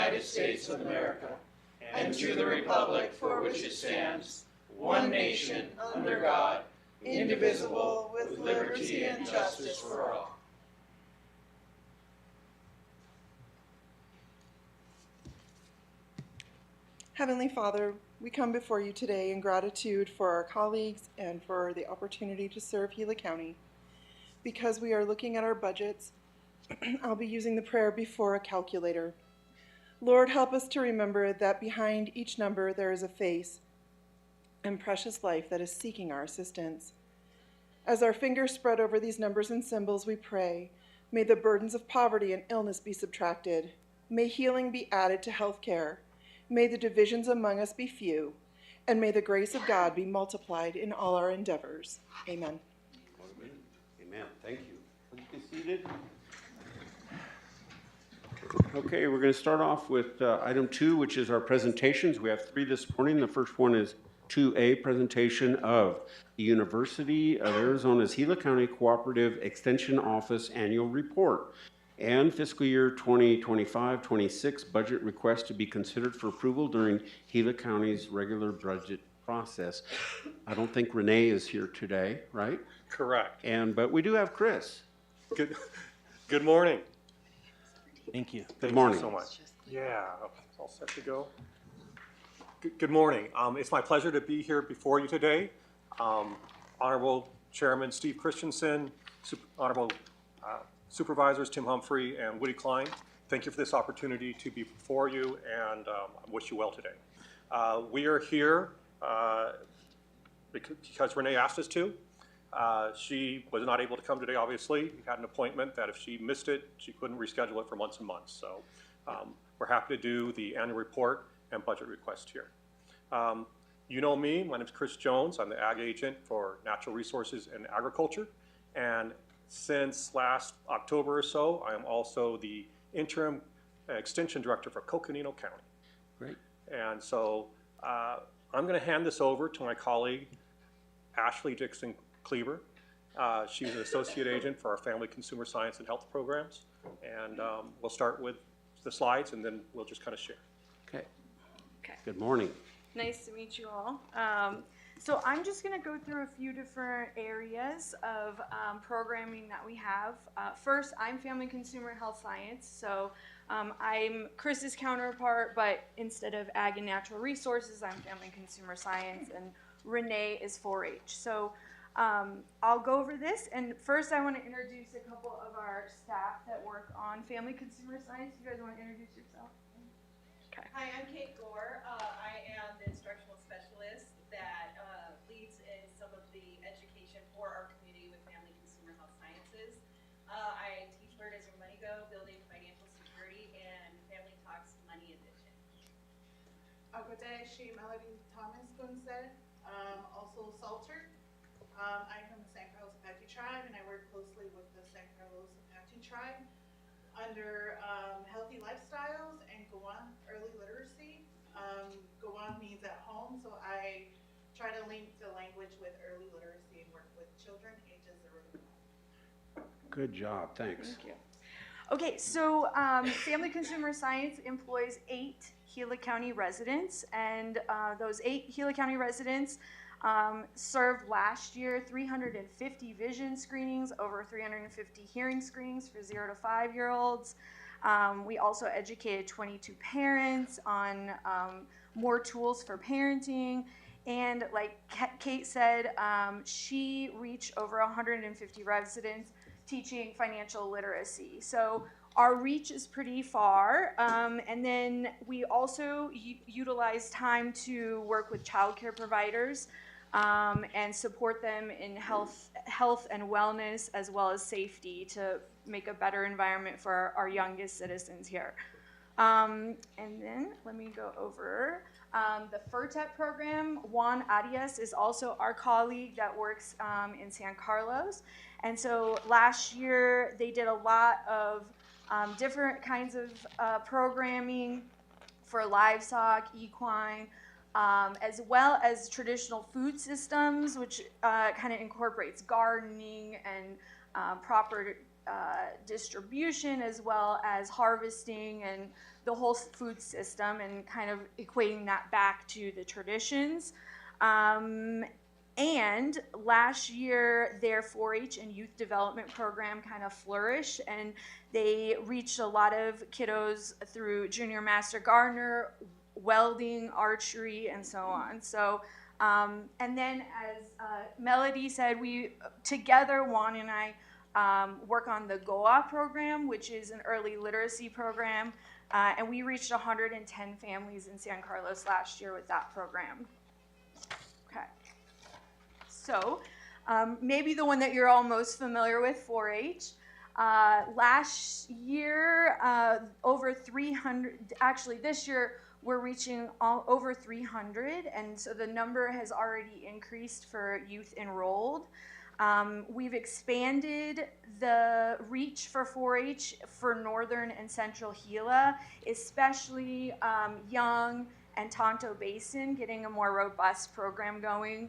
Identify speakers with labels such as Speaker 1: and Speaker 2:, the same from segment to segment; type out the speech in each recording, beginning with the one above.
Speaker 1: United States of America and to the republic for which it stands, one nation, under God, indivisible, with liberty and justice for all.
Speaker 2: Heavenly Father, we come before you today in gratitude for our colleagues and for the opportunity to serve Gila County. Because we are looking at our budgets, I'll be using the prayer before a calculator. Lord, help us to remember that behind each number there is a face and precious life that is seeking our assistance. As our fingers spread over these numbers and symbols, we pray, may the burdens of poverty and illness be subtracted. May healing be added to health care. May the divisions among us be few, and may the grace of God be multiplied in all our endeavors. Amen.
Speaker 3: Amen. Thank you. Please be seated. Okay, we're going to start off with item 2, which is our presentations. We have 3 this morning. The first one is 2A, presentation of the University of Arizona's Gila County Cooperative Extension Office Annual Report and fiscal year 2025-26 budget request to be considered for approval during Gila County's regular budget process. I don't think Renee is here today, right?
Speaker 4: Correct.
Speaker 3: But we do have Chris.
Speaker 4: Good morning.
Speaker 5: Thank you.
Speaker 3: Good morning.
Speaker 4: Thank you so much. Yeah, it's all set to go. Good morning. It's my pleasure to be here before you today. Honorable Chairman Steve Christensen, Honorable Supervisors Tim Humphrey and Woody Klein, thank you for this opportunity to be before you, and I wish you well today. We are here because Renee asked us to. She was not able to come today, obviously. We had an appointment that if she missed it, she couldn't reschedule it for months and months. So we're happy to do the annual report and budget request here. You know me, my name is Chris Jones. I'm the Ag Agent for Natural Resources and Agriculture. And since last October or so, I am also the Interim Extension Director for Coconino County.
Speaker 3: Great.
Speaker 4: And so I'm going to hand this over to my colleague, Ashley Dixon Cleaver. She's an Associate Agent for our Family Consumer Science and Health Programs. And we'll start with the slides, and then we'll just kind of share.
Speaker 3: Okay. Good morning.
Speaker 6: Nice to meet you all. So I'm just going to go through a few different areas of programming that we have. First, I'm Family Consumer Health Science, so I'm Chris's counterpart, but instead of Ag and Natural Resources, I'm Family Consumer Science, and Renee is 4-H. So I'll go over this, and first I want to introduce a couple of our staff that work on Family Consumer Science. You guys want to introduce yourself? Okay.
Speaker 7: Hi, I'm Kate Gore. I am the instructional specialist that leads in some of the education for our community with Family Consumer Health Sciences. I teach Where Does Your Money Go? Building Financial Security, and Family Talks Money Edition.
Speaker 8: Good day, she Melody Thomas Gunset, also Salter. I'm from the San Carlos Apache Tribe, and I work closely with the San Carlos Apache Tribe under healthy lifestyles and Gowan early literacy. Gowan means at home, so I try to link the language with early literacy and work with children ages 0 to 5.
Speaker 3: Good job. Thanks.
Speaker 6: Thank you. Okay, so Family Consumer Science employs 8 Gila County residents, and those 8 Gila County residents served last year 350 vision screenings, over 350 hearing screenings for 0 to 5-year-olds. We also educated 22 parents on more tools for parenting. And like Kate said, she reached over 150 residents teaching financial literacy. So our reach is pretty far. And then we also utilize time to work with childcare providers and support them in health and wellness, as well as safety, to make a better environment for our youngest citizens here. And then let me go over the FERTEP program. Juan Arias is also our colleague that works in San Carlos. And so last year they did a lot of different kinds of programming for livestock, equine, as well as traditional food systems, which kind of incorporates gardening and proper distribution, as well as harvesting and the whole food system and kind of equating that back to the traditions. And last year, their 4-H and youth development program kind of flourished, and they reached a lot of kiddos through junior master gardener, welding, archery, and so on. So, and then as Melody said, we together, Juan and I, work on the GOA program, which is an early literacy program, and we reached 110 families in San Carlos last year with that program. Okay. So maybe the one that you're all most familiar with, 4-H. Last year, over 300, actually this year, we're reaching over 300, and so the number has already increased for youth enrolled. We've expanded the reach for 4-H for Northern and Central Gila, especially Young and Tonto Basin, getting a more robust program going.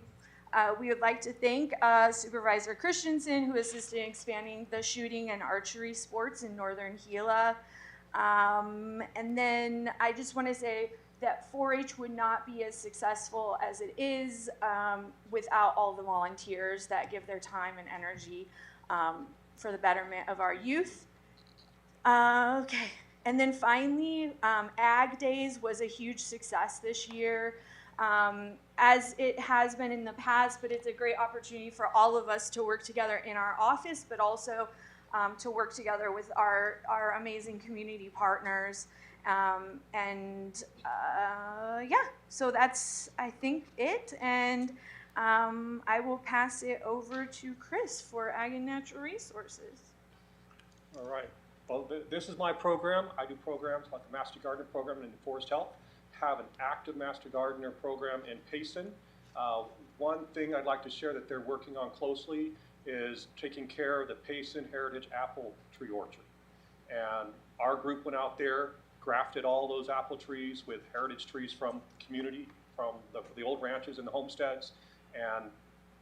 Speaker 6: We would like to thank Supervisor Christensen, who assisted in expanding the shooting and archery sports in Northern Gila. And then I just want to say that 4-H would not be as successful as it is without all the volunteers that give their time and energy for the betterment of our youth. Okay, and then finally, Ag Days was a huge success this year. As it has been in the past, but it's a great opportunity for all of us to work together in our office, but also to work together with our amazing community partners. Yeah, so that's, I think, it. And I will pass it over to Chris for Ag and Natural Resources.
Speaker 4: All right. Well, this is my program. I do programs like the Master Gardener program in Forest Health. Have an active Master Gardener program in Payson. One thing I'd like to share that they're working on closely is taking care of the Payson Heritage Apple Tree Orchard. And our group went out there, grafted all those apple trees with heritage trees from community, from the old ranches and the homesteads, and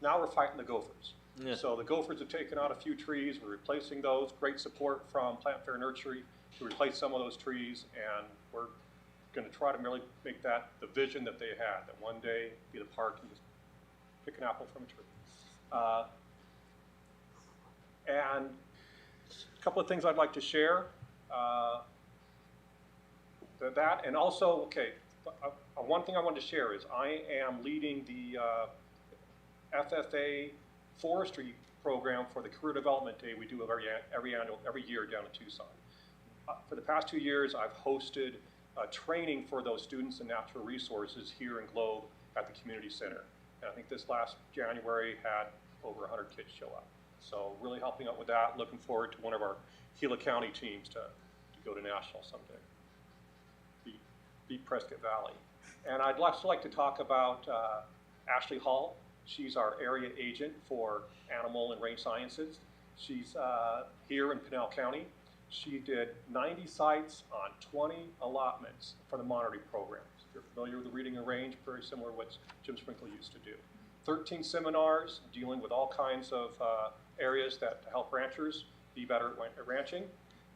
Speaker 4: now we're fighting the gophers. Yeah. So the gophers have taken out a few trees, we're replacing those, great support from Plant Fair Nursery to replace some of those trees, and we're going to try to merely make that the vision that they had, that one day be the park and just pick an apple from a tree. And a couple of things I'd like to share. That, and also, okay, one thing I wanted to share is I am leading the FFA forestry program for the Career Development Day we do every year down in Tucson. For the past 2 years, I've hosted training for those students in natural resources here in Globe at the community center. And I think this last January had over 100 kids show up. So really helping out with that, looking forward to one of our Gila County teams to go to national someday, beat Prescott Valley. And I'd also like to talk about Ashley Hall. She's our area agent for animal and range sciences. She's here in Pinal County. She did 90 sites on 20 allotments for the monitoring programs. If you're familiar with the Reading and Range, very similar to what Jim Sprinkle used to do. 13 seminars dealing with all kinds of areas that help ranchers be better at ranching,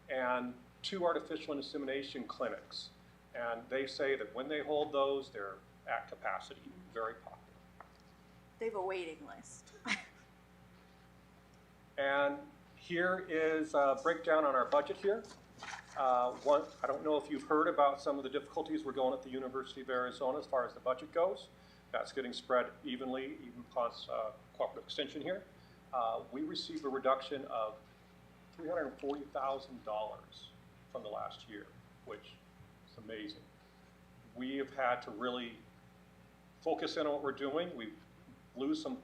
Speaker 4: and 2 artificial insemination clinics. And they say that when they hold those, they're at capacity, very popular.
Speaker 6: They have a waiting list.
Speaker 4: And here is a breakdown on our budget here. I don't know if you've heard about some of the difficulties we're going at the University of Arizona as far as the budget goes. That's getting spread evenly, even plus cooperative extension here. We received a reduction of $340,000 from the last year, which is amazing. We have had to really focus in on what we're doing. We lose some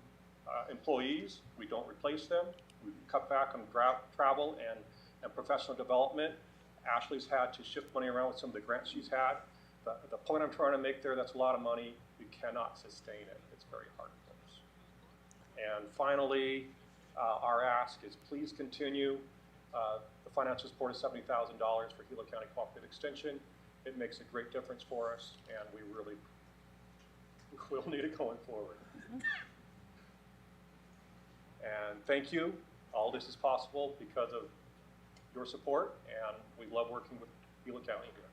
Speaker 4: employees. We don't replace them. We cut back on travel and professional development. Ashley's had to shift money around with some of the grants she's had. The point I'm trying to make there, that's a lot of money. We cannot sustain it. It's very hard for us. And finally, our ask is please continue the financial support of $70,000 for Gila County Cooperative Extension. It makes a great difference for us, and we really will need it going forward. And thank you. All this is possible because of your support, and we love working with Gila County here.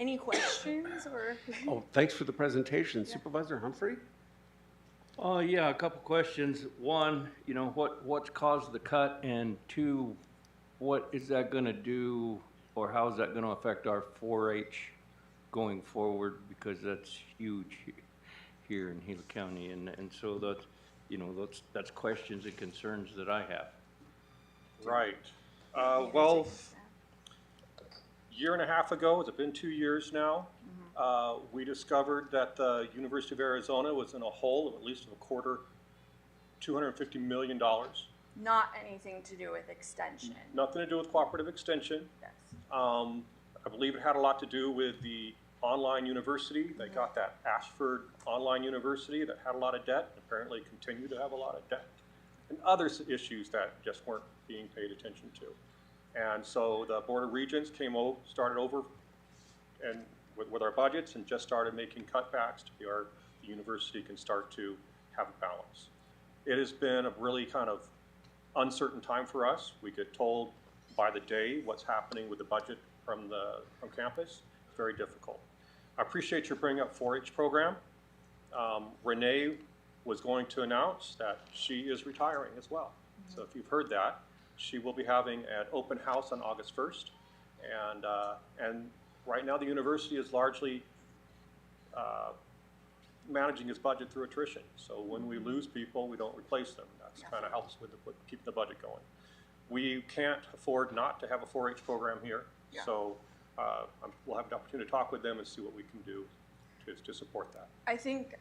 Speaker 6: Any questions or?
Speaker 3: Oh, thanks for the presentation. Supervisor Humphrey?
Speaker 5: Yeah, a couple questions. One, what's caused the cut? And two, what is that gonna do, or how is that gonna affect our 4-H going forward? Because that's huge here in Gila County, and so that's questions and concerns that I have.
Speaker 4: Right. Well, year and a half ago, has it been 2 years now? We discovered that the University of Arizona was in a hole of at least $250 million.
Speaker 6: Not anything to do with extension.
Speaker 4: Nothing to do with cooperative extension.
Speaker 6: Yes.
Speaker 4: I believe it had a lot to do with the online university. They got that Ashford online university that had a lot of debt, apparently continue to have a lot of debt, and other issues that just weren't being paid attention to. And so the Board of Regents started over and with our budgets and just started making cutbacks to where the university can start to have a balance. It has been a really kind of uncertain time for us. We get told by the day what's happening with the budget from campus. It's very difficult. I appreciate your bringing up 4-H program. Renee was going to announce that she is retiring as well. So if you've heard that, she will be having an open house on August 1st. And right now the university is largely managing its budget through attrition. So when we lose people, we don't replace them. That's kind of helps with keeping the budget going. We can't afford not to have a 4-H program here.
Speaker 6: Yeah.
Speaker 4: So we'll have the opportunity to talk with them and see what we can do to support that.
Speaker 6: I think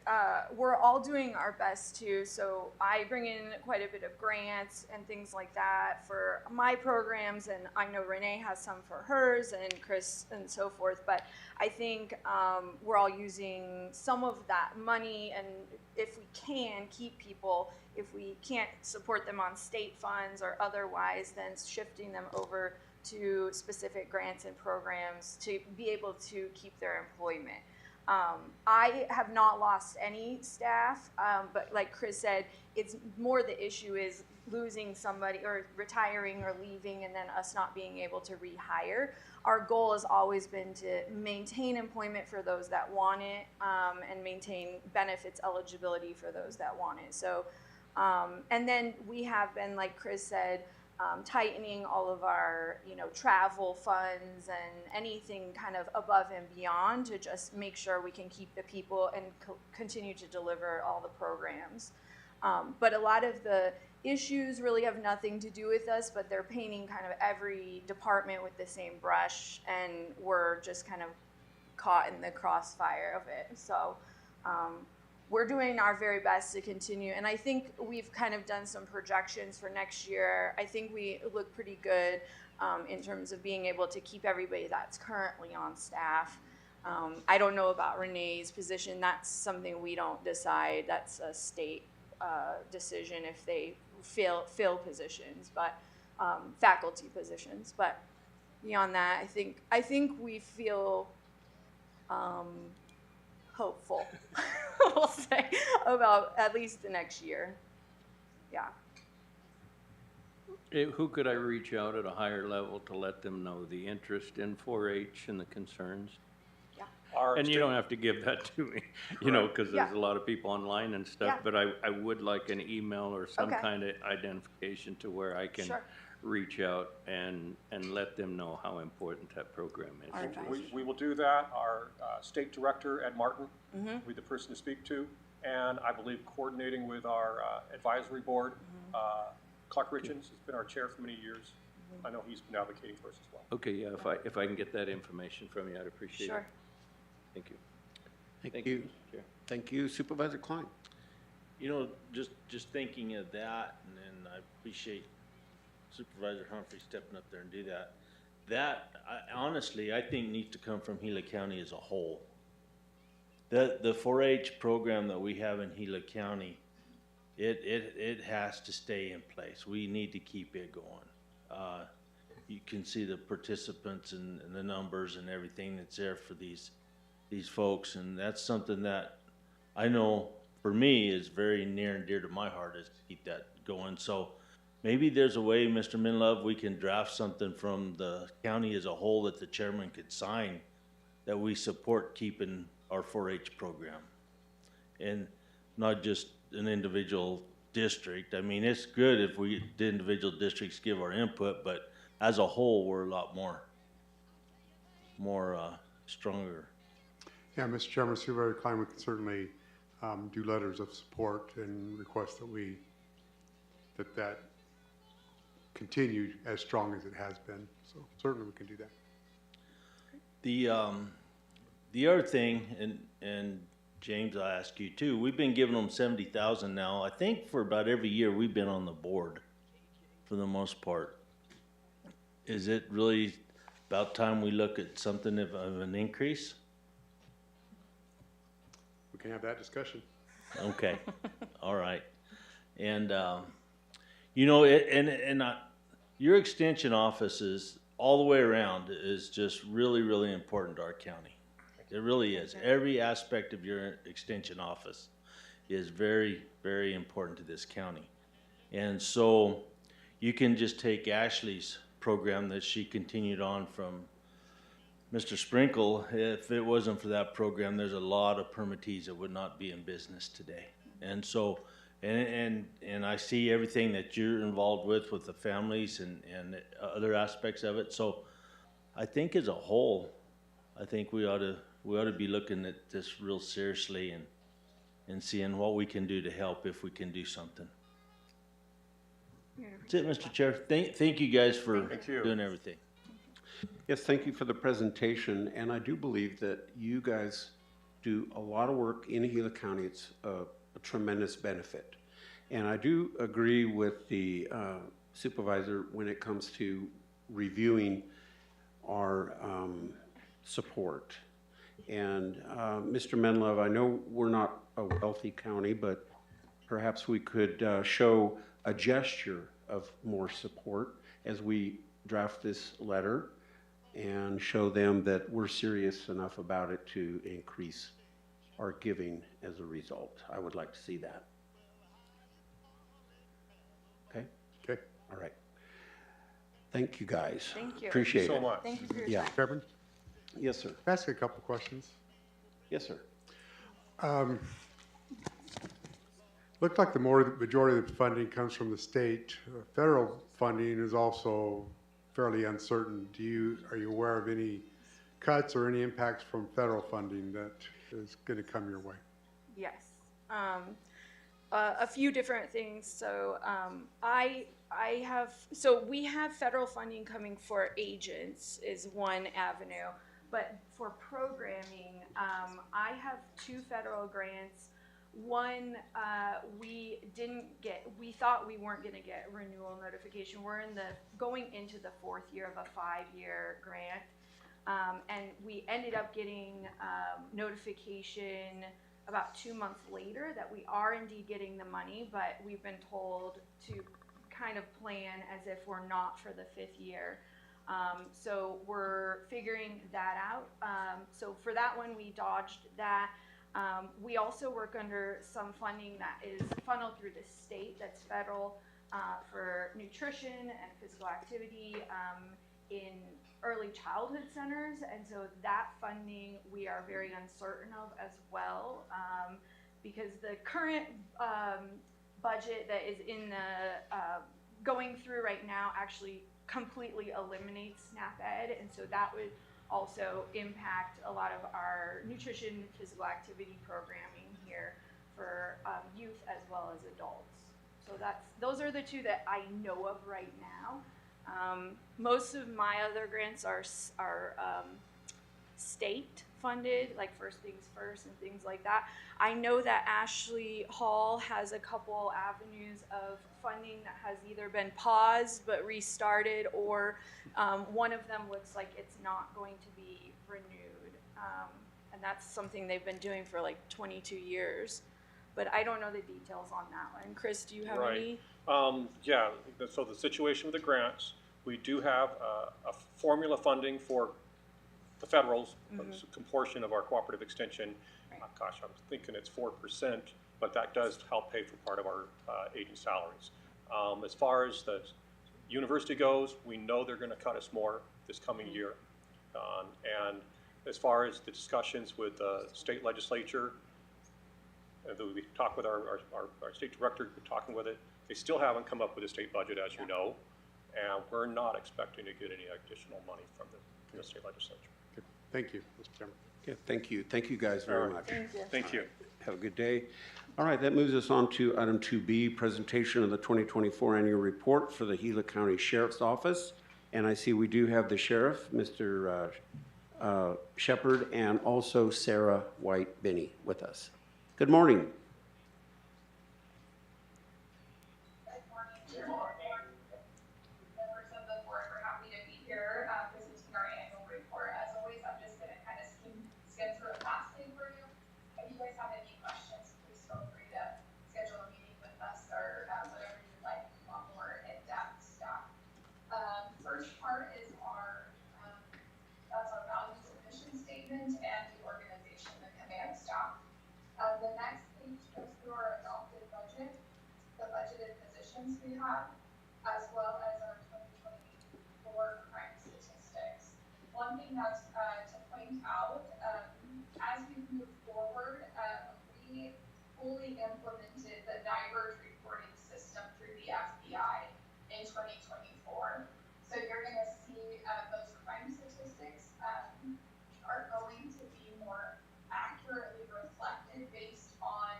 Speaker 6: we're all doing our best too. So I bring in quite a bit of grants and things like that for my programs, and I know Renee has some for hers, and Chris and so forth. But I think we're all using some of that money, and if we can keep people, if we can't support them on state funds or otherwise, then shifting them over to specific grants and programs to be able to keep their employment. I have not lost any staff, but like Chris said, it's more the issue is losing somebody or retiring or leaving and then us not being able to rehire. Our goal has always been to maintain employment for those that want it and maintain benefits eligibility for those that want it. So, and then we have been, like Chris said, tightening all of our, travel funds and anything kind of above and beyond to just make sure we can keep the people and continue to deliver all the programs. But a lot of the issues really have nothing to do with us, but they're painting kind of every department with the same brush, and we're just kind of caught in the crossfire of it. So we're doing our very best to continue, and I think we've kind of done some projections for next year. I think we look pretty good in terms of being able to keep everybody that's currently on staff. I don't know about Renee's position. That's something we don't decide. That's a state decision if they fill positions, but faculty positions. But beyond that, I think we feel hopeful, we'll say, about at least the next year. Yeah.
Speaker 5: Who could I reach out at a higher level to let them know the interest in 4-H and the concerns? And you don't have to give that to me, because there's a lot of people online and stuff, but I would like an email or some kind of identification to where I can reach out and let them know how important that program is.
Speaker 4: We will do that. Our state director, Ed Martin, will be the person to speak to, and I believe coordinating with our advisory board, Clark Richens has been our chair for many years. I know he's been advocating for us as well.
Speaker 5: Okay, yeah, if I can get that information from you, I'd appreciate it. Thank you.
Speaker 3: Thank you.
Speaker 5: Chair.
Speaker 3: Thank you. Supervisor Klein.
Speaker 9: Just thinking of that, and I appreciate Supervisor Humphrey stepping up there and do that. Honestly, I think needs to come from Gila County as a whole. The 4-H program that we have in Gila County, it has to stay in place. We need to keep it going. You can see the participants and the numbers and everything that's there for these folks, and that's something that I know for me is very near and dear to my heart, is to keep that going. So maybe there's a way, Mr. Minlove, we can draft something from the county as a whole that the chairman could sign that we support keeping our 4-H program. And not just an individual district. I mean, it's good if the individual districts give our input, but as a whole, we're a lot more stronger.
Speaker 10: Yeah, Mr. Chairman, Supervisor Klein, we can certainly do letters of support and request that that continue as strong as it has been. So certainly we can do that.
Speaker 9: The other thing, and James, I ask you too, we've been giving them 70,000 now. I think for about every year we've been on the board for the most part. Is it really about time we look at something of an increase?
Speaker 10: We can have that discussion.
Speaker 9: Okay, all right. And, your extension offices all the way around is just really, really important to our county. It really is. Every aspect of your extension office is very, very important to this county. And so you can just take Ashley's program that she continued on from Mr. Sprinkle. If it wasn't for that program, there's a lot of permittees that would not be in business today. And so, and I see everything that you're involved with the families and other aspects of it. So I think as a whole, I think we ought to be looking at this real seriously and seeing what we can do to help if we can do something. That's it, Mr. Chair. Thank you guys for doing everything.
Speaker 3: Yes, thank you for the presentation, and I do believe that you guys do a lot of work in Gila County. It's a tremendous benefit. And I do agree with the supervisor when it comes to reviewing our support. And Mr. Menlove, I know we're not a wealthy county, but perhaps we could show a gesture of more support as we draft this letter and show them that we're serious enough about it to increase our giving as a result. I would like to see that. Okay?
Speaker 10: Okay.
Speaker 3: All right. Thank you, guys.
Speaker 6: Thank you.
Speaker 3: Appreciate it.
Speaker 4: So much.
Speaker 6: Thank you for your
Speaker 3: Yeah.
Speaker 6: time.
Speaker 10: Kevin,
Speaker 3: Yes, sir.
Speaker 10: can I ask you a couple questions?
Speaker 3: Yes, sir.
Speaker 10: Looked like the majority of the funding comes from the state. Federal funding is also fairly uncertain. Are you aware of any cuts or any impacts from federal funding that is going to come your way?
Speaker 6: Yes. A few different things. So we have federal funding coming for agents is one avenue, but for programming, I have 2 federal grants. One, we thought we weren't going to get renewal notification. We're going into the 4th year of a 5-year grant. And we ended up getting notification about 2 months later that we are indeed getting the money, but we've been told to kind of plan as if we're not for the 5th year. So we're figuring that out. So for that one, we dodged that. We also work under some funding that is funneled through the state that's federal for nutrition and physical activity in early childhood centers, and so that funding we are very uncertain of as well, because the current budget that is in the going through right now actually completely eliminates SNAP Ed, and so that would also impact a lot of our nutrition, physical activity programming here for youth as well as adults. So those are the 2 that I know of right now. Most of my other grants are state funded, like First Things First and things like that. I know that Ashley Hall has a couple avenues of funding that has either been paused but restarted, or one of them looks like it's not going to be renewed. And that's something they've been doing for like 22 years. But I don't know the details on that one. Chris, do you have any?
Speaker 4: Yeah, so the situation with the grants, we do have a formula funding for the federals, a portion of our cooperative extension.
Speaker 6: Right.
Speaker 4: Gosh, I'm thinking it's 4%, but that does help pay for part of our agent salaries. As far as the university goes, we know they're going to cut us more this coming year. And As far as the discussions with the state legislature, we talked with our state director, we're talking with it. They still haven't come up with a state budget, as you know, and we're not expecting to get any additional money from the state legislature.
Speaker 10: Good. Thank you, Mr. Chairman.
Speaker 3: Okay, thank you. Thank you guys very much.
Speaker 2: Thank you.
Speaker 4: Thank you.
Speaker 3: Have a good day. All right, that moves us on to item 2B, presentation of the 2024 annual report for the Gila County Sheriff's Office. And I see we do have the sheriff, Mr. Shepard, and also Sarah White-Binney with us. Good morning.
Speaker 11: Good morning, Chairman, members of the board. We're happy to be here presenting our annual report. As always, I'm just going to kind of skim through it fastly for you. If you guys have any questions, please feel free to schedule a meeting with us or whatever you'd like. We want more in-depth stuff. First part is that's our values and mission statement and the organization, the command staff. The next page goes through our adopted budget, the budgeted positions we have, as well as our 2024 crime statistics. One thing that's to point out, as we move forward, we fully implemented the diverge reporting system through the FBI in 2024. So you're going to see those crime statistics are going to be more accurately reflected based on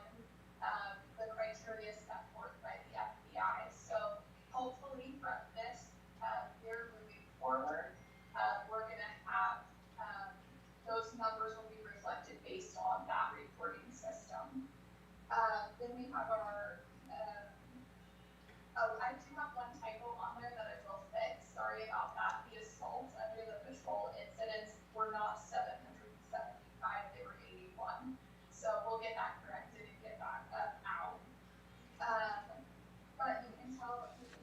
Speaker 11: the criteria set forth by the FBI. So hopefully from this year moving forward, we're going to have those numbers will be reflected based on that reporting system. Then we have our I do have one typo on there that I will fix. Sorry about that. The assaults under the patrol incidents were not 775, they were 81. So we'll get that corrected and get that out. But you can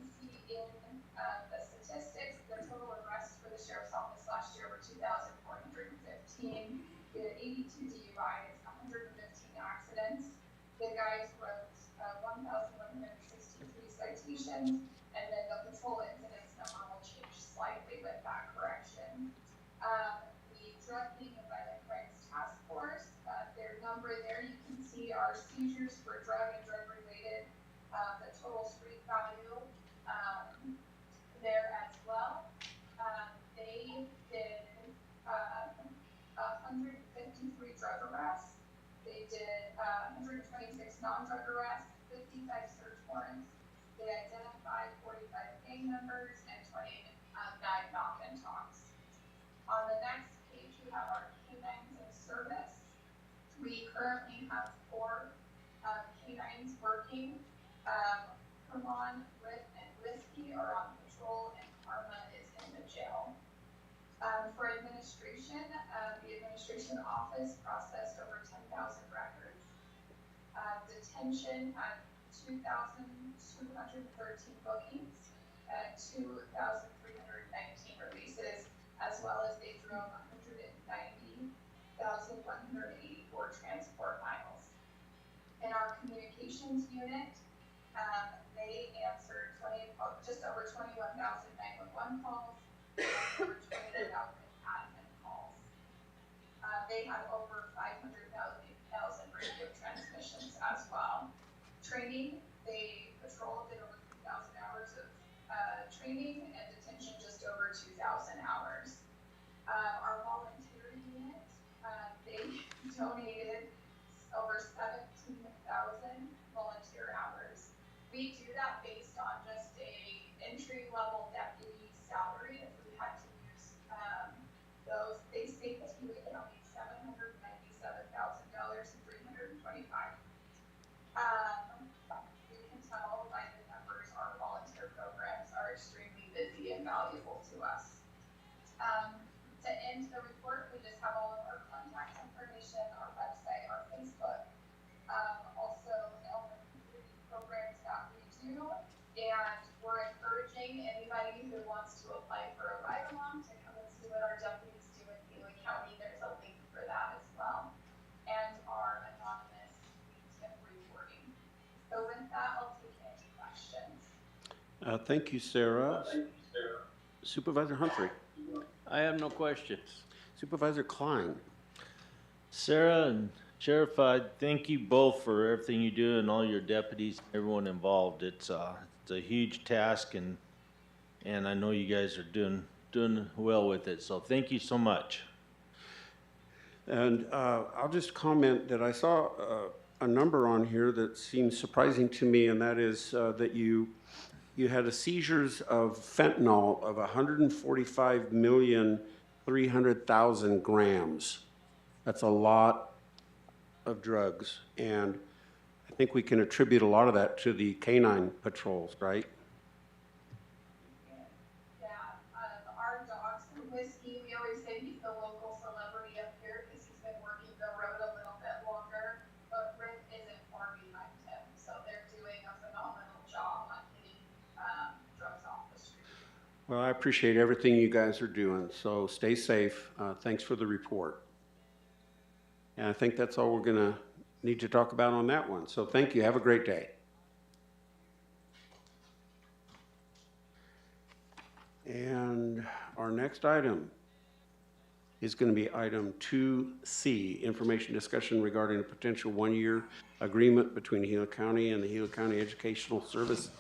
Speaker 11: see in the statistics, the total arrests for the sheriff's office last year were 2,415. We had 82 DUIs, 115 accidents. The guys wrote 1,163 citations, and then the patrol incidents number will change slightly with that correction. The Drug Being and Violent Crimes Task Force, their number there, you can see our seizures for drug and drug-related, the total street value there as well. They did 153 drug arrests. They did 126 non-drug arrests, 55 search warrants. They identified 45 gang members and 29 knock and talks. On the next page, we have our canines in service. We currently have 4 canines working. Herman, Rip, and Whiskey are on patrol, and Karma is in the jail. For administration, the administration office processed over 10,000 records. Detention had 2,213 bookings and 2,319 releases, as well as they drove 190,184 transport miles. In our communications unit, they answered just over 21,000 911 calls and over 20,000 admin calls. They had over 500,000 radio transmissions as well. Training, they patrolled did over 3,000 hours of training, and detention just over 2,000 hours. Our volunteer unit, they donated over 17,000 volunteer hours. We do that based on just a entry-level deputy salary. If we had to use those, they saved Gila County $797,000 and 325. You can tell by the numbers our volunteer programs are extremely busy and valuable to us. To end the report, we just have all of our contact information, our website, our Facebook, also all the community programs that we do, and we're encouraging anybody who wants to apply for a ride-along to come and see what our deputies do in Gila County. There's a link for that as well, and our anonymous tip reporting. So with that, I'll take any questions.
Speaker 3: Thank you, Sarah. Supervisor Humphrey.
Speaker 5: I have no questions.
Speaker 3: Supervisor Klein.
Speaker 9: Sarah and Sheriff, I thank you both for everything you do and all your deputies, everyone involved. It's a huge task, and I know you guys are doing well with it. So thank you so much.
Speaker 3: And I'll just comment that I saw a number on here that seems surprising to me, and that is that you had a seizures of fentanyl of 145,300,000 grams. That's a lot of drugs, and I think we can attribute a lot of that to the canine patrols, right?
Speaker 11: Yeah, our dogs from Whiskey, we always say he's the local celebrity up here because he's been working the road a little bit longer, but Rick isn't far behind him, so they're doing a phenomenal job on getting drugs off the street.
Speaker 3: Well, I appreciate everything you guys are doing, so stay safe. Thanks for the report. And I think that's all we're going to need to talk about on that one. So thank you. Have a great day. And our next item is going to be item 2C, information discussion regarding a potential one-year agreement between Gila County and the Gila County Educational Service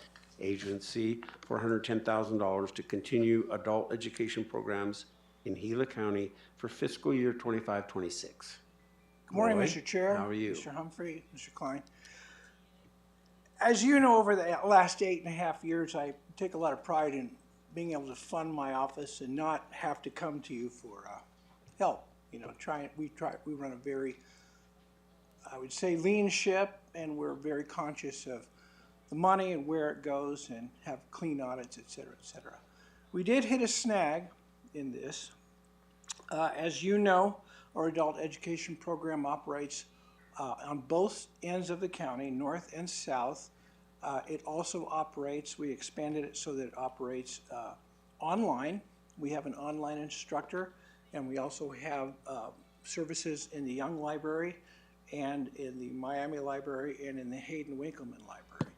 Speaker 3: Agency for $110,000 to continue adult education programs in Gila County for fiscal year 25-26.
Speaker 12: Good morning,
Speaker 3: Roy,
Speaker 12: Mr. Chair.
Speaker 3: how are you?
Speaker 12: Mr. Humphrey, Mr. Klein. As you know, over the last 8.5 years, I take a lot of pride in being able to fund my office and not have to come to you for help. You know, we run a very, I would say, lean ship, and we're very conscious of the money and where it goes and have clean audits, et cetera, et cetera. We did hit a snag in this. As you know, our adult education program operates on both ends of the county, north and south. It also operates, we expanded it so that it operates online. We have an online instructor, and we also have services in the Young Library and in the Miami Library and in the Hayden Winkleman Library.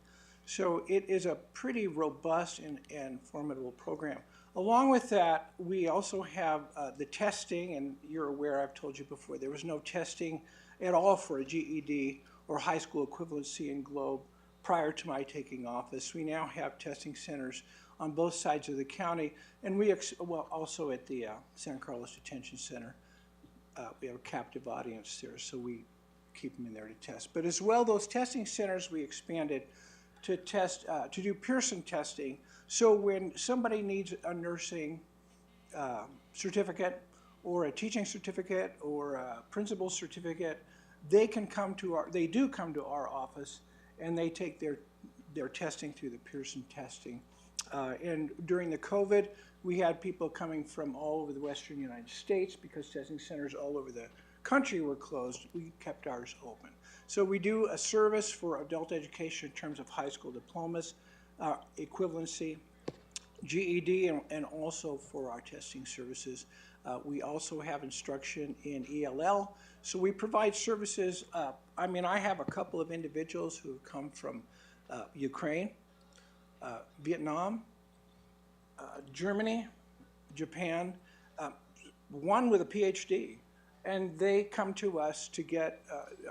Speaker 12: So it is a pretty robust and formidable program. Along with that, we also have the testing, and you're aware, I've told you before, there was no testing at all for a GED or high school equivalency in Globe prior to my taking office. We now have testing centers on both sides of the county, and also at the San Carlos Detention Center. We have a captive audience there, so we keep them in there to test. But as well, those testing centers we expanded to test, to do Pearson testing. So when somebody needs a nursing certificate or a teaching certificate or a principal certificate, they do come to our office, and they take their testing through the Pearson testing. And during the COVID, we had people coming from all over the western United States because testing centers all over the country were closed. We kept ours open. So we do a service for adult education in terms of high school diplomas, equivalency, GED, and also for our testing services. We also have instruction in ELL. So we provide services. I mean, I have a couple of individuals who have come from Ukraine, Vietnam, Germany, Japan, one with a PhD. And they come to us to get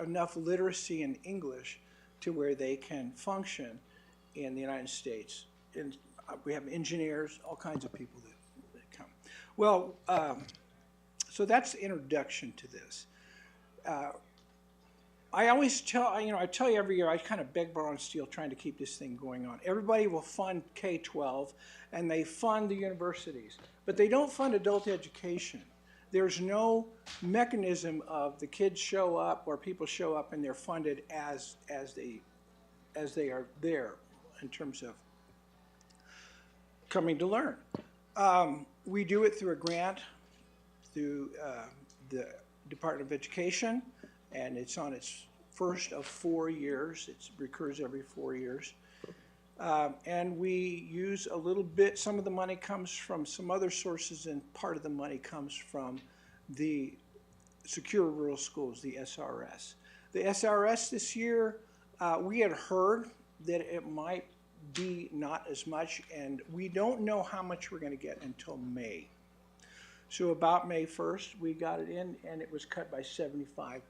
Speaker 12: enough literacy in English to where they can function in the United States. And we have engineers, all kinds of people that come. Well, so that's the introduction to this. I always tell, I tell you every year, I kind of beg, borrow, and steal trying to keep this thing going on. Everybody will fund K-12, and they fund the universities, but they don't fund adult education. There's no mechanism of the kids show up or people show up and they're funded as they are there in terms of coming to learn. We do it through a grant through the Department of Education, and it's on its first of 4 years. It recurs every 4 years. And we use a little bit, some of the money comes from some other sources, and part of the money comes from the Secure Rural Schools, the SRS. The SRS this year, we had heard that it might be not as much, and we don't know how much we're going to get until May. So about May 1st, we got it in, and it was cut by 75%.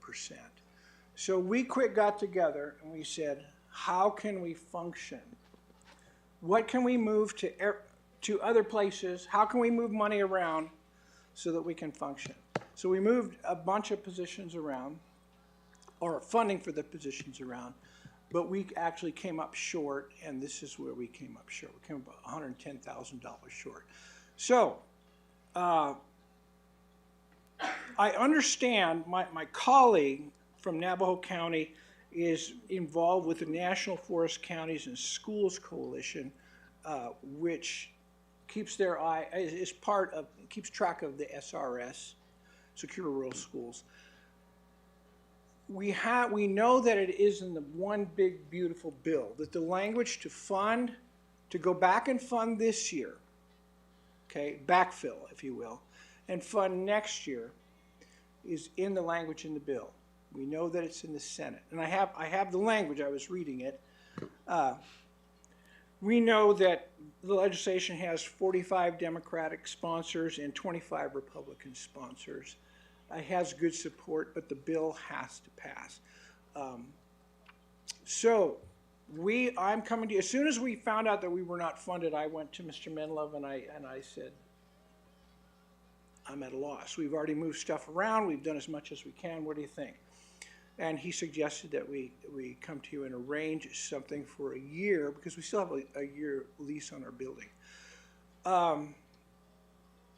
Speaker 12: So we got together and we said, how can we function? What can we move to other places? How can we move money around so that we can function? So we moved a bunch of positions around, or funding for the positions around, but we actually came up short, and this is where we came up short. We came up $110,000 short. So I understand my colleague from Navajo County is involved with the National Forest Counties and Schools Coalition, which keeps keeps track of the SRS, Secure Rural Schools. We know that it is in the one big beautiful bill, that the language to go back and fund this year, okay, backfill, if you will, and fund next year is in the language in the bill. We know that it's in the Senate. And I have the language, I was reading it. We know that the legislation has 45 Democratic sponsors and 25 Republican sponsors. It has good support, but the bill has to pass. I'm coming to you. As soon as we found out that we were not funded, I went to Mr. Menlove and I said, I'm at a loss. We've already moved stuff around. We've done as much as we can. What do you think? And he suggested that we come to you and arrange something for a year, because we still have a year lease on our building.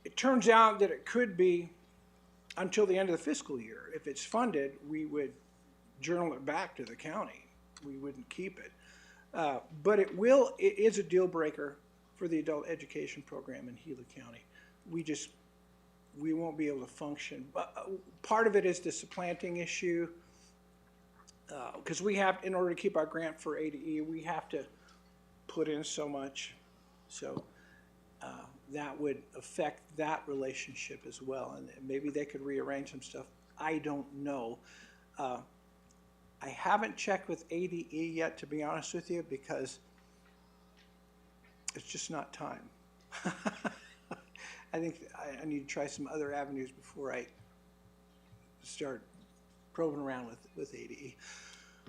Speaker 12: It turns out that it could be until the end of the fiscal year. If it's funded, we would journal it back to the county. We wouldn't keep it. But it is a deal breaker for the adult education program in Gila County. We won't be able to function. Part of it is the supplanting issue, because in order to keep our grant for ADE, we have to put in so much. So that would affect that relationship as well. And maybe they could rearrange some stuff. I don't know. I haven't checked with ADE yet, to be honest with you, because it's just not time. I think I need to try some other avenues before I start probing around with ADE.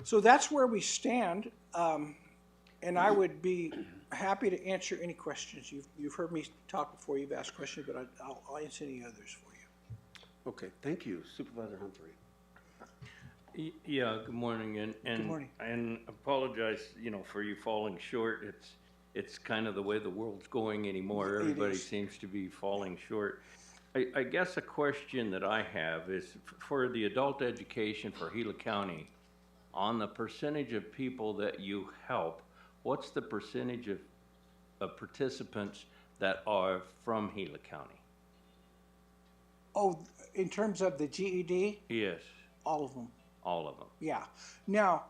Speaker 12: So that's where we stand, and I would be happy to answer any questions. You've heard me talk before, you've asked questions, but I'll answer any others for you.
Speaker 3: Okay, thank you. Supervisor Humphrey.
Speaker 5: Yeah, good morning, and
Speaker 12: Good morning.
Speaker 5: And apologize, for you falling short. It's kind of the way the world's going anymore. Everybody seems to be falling short. I guess a question that I have is for the adult education for Gila County, on the percentage of people that you help, what's the percentage of participants that are from Gila County?
Speaker 12: Oh, in terms of the GED?
Speaker 5: Yes.
Speaker 12: All of them.
Speaker 5: All of them.
Speaker 12: Yeah. Now,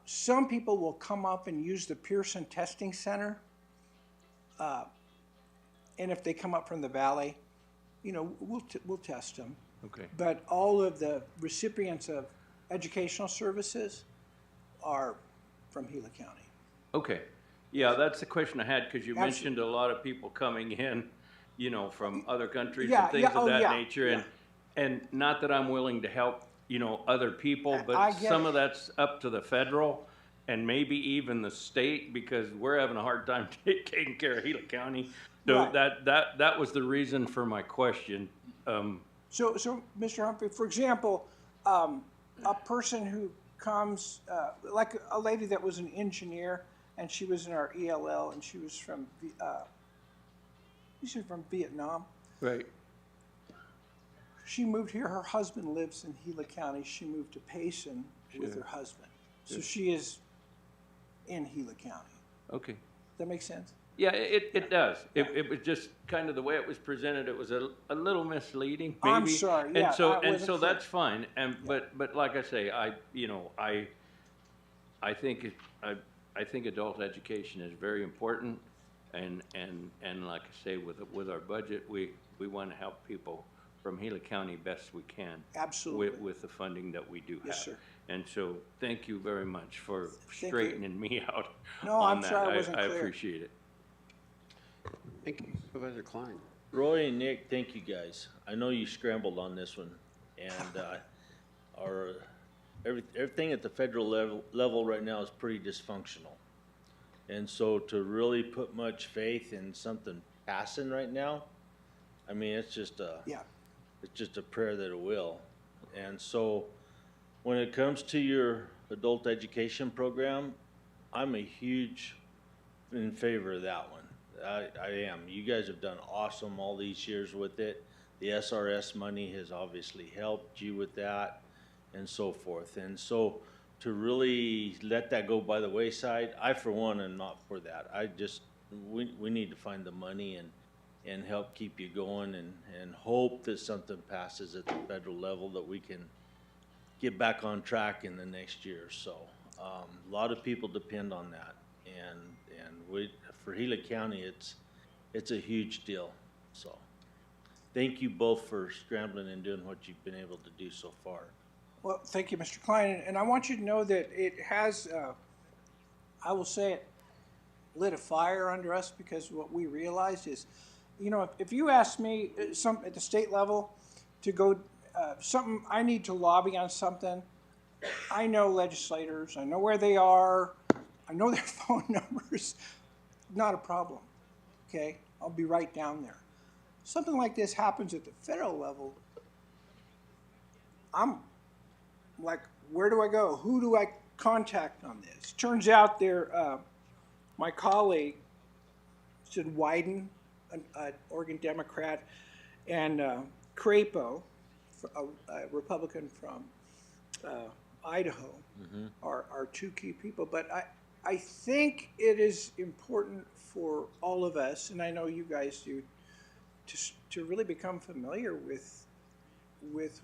Speaker 12: some people will come up and use the Pearson Testing Center. And if they come up from the valley, we'll test them.
Speaker 5: Okay.
Speaker 12: But all of the recipients of educational services are from Gila County.
Speaker 5: Okay. Yeah, that's the question I had, because you mentioned a lot of people coming in, from other countries and things of that nature. And not that I'm willing to help, other people, but some of that's up to the federal and maybe even the state, because we're having a hard time taking care of Gila County. So that was the reason for my question.
Speaker 12: So Mr. Humphrey, for example, a person who comes, like a lady that was an engineer, and she was in our ELL, and she was from Vietnam.
Speaker 5: Right.
Speaker 12: She moved here. Her husband lives in Gila County. She moved to Payson with her husband. So she is in Gila County.
Speaker 5: Okay.
Speaker 12: Does that make sense?
Speaker 5: Yeah, it does. It was just kind of the way it was presented. It was a little misleading, maybe.
Speaker 12: I'm sorry. Yeah,
Speaker 5: and so that's fine. But like I say, I think adult education is very important, and like I say, with our budget, we want to help people from Gila County best we can.
Speaker 12: Absolutely.
Speaker 5: With the funding that we do have.
Speaker 12: Yes, sir.
Speaker 5: And so thank you very much for straightening me out.
Speaker 12: No,
Speaker 5: on
Speaker 12: I'm
Speaker 5: that.
Speaker 12: sorry I wasn't
Speaker 5: I
Speaker 12: clear.
Speaker 5: appreciate it.
Speaker 3: Thank you. Supervisor Klein.
Speaker 9: Roy and Nick, thank you guys. I know you scrambled on this one, and everything at the federal level right now is pretty dysfunctional. And so to really put much faith in something passing right now, I mean, it's just a prayer that it will. And so when it comes to your adult education program, I'm a huge in favor of that one. I am. You guys have done awesome all these years with it. The SRS money has obviously helped you with that and so forth. And so to really let that go by the wayside, I for one am not for that. We need to find the money and help keep you going and hope that something passes at the federal level that we can get back on track in the next year or so. A lot of people depend on that, and for Gila County, it's a huge deal. So thank you both for scrambling and doing what you've been able to do so far.
Speaker 12: Well, thank you, Mr. Klein, and I want you to know that it has, I will say it, lit a fire under us, because what we realized is, you know, if you ask me at the state level to go, something, I need to lobby on something, I know legislators, I know where they are, I know their phone numbers, not a problem, okay? I'll be right down there. Something like this happens at the federal level, I'm like, where do I go? Who do I contact on this? Turns out my colleague, Sid Wyden, an Oregon Democrat, and Crapo, a Republican from Idaho, are two key people. But I think it is important for all of us, and I know you guys do, to really become familiar with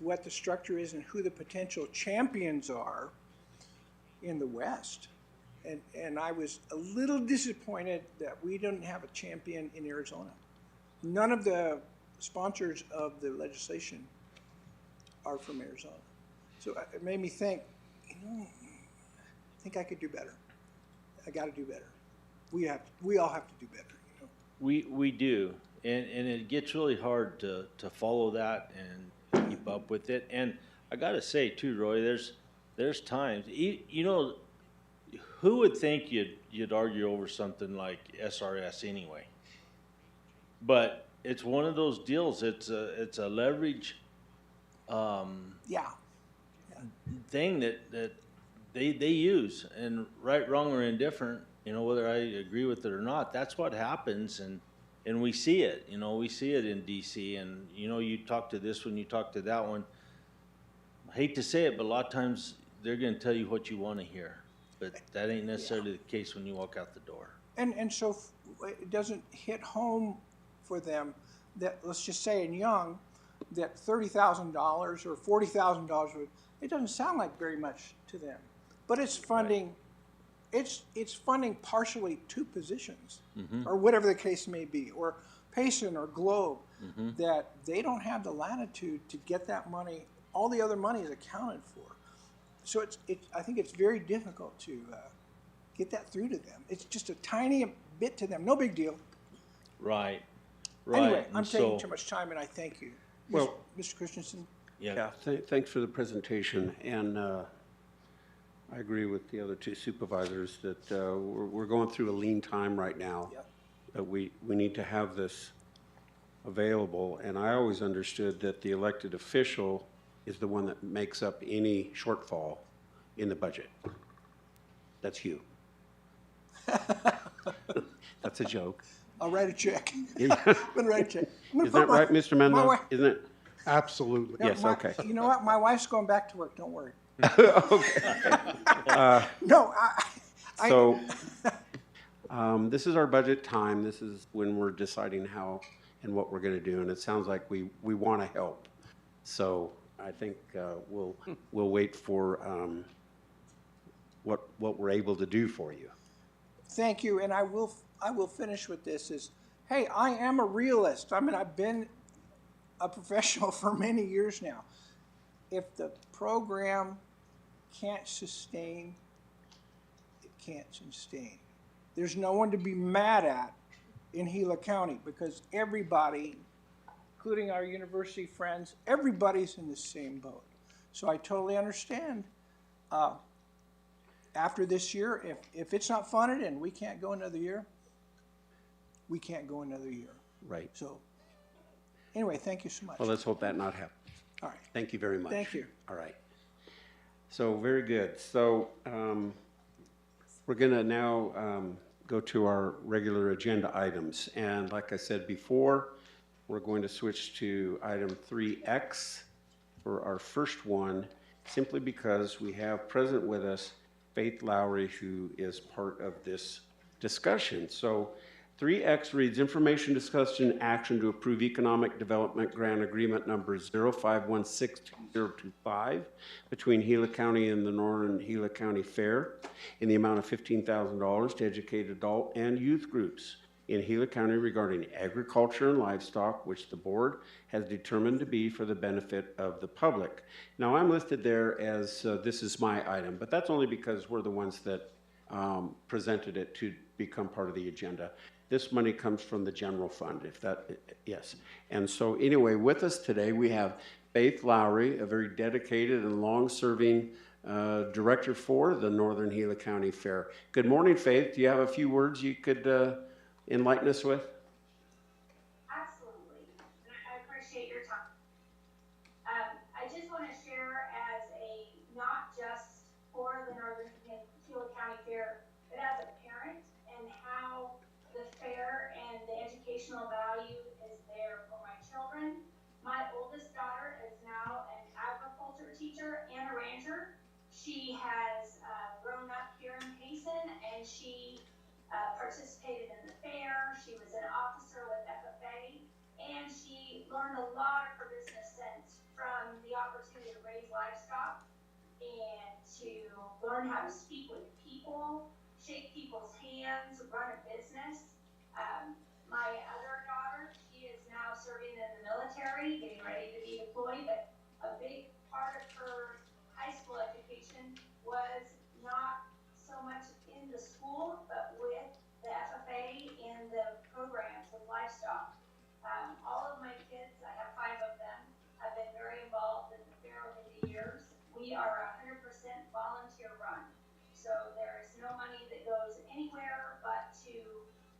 Speaker 12: what the structure is and who the potential champions are in the West. And I was a little disappointed that we didn't have a champion in Arizona. None of the sponsors of the legislation are from Arizona. So it made me think, you know, I think I could do better. I got to do better. We all have to do better. You know?
Speaker 9: We do, and it gets really hard to follow that and keep up with it. And I got to say too, Roy, there's times, you know, who would think you'd argue over something like SRS anyway? But it's one of those deals. It's a leverage thing that they use, and right, wrong, or indifferent, you know, whether I agree with it or not, that's what happens, and we see it. You know, we see it in DC, and you know, you talk to this one, you talk to that one. I hate to say it, but a lot of times they're going to tell you what you want to hear, but that ain't necessarily the case when you walk out the door.
Speaker 12: And so it doesn't hit home for them that, let's just say in Young, that $30,000 or $40,000, it doesn't sound like very much to them, but it's funding. It's funding partially two positions, or whatever the case may be, or Payson or Globe, that they don't have the latitude to get that money. All the other money is accounted for, so I think it's very difficult to get that through to them. It's just a tiny bit to them, no big deal.
Speaker 9: Right.
Speaker 12: Anyway, I'm taking too much time, and I thank you.
Speaker 3: Well,
Speaker 12: Mr. Christensen.
Speaker 3: Yeah, thanks for the presentation, and I agree with the other two supervisors that we're going through a lean time right now.
Speaker 12: Yep.
Speaker 3: That we need to have this available, and I always understood that the elected official is the one that makes up any shortfall in the budget. That's you. That's a joke.
Speaker 12: I'll write a check. I'm gonna write a check.
Speaker 3: Isn't that right, Mr. Menlo? Isn't it?
Speaker 10: Absolutely.
Speaker 3: Yes, okay.
Speaker 12: You know what? My wife's going back to work. Don't worry.
Speaker 3: Okay.
Speaker 12: No,
Speaker 3: So, this is our budget time. This is when we're deciding how and what we're going to do, and it sounds like we want to help. So, I think we'll wait for what we're able to do for you.
Speaker 12: Thank you, and I will finish with this. Hey, I am a realist. I mean, I've been a professional for many years now. If the program can't sustain, it can't sustain. There's no one to be mad at in Gila County, because everybody including our university friends. Everybody's in the same boat. So I totally understand. After this year, if it's not funded and we can't go another year, we can't go another year.
Speaker 3: Right.
Speaker 12: So, anyway, thank you so much.
Speaker 3: Well, let's hope that not happens.
Speaker 12: All right.
Speaker 3: Thank you very much.
Speaker 12: Thank you.
Speaker 3: All right. So, very good. So, we're going to now go to our regular agenda items. And like I said before, we're going to switch to item 3X for our first one, simply because we have present with us Faith Lowry, who is part of this discussion. So 3X reads Information Discussion Action to Approve Economic Development Grant Agreement number 05162025 between Gila County and the Northern Gila County Fair in the amount of $15,000 to educate adult and youth groups in Gila County regarding agriculture and livestock, which the board has determined to be for the benefit of the public. Now, I'm listed there as this is my item, but that's only because we're the ones that presented it to become part of the agenda. This money comes from the general fund, if that, yes. And so anyway, with us today, we have Faith Lowry, a very dedicated and long-serving director for the Northern Gila County Fair. Good morning, Faith. Do you have a few words you could enlighten us with?
Speaker 11: Absolutely, and I appreciate your time. I just want to share as a, not just for the Northern Gila County Fair, but as a parent and how the fair and the educational value is there for my children. My oldest daughter is now an agriculture teacher and a rancher. She has grown up here in Payson, and she participated in the fair. She was an officer with FFA, and she learned a lot of her business sense from the opportunity to raise livestock and to learn how to speak with people, shake people's hands, run a business. My other daughter, she is now serving in the military, getting ready to be deployed, but a big part of her high school education was not so much in the school, but with the FFA and the programs with livestock. All of my kids, I have 5 of them, have been very involved in the fair over the years. We are 100% volunteer run, so there is no money that goes anywhere but to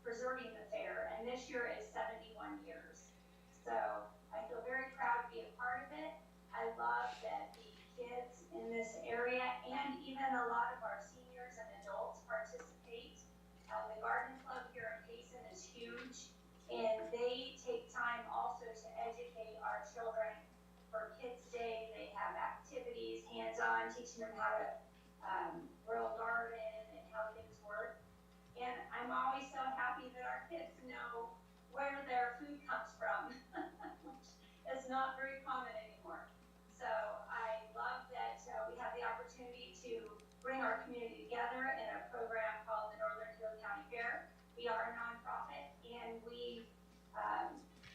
Speaker 11: preserving the fair, and this year is 71 years. So I feel very proud to be a part of it. I love that the kids in this area and even a lot of our seniors and adults participate. The garden club here in Payson is huge, and they take time also to educate our children. For Kids Day, they have activities, hands-on, teaching them how to grow a garden and how things work. And I'm always so happy that our kids know where their food comes from, which is not very common anymore. So I love that we have the opportunity to bring our community together in a program called the Northern Gila County Fair. We are a nonprofit, and we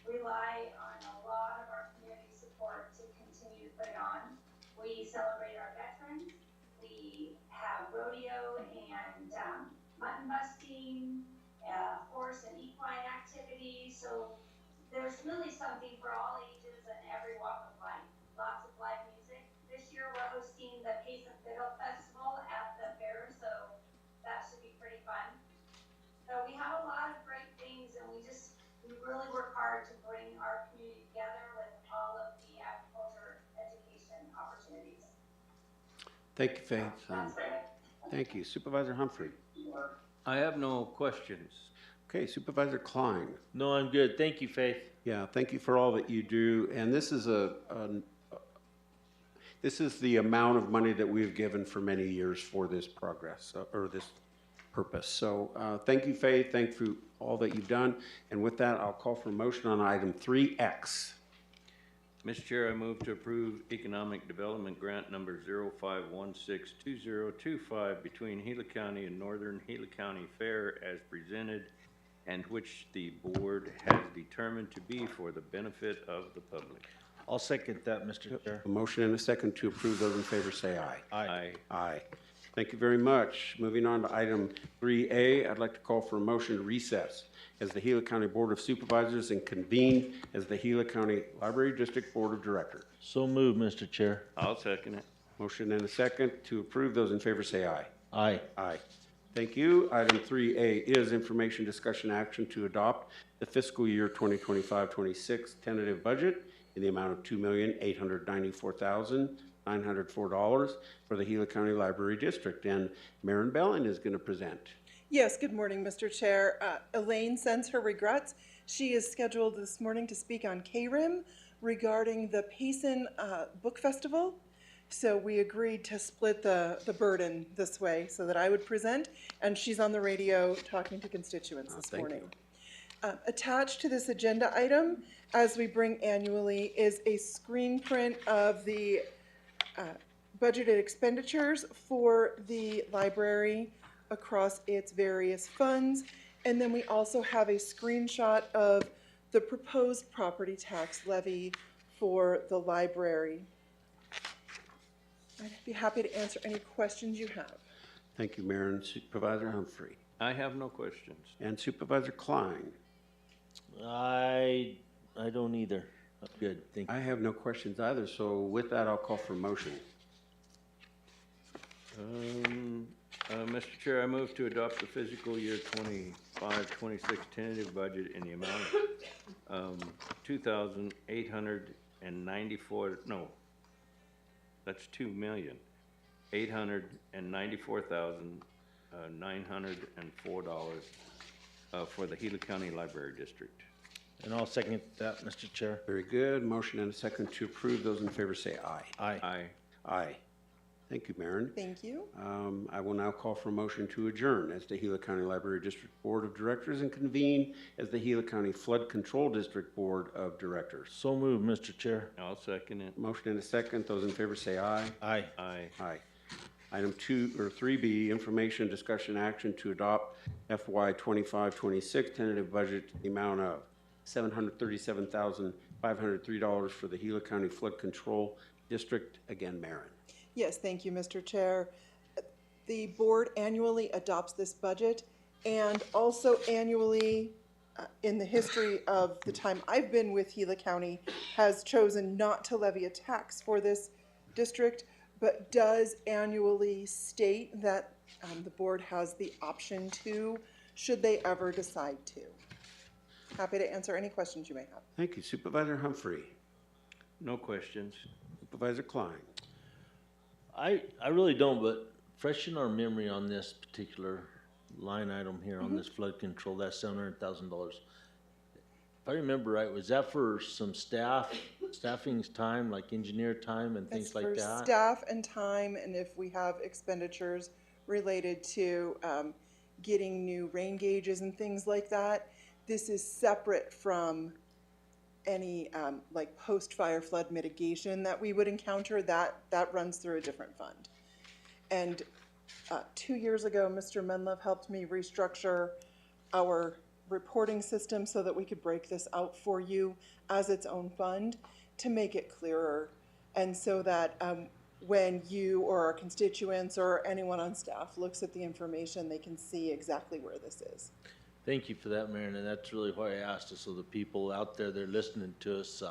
Speaker 11: rely on a lot of our community support to continue to put it on. We celebrate our veterans. We have rodeo and mutton busting, horse and equine activities. So there's really something for all ages and every walk of life. Lots of live music. This year we're hosting the Payson Fiddle Festival at the fair, so that should be pretty fun. So we have a lot of great things, and we really work hard to bring our community together with all of the agriculture education opportunities.
Speaker 3: Thank you, Faith. Thank you. Supervisor Humphrey.
Speaker 5: I have no questions.
Speaker 3: Okay, Supervisor Klein.
Speaker 9: No, I'm good. Thank you, Faith.
Speaker 3: Yeah, thank you for all that you do. And this is this is the amount of money that we've given for many years for this progress or this purpose. So thank you, Faith. Thank you for all that you've done. And with that, I'll call for a motion on item 3X.
Speaker 5: Mr. Chair, I move to approve Economic Development Grant number 05162025 between Gila County and Northern Gila County Fair as presented, and which the board has determined to be for the benefit of the public.
Speaker 9: I'll second that, Mr. Chair.
Speaker 3: A motion and a second to approve. Those in favor say aye.
Speaker 9: Aye.
Speaker 3: Aye. Thank you very much. Moving on to item 3A, I'd like to call for a motion to recess as the Gila County Board of Supervisors and convene as the Gila County Library District Board of Directors.
Speaker 9: So moved, Mr. Chair.
Speaker 5: I'll second it.
Speaker 3: Motion and a second to approve. Those in favor say aye.
Speaker 9: Aye.
Speaker 3: Aye. Thank you. Item 3A is information, discussion, action to adopt the fiscal year 2025-26 tentative budget in the amount of $2,894,904 for the Gila County Library District. And Maren Belling is going to present.
Speaker 2: Yes, good morning, Mr. Chair. Elaine sends her regrets. She is scheduled this morning to speak on KRIM regarding the Payson Book Festival. So we agreed to split the burden this way so that I would present, and she's on the radio talking to constituents this morning. Attached to this agenda item, as we bring annually, is a screen print of the budgeted expenditures for the library across its various funds. And then we also have a screenshot of the proposed property tax levy for the library. I'd be happy to answer any questions you have.
Speaker 3: Thank you, Maren. Supervisor Humphrey.
Speaker 5: I have no questions.
Speaker 3: And Supervisor Klein.
Speaker 9: I don't either. I'm good, thank you.
Speaker 3: I have no questions either, so with that, I'll call for a motion.
Speaker 5: Mr. Chair, I move to adopt the fiscal year 25-26 tentative budget in the amount of $2,894, no, that's $2,894,904 for the Gila County Library District.
Speaker 9: And I'll second that, Mr. Chair.
Speaker 3: Very good. Motion and a second to approve. Those in favor say aye.
Speaker 9: Aye.
Speaker 5: Aye.
Speaker 3: Aye. Thank you, Maren.
Speaker 2: Thank you.
Speaker 3: I will now call for a motion to adjourn as the Gila County Library District Board of Directors and convene as the Gila County Flood Control District Board of Directors.
Speaker 9: So moved, Mr. Chair.
Speaker 5: I'll second it.
Speaker 3: Motion and a second. Those in favor say aye.
Speaker 9: Aye.
Speaker 5: Aye.
Speaker 3: Aye. Item 3B, information, discussion, action to adopt FY 25-26 tentative budget in the amount of $737,503 for the Gila County Flood Control District. Again, Maren.
Speaker 2: Yes, thank you, Mr. Chair. The board annually adopts this budget, and also annually, in the history of the time I've been with Gila County, has chosen not to levy a tax for this district, but does annually state that the board has the option to, should they ever decide to. Happy to answer any questions you may have.
Speaker 3: Thank you. Supervisor Humphrey.
Speaker 5: No questions.
Speaker 3: Supervisor Klein.
Speaker 9: I really don't, but freshen our memory on this particular line item here on this flood control, that's $700,000. If I remember right, was that for some staffing's time, like engineer time and things like that?
Speaker 2: It's for staff and time, and if we have expenditures related to getting new rain gauges and things like that. This is separate from any like post-fire flood mitigation that we would encounter. That runs through a different fund. And 2 years ago, Mr. Menlove helped me restructure our reporting system so that we could break this out for you as its own fund to make it clearer, and so that when you or our constituents or anyone on staff looks at the information, they can see exactly where this is.
Speaker 9: Thank you for that, Marion, and that's really why I asked it, so the people out there, they're listening to us,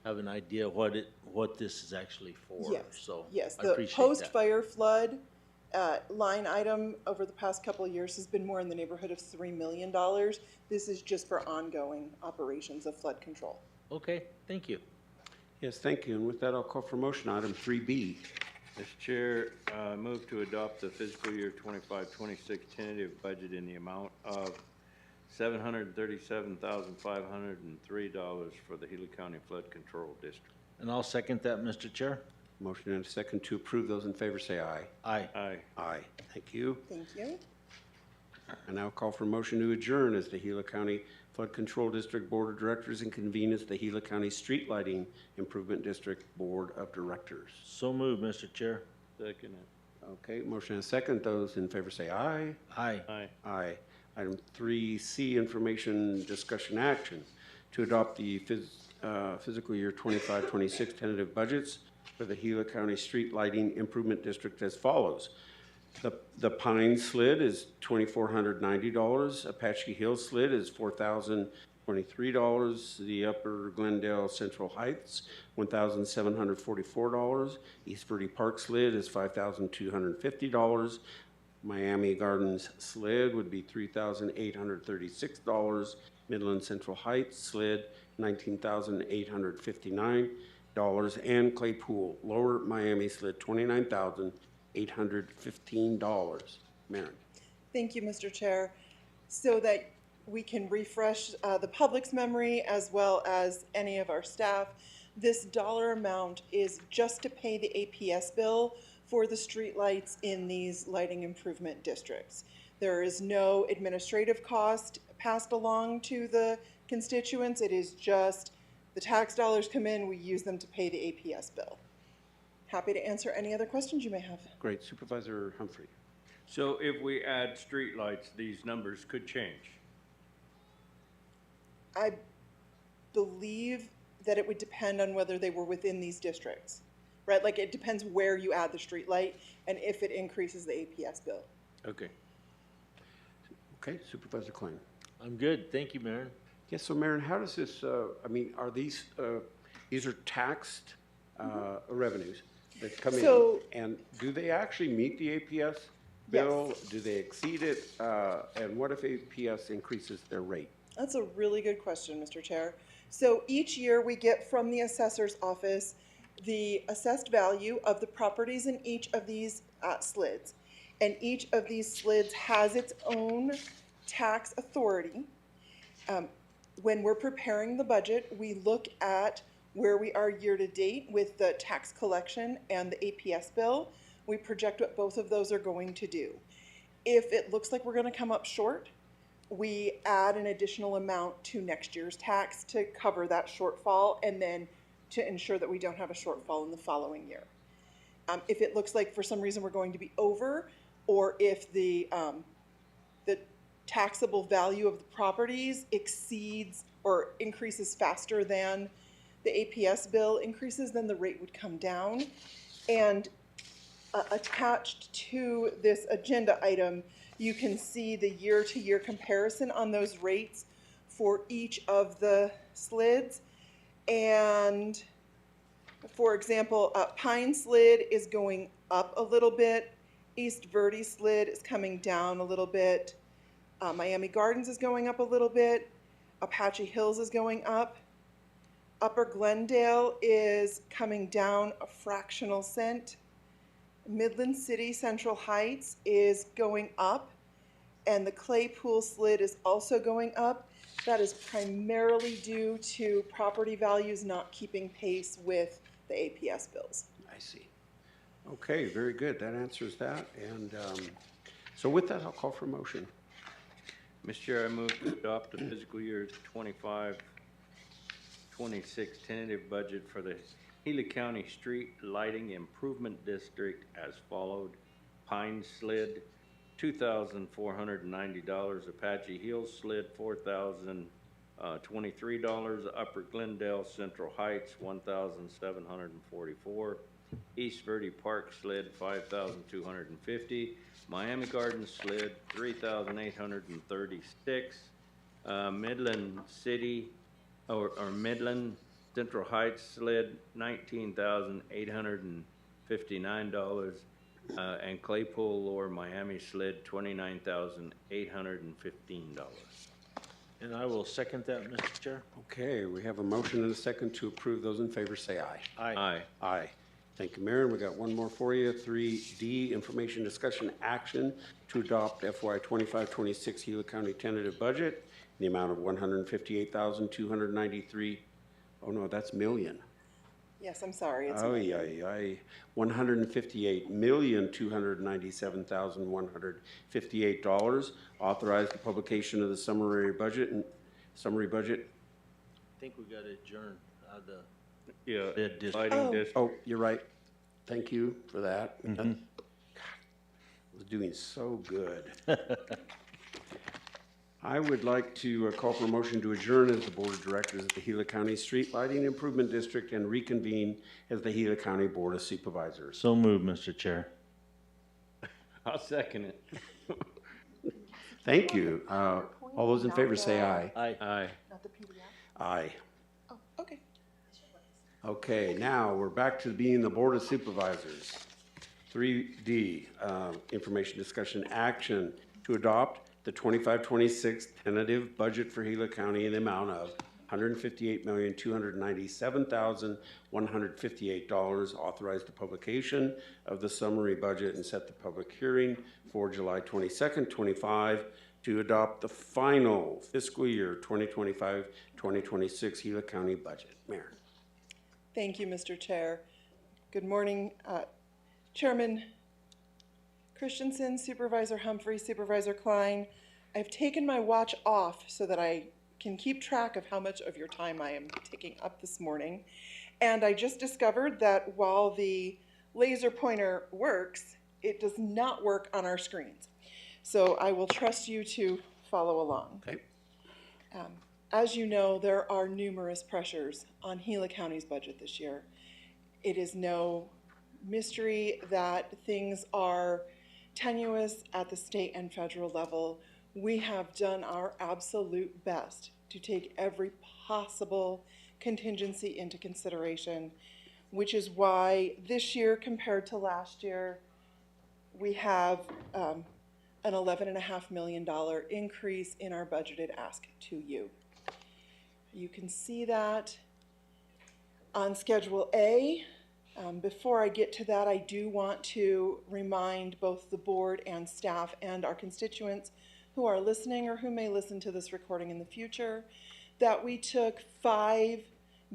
Speaker 9: have an idea what this is actually for.
Speaker 2: Yes,
Speaker 9: So
Speaker 2: yes.
Speaker 9: I
Speaker 2: The
Speaker 9: appreciate that.
Speaker 2: post-fire flood line item over the past couple of years has been more in the neighborhood of $3 million. This is just for ongoing operations of flood control.
Speaker 9: Okay, thank you.
Speaker 3: Yes, thank you. And with that, I'll call for motion item 3B.
Speaker 5: Mr. Chair, I move to adopt the fiscal year 25-26 tentative budget in the amount of $737,503 for the Gila County Flood Control District.
Speaker 9: And I'll second that, Mr. Chair.
Speaker 3: Motion and a second to approve. Those in favor say aye.
Speaker 9: Aye.
Speaker 5: Aye.
Speaker 3: Aye. Thank you.
Speaker 2: Thank you.
Speaker 3: I now call for motion to adjourn as the Gila County Flood Control District Board of Directors and convene as the Gila County Street Lighting Improvement District Board of Directors.
Speaker 9: So moved, Mr. Chair.
Speaker 5: Second it.
Speaker 3: Okay, motion and a second. Those in favor say aye.
Speaker 9: Aye.
Speaker 5: Aye.
Speaker 3: Aye. Item 3C, information, discussion, action to adopt the fiscal year 25-26 tentative budgets for the Gila County Street Lighting Improvement District as follows. The Pine Slid is $2,490. Apache Hill Slid is $4,023. The Upper Glendale Central Heights, $1,744. East Verde Park Slid is $5,250. Miami Gardens Slid would be $3,836. Midland Central Heights Slid, $19,859. And Claypool Lower Miami Slid, $29,815. Maren.
Speaker 2: Thank you, Mr. Chair. So that we can refresh the public's memory as well as any of our staff, this dollar amount is just to pay the APS bill for the streetlights in these lighting improvement districts. There is no administrative cost passed along to the constituents. It is just the tax dollars come in, we use them to pay the APS bill. Happy to answer any other questions you may have.
Speaker 3: Great. Supervisor Humphrey.
Speaker 5: So if we add streetlights, these numbers could change.
Speaker 2: I believe that it would depend on whether they were within these districts, right? Like it depends where you add the street light and if it increases the APS bill.
Speaker 5: Okay.
Speaker 3: Okay, Supervisor Klein.
Speaker 9: I'm good, thank you, Mayor.
Speaker 3: Yes, so Maren, how does this, I mean, are these are taxed revenues that come
Speaker 2: So-
Speaker 3: in? And do they actually meet the APS bill?
Speaker 2: Yes.
Speaker 3: Do they exceed it? And what if APS increases their rate?
Speaker 2: That's a really good question, Mr. Chair. So each year we get from the assessor's office the assessed value of the properties in each of these slids. And each of these slids has its own tax authority. When we're preparing the budget, we look at where we are year to date with the tax collection and the APS bill. We project what both of those are going to do. If it looks like we're going to come up short, we add an additional amount to next year's tax to cover that shortfall and then to ensure that we don't have a shortfall in the following year. If it looks like for some reason we're going to be over, or if the taxable value of the properties exceeds or increases faster than the APS bill increases, then the rate would come down. And attached to this agenda item, you can see the year-to-year comparison on those rates for each of the slids. And for example, Pine Slid is going up a little bit. East Verde Slid is coming down a little bit. Miami Gardens is going up a little bit. Apache Hills is going up. Upper Glendale is coming down a fractional cent. Midland City Central Heights is going up, and the Claypool Slid is also going up. That is primarily due to property values not keeping pace with the APS bills.
Speaker 3: I see. Okay, very good. That answers that. And so with that, I'll call for a motion.
Speaker 5: Mr. Chair, I move to adopt the fiscal year 25-26 tentative budget for the Gila County Street Lighting Improvement District as followed. Pine Slid, $2,490. Apache Hills Slid, $4,023. Upper Glendale Central Heights, $1,744. East Verde Park Slid, $5,250. Miami Gardens Slid, $3,836. Midland City, or Midland Central Heights Slid, $19,859. And Claypool Lower Miami Slid, $29,815.
Speaker 9: And I will second that, Mr. Chair.
Speaker 3: Okay, we have a motion and a second to approve. Those in favor say aye.
Speaker 5: Aye.
Speaker 3: Aye. Thank you, Maren. We got one more for you. 3D, information discussion action to adopt FY 25-26 Gila County tentative budget in the amount of $158,293. Oh no, that's million.
Speaker 2: Yes, I'm sorry. It's
Speaker 3: $158,297,158. Authorize the publication of the summary budget.
Speaker 9: I think we got to adjourn the
Speaker 5: Yeah,
Speaker 9: district.
Speaker 5: lighting district.
Speaker 3: Oh, you're right. Thank you for that. God, I was doing so good. I would like to call for a motion to adjourn as the Board of Directors of the Gila County Street Lighting Improvement District and reconvene as the Gila County Board of Supervisors.
Speaker 9: So moved, Mr. Chair.
Speaker 5: I'll second it.
Speaker 3: Thank you. All those in favor say aye.
Speaker 5: Aye.
Speaker 2: Not the PDF?
Speaker 3: Aye.
Speaker 2: Oh, okay.
Speaker 3: Okay, now we're back to being the Board of Supervisors. 3D, information discussion action to adopt the 25-26 tentative budget for Gila County in the amount of $158,297,158, authorize the publication of the summary budget and set the public hearing for July 22nd, 25 to adopt the final fiscal year 2025-2026 Gila County budget. Mayor.
Speaker 2: Thank you, Mr. Chair. Good morning, Chairman Christensen, Supervisor Humphrey, Supervisor Klein. I've taken my watch off so that I can keep track of how much of your time I am taking up this morning. And I just discovered that while the laser pointer works, it does not work on our screens. So I will trust you to follow along.
Speaker 3: Okay.
Speaker 2: As you know, there are numerous pressures on Gila County's budget this year. It is no mystery that things are tenuous at the state and federal level. We have done our absolute best to take every possible contingency into consideration, which is why this year compared to last year, we have an $11.5 million increase in our budgeted ask to you. You can see that on Schedule A. Before I get to that, I do want to remind both the board and staff and our constituents who are listening or who may listen to this recording in the future that we took 5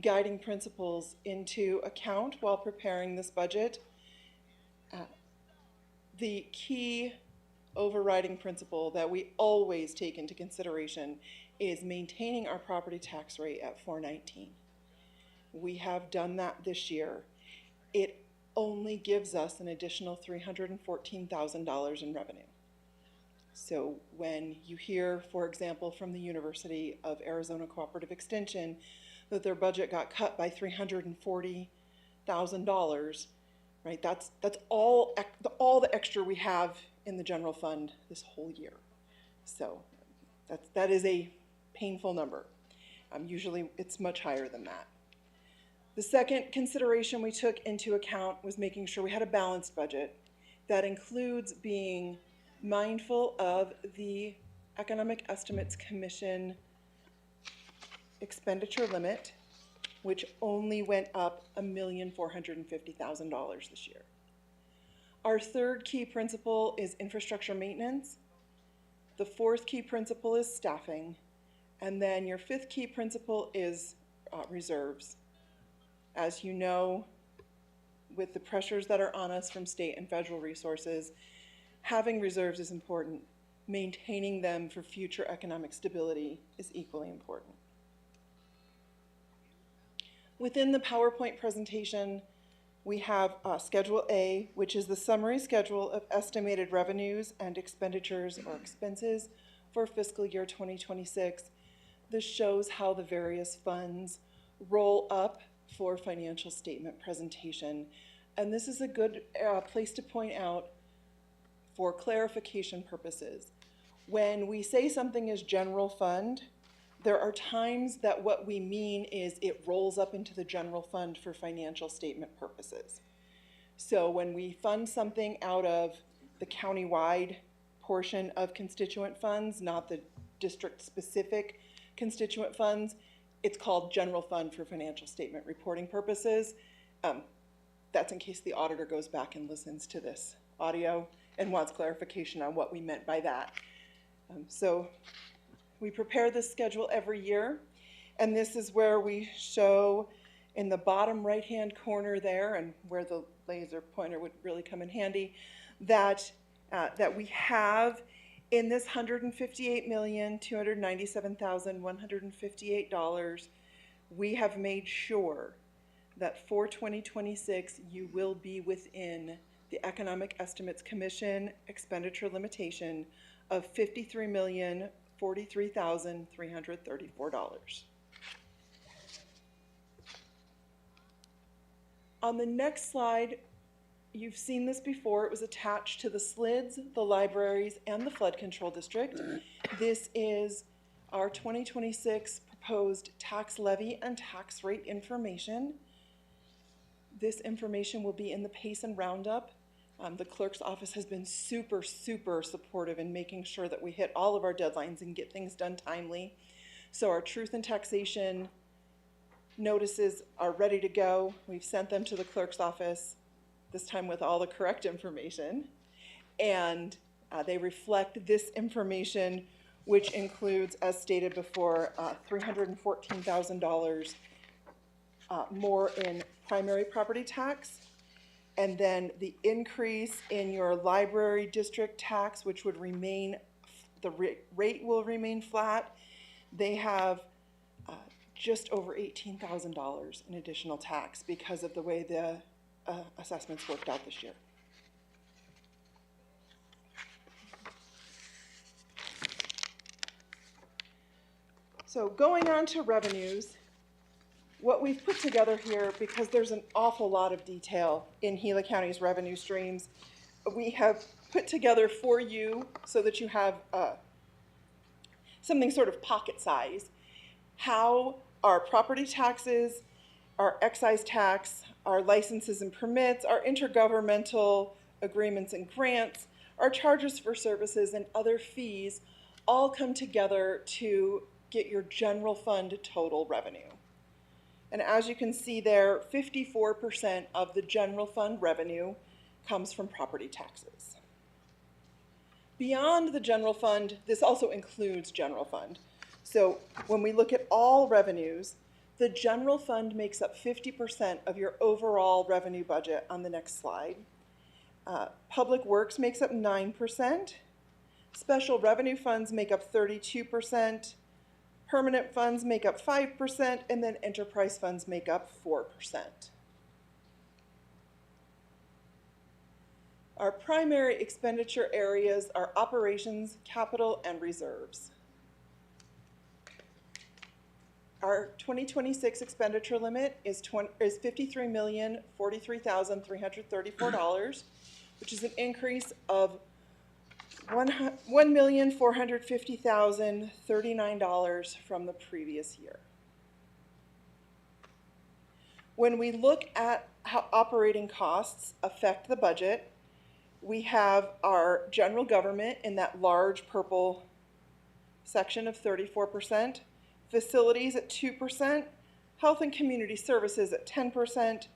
Speaker 2: guiding principles into account while preparing this budget. The key overriding principle that we always take into consideration is maintaining our property tax rate at 4.19. We have done that this year. It only gives us an additional $314,000 in revenue. So when you hear, for example, from the University of Arizona Cooperative Extension that their budget got cut by $340,000, right? That's all the extra we have in the general fund this whole year. So that is a painful number. Usually it's much higher than that. The second consideration we took into account was making sure we had a balanced budget that includes being mindful of the Economic Estimates Commission expenditure limit, which only went up $1,450,000 this year. Our third key principle is infrastructure maintenance. The fourth key principle is staffing. And then your fifth key principle is reserves. As you know, with the pressures that are on us from state and federal resources, having reserves is important. Maintaining them for future economic stability is equally important. Within the PowerPoint presentation, we have Schedule A, which is the summary schedule of estimated revenues and expenditures or expenses for fiscal year 2026. This shows how the various funds roll up for financial statement presentation. And this is a good place to point out for clarification purposes. When we say something is general fund, there are times that what we mean is it rolls up into the general fund for financial statement purposes. So when we fund something out of the county-wide portion of constituent funds, not the district-specific constituent funds, it's called general fund for financial statement reporting purposes. That's in case the auditor goes back and listens to this audio and wants clarification on what we meant by that. So we prepare this schedule every year, and this is where we show in the bottom right-hand corner there, and where the laser pointer would really come in handy, that we have in this $158,297,158, we have made sure that for 2026 you will be within the Economic Estimates Commission expenditure limitation of $53,043,334. On the next slide, You've seen this before. It was attached to the SLIDs, the libraries, and the flood control district. This is our 2026 proposed tax levy and tax rate information. This information will be in the Pace and Roundup. The clerk's office has been super, super supportive in making sure that we hit all of our deadlines and get things done timely. So our truth and taxation notices are ready to go. We've sent them to the clerk's office, this time with all the correct information. And they reflect this information, which includes, as stated before, $314,000 more in primary property tax. And then the increase in your library district tax, which would remain, the rate will remain flat. They have just over $18,000 in additional tax because of the way the assessments worked out this year. So going on to revenues, what we've put together here, because there's an awful lot of detail in Gila County's revenue streams, we have put together for you so that you have something sort of pocket size, how our property taxes, our excise tax, our licenses and permits, our intergovernmental agreements and grants, our charges for services and other fees all come together to get your general fund total revenue. And as you can see there, 54% of the general fund revenue comes from property taxes. Beyond the general fund, this also includes general fund. So when we look at all revenues, the general fund makes up 50% of your overall revenue budget on the next slide. Public Works makes up 9%. Special revenue funds make up 32%. Permanent funds make up 5%, and then enterprise funds make up 4%. Our primary expenditure areas are operations, capital, and reserves. Our 2026 expenditure limit is $53,043,334, which is an increase of $1,450,039 from the previous year. When we look at how operating costs affect the budget, we have our general government in that large purple section of 34%, facilities at 2%, health and community services at 10%,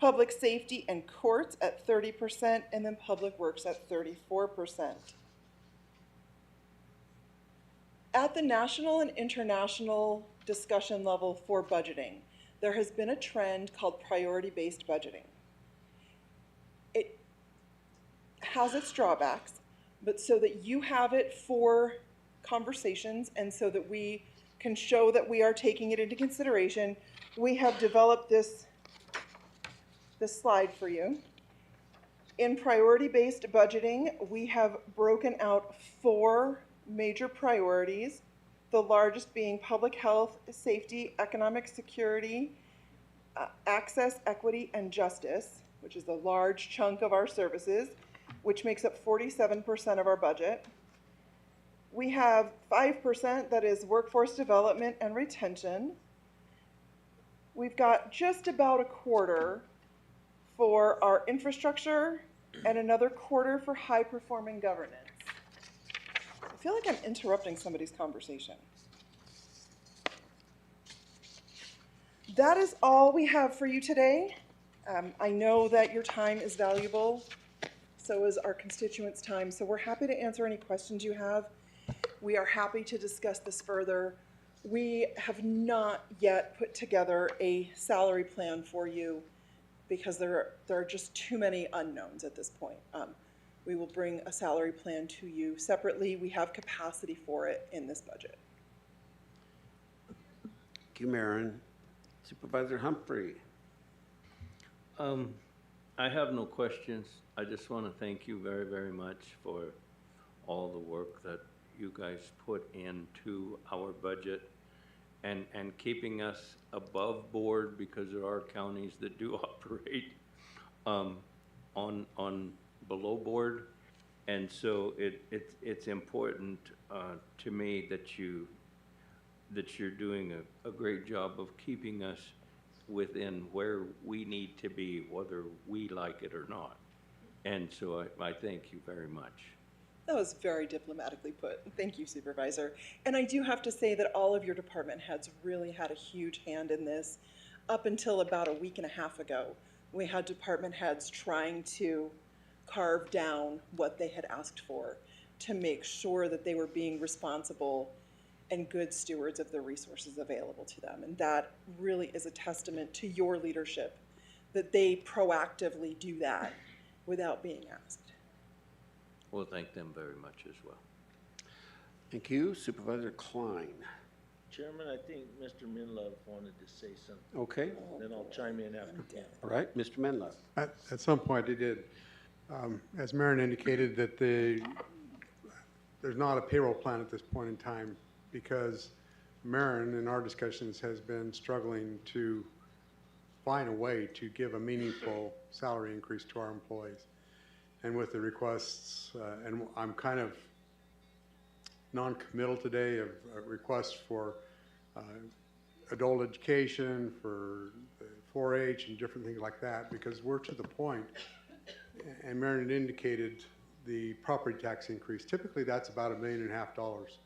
Speaker 2: public safety and courts at 30%, and then public works at 34%. At the national and international discussion level for budgeting, there has been a trend called priority-based budgeting. It has its drawbacks, but so that you have it for conversations and so that we can show that we are taking it into consideration, we have developed this slide for you. In priority-based budgeting, we have broken out 4 major priorities, the largest being public health, safety, economic security, access, equity, and justice, which is a large chunk of our services, which makes up 47% of our budget. We have 5% that is workforce development and retention. We've got just about a quarter for our infrastructure and another quarter for high-performing governance. I feel like I'm interrupting somebody's conversation. That is all we have for you today. I know that your time is valuable, so is our constituents' time, so we're happy to answer any questions you have. We are happy to discuss this further. We have not yet put together a salary plan for you because there are just too many unknowns at this point. We will bring a salary plan to you separately. We have capacity for it in this budget.
Speaker 3: Thank you, Maren. Supervisor Humphrey.
Speaker 5: I have no questions. I just want to thank you very, very much for all the work that you guys put into our budget and keeping us above board, because there are counties that do operate on below board. And so it's important to me that you're doing a great job of keeping us within where we need to be, whether we like it or not. And so I thank you very much.
Speaker 2: That was very diplomatically put. Thank you, Supervisor. And I do have to say that all of your department heads really had a huge hand in this. Up until about a week and a half ago, we had department heads trying to carve down what they had asked for to make sure that they were being responsible and good stewards of the resources available to them. And that really is a testament to your leadership, that they proactively do that without being asked.
Speaker 5: We'll thank them very much as well.
Speaker 3: Thank you. Supervisor Klein.
Speaker 9: Chairman, I think Mr. Minlove wanted to say something.
Speaker 3: Okay.
Speaker 9: Then I'll chime in after him.
Speaker 3: All right, Mr. Menlove.
Speaker 10: At some point, he did. As Marion indicated, that there's not a payroll plan at this point in time because Marion, in our discussions, has been struggling to find a way to give a meaningful salary increase to our employees. And with the requests, and I'm kind of non-committal today of requests for adult education, for 4-H and different things like that, because we're to the point, and Marion indicated the property tax increase. Typically, that's about $1.5 million.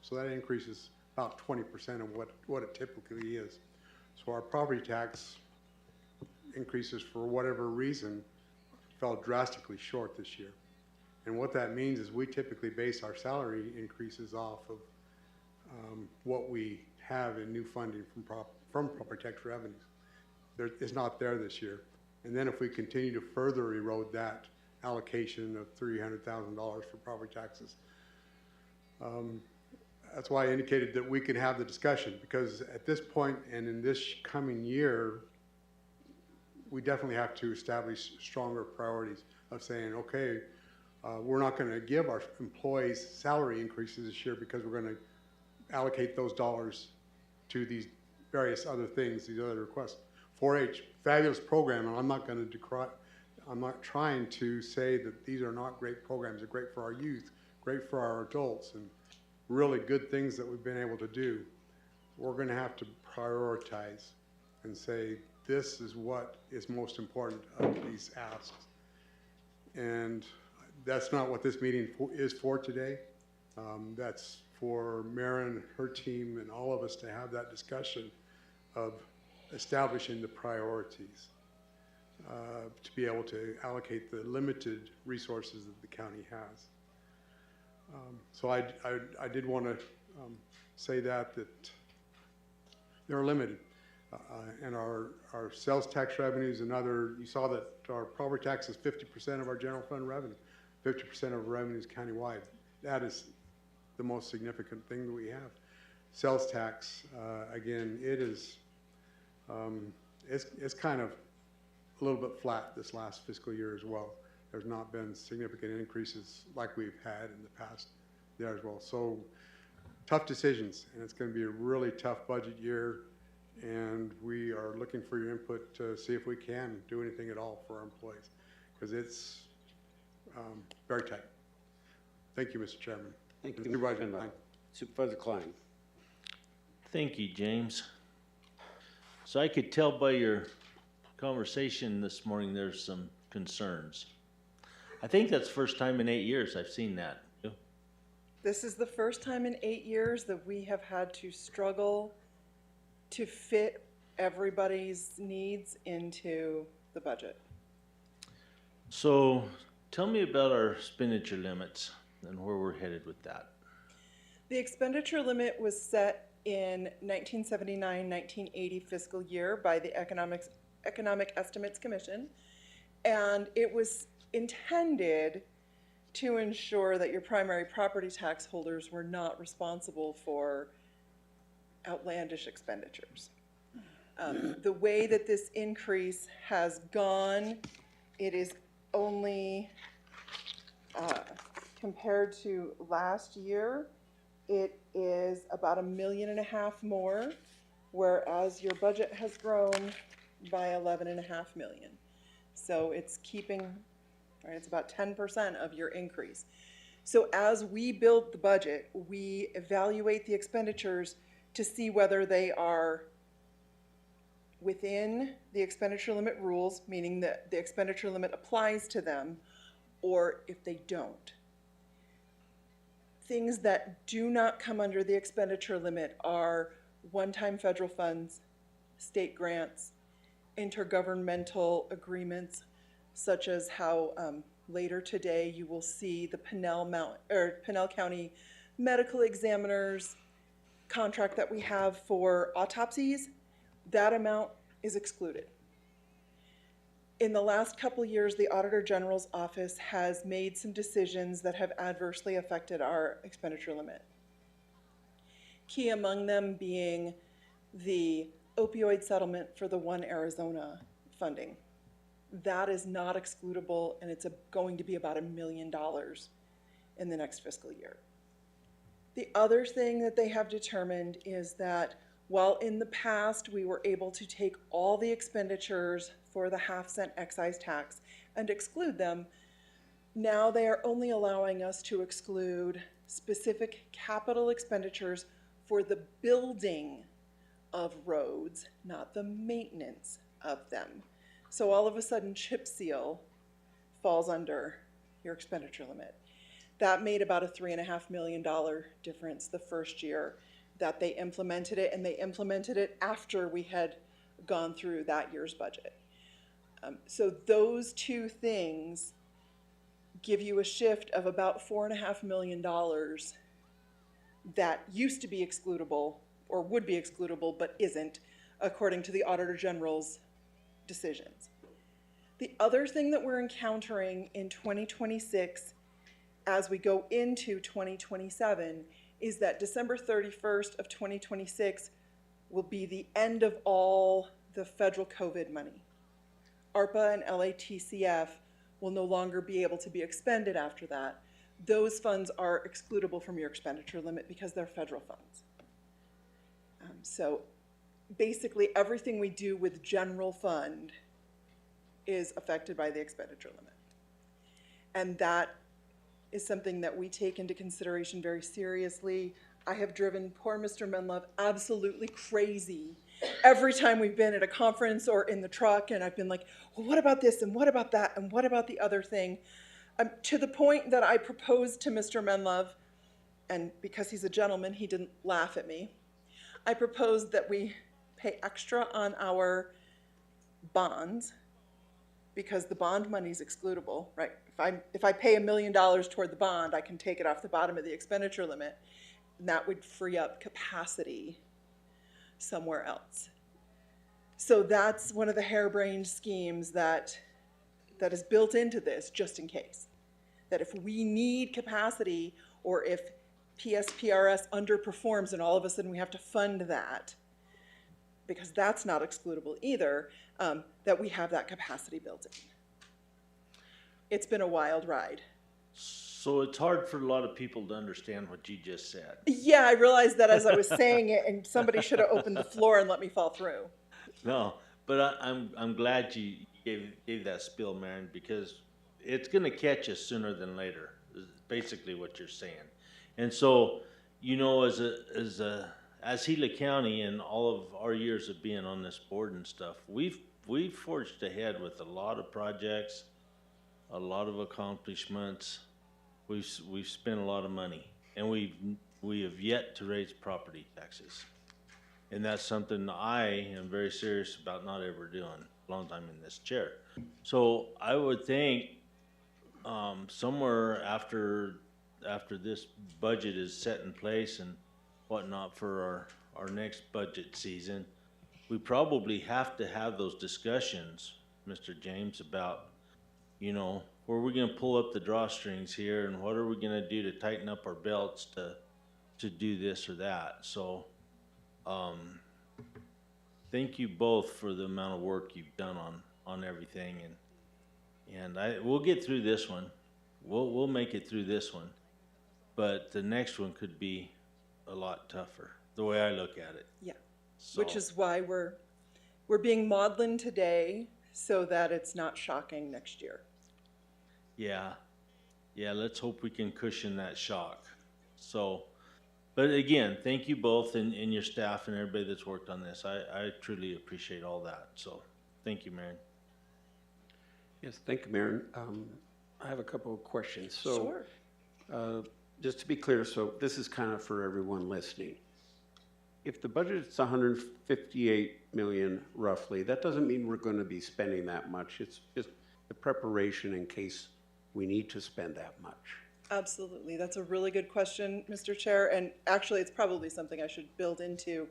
Speaker 10: So that increase is about 20% of what it typically is. So our property tax increases, for whatever reason, fell drastically short this year. And what that means is we typically base our salary increases off of what we have in new funding from property tax revenues. It's not there this year. And then if we continue to further erode that allocation of $300,000 for property taxes, that's why I indicated that we can have the discussion, because at this point and in this coming year, we definitely have to establish stronger priorities of saying, okay, we're not going to give our employees salary increases this year because we're going to allocate those dollars to these various other things, these other requests. 4-H, fabulous program, and I'm not going to decry, I'm not trying to say that these are not great programs. They're great for our youth, great for our adults, and really good things that we've been able to do. We're going to have to prioritize and say, this is what is most important of these asks. And that's not what this meeting is for today. That's for Marion, her team, and all of us to have that discussion of establishing the priorities to be able to allocate the limited resources that the county has. So I did want to say that they're limited. And our sales tax revenues and other, you saw that our property tax is 50% of our general fund revenue, 50% of revenues countywide. That is the most significant thing that we have. Sales tax, again, it is, it's kind of a little bit flat this last fiscal year as well. There's not been significant increases like we've had in the past there as well. So tough decisions, and it's going to be a really tough budget year. And we are looking for your input to see if we can do anything at all for our employees, because it's very tight. Thank you, Mr. Chairman.
Speaker 3: Thank you, Supervisor Klein. Supervisor Klein.
Speaker 9: Thank you, James. So I could tell by your conversation this morning there's some concerns. I think that's the first time in 8 years I've seen that.
Speaker 2: This is the first time in 8 years that we have had to struggle to fit everybody's needs into the budget.
Speaker 9: So tell me about our expenditure limits and where we're headed with that.
Speaker 2: The expenditure limit was set in 1979-1980 fiscal year by the Economic Estimates Commission, and it was intended to ensure that your primary property tax holders were not responsible for outlandish expenditures. The way that this increase has gone, it is only, compared to last year, it is about $1.5 million more, whereas your budget has grown by $11.5 million. So it's keeping right? It's about 10% of your increase. So as we build the budget, we evaluate the expenditures to see whether they are within the expenditure limit rules, meaning that the expenditure limit applies to them, or if they don't. Things that do not come under the expenditure limit are one-time federal funds, state grants, intergovernmental agreements, such as how later today you will see the Pinell County medical examiners contract that we have for autopsies. That amount is excluded. In the last couple years, the Auditor General's office has made some decisions that have adversely affected our expenditure limit. Key among them being the opioid settlement for the One Arizona funding. That is not excludable, and it's going to be about $1 million in the next fiscal year. The other thing that they have determined is that while in the past we were able to take all the expenditures for the half-cent excise tax and exclude them, now they are only allowing us to exclude specific capital expenditures for the building of roads, not the maintenance of them. So all of a sudden, chip seal falls under your expenditure limit. That made about a $3.5 million difference the first year that they implemented it, and they implemented it after we had gone through that year's budget. So those two things give you a shift of about $4.5 million that used to be excludable or would be excludable but isn't, according to the Auditor General's decisions. The other thing that we're encountering in 2026 as we go into 2027 is that December 31st of 2026 will be the end of all the federal COVID money. ARPA and LATCF will no longer be able to be expended after that. Those funds are excludable from your expenditure limit because they're federal funds. So basically everything we do with general fund is affected by the expenditure limit. And that is something that we take into consideration very seriously. I have driven poor Mr. Menlove absolutely crazy every time we've been at a conference or in the truck, and I've been like, well, what about this, and what about that, and what about the other thing? To the point that I proposed to Mr. Menlove, and because he's a gentleman, he didn't laugh at me. I proposed that we pay extra on our bonds, because the bond money is excludable, right? If I pay $1 million toward the bond, I can take it off the bottom of the expenditure limit, and that would free up capacity somewhere else. So that's one of the harebrained schemes that is built into this, just in case. That if we need capacity, or if PSPRS underperforms and all of a sudden we have to fund that, because that's not excludable either, that we have that capacity built in. It's been a wild ride.
Speaker 9: So it's hard for a lot of people to understand what you just said.
Speaker 2: Yeah, I realized that as I was saying it, and somebody should have opened the floor and let me fall through.
Speaker 9: No, but I'm glad you gave that spiel, Marion, because it's going to catch us sooner than later, is basically what you're saying. And so, you know, as Gila County and all of our years of being on this board and stuff, we've forged ahead with a lot of projects, a lot of accomplishments. We've spent a lot of money, and we have yet to raise property taxes. And that's something I am very serious about not ever doing a long time in this chair. So I would think somewhere after this budget is set in place and whatnot for our next budget season, we probably have to have those discussions, Mr. James, about, you know, where are we going to pull up the drawstrings here, and what are we going to do to tighten up our belts to do this or that. So thank you both for the amount of work you've done on everything, and we'll get through this one. We'll make it through this one, but the next one could be a lot tougher, the way I look at it.
Speaker 2: Yeah,
Speaker 9: So,
Speaker 2: which is why we're being maudlin today so that it's not shocking next year.
Speaker 9: Yeah, let's hope we can cushion that shock. So, but again, thank you both and your staff and everybody that's worked on this. I truly appreciate all that. So, thank you, Marion.
Speaker 3: Yes, thank you, Marion. I have a couple of questions. So,
Speaker 2: Sure.
Speaker 3: just to be clear, so this is kind of for everyone listening. If the budget is 158 million roughly, that doesn't mean we're going to be spending that much. It's just the preparation in case we need to spend that much.
Speaker 2: Absolutely. That's a really good question, Mr. Chair, and actually it's probably something I should build into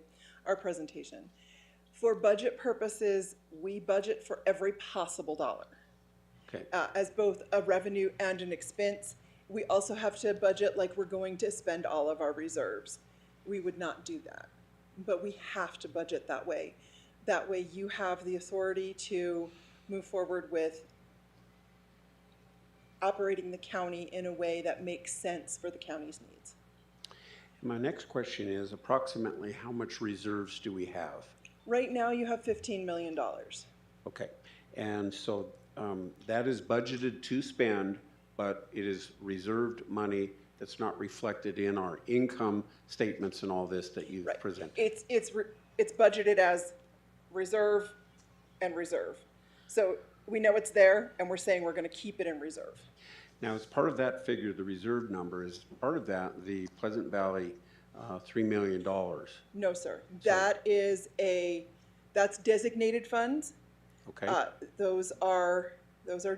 Speaker 2: our presentation. For budget purposes, we budget for every possible dollar.
Speaker 3: Okay.
Speaker 2: As both a revenue and an expense. We also have to budget like we're going to spend all of our reserves. We would not do that, but we have to budget that way. That way you have the authority to move forward with operating the county in a way that makes sense for the county's needs.
Speaker 3: My next question is approximately how much reserves do we have?
Speaker 2: Right now you have $15 million.
Speaker 3: Okay, and so that is budgeted to spend, but it is reserved money that's not reflected in our income statements and all this that you've presented.
Speaker 2: It's budgeted as reserve and reserve. So we know it's there and we're saying we're going to keep it in reserve.
Speaker 3: Now, as part of that figure, the reserve number, is part of that the Pleasant Valley $3 million?
Speaker 2: No, sir. That's designated funds.
Speaker 3: Okay.
Speaker 2: Those are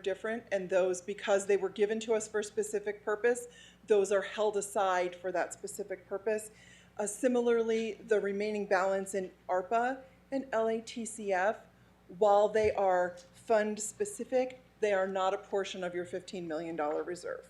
Speaker 2: different, and those, because they were given to us for a specific purpose, those are held aside for that specific purpose. Similarly, the remaining balance in ARPA and LATCF, while they are fund specific, they are not a portion of your $15 million reserve.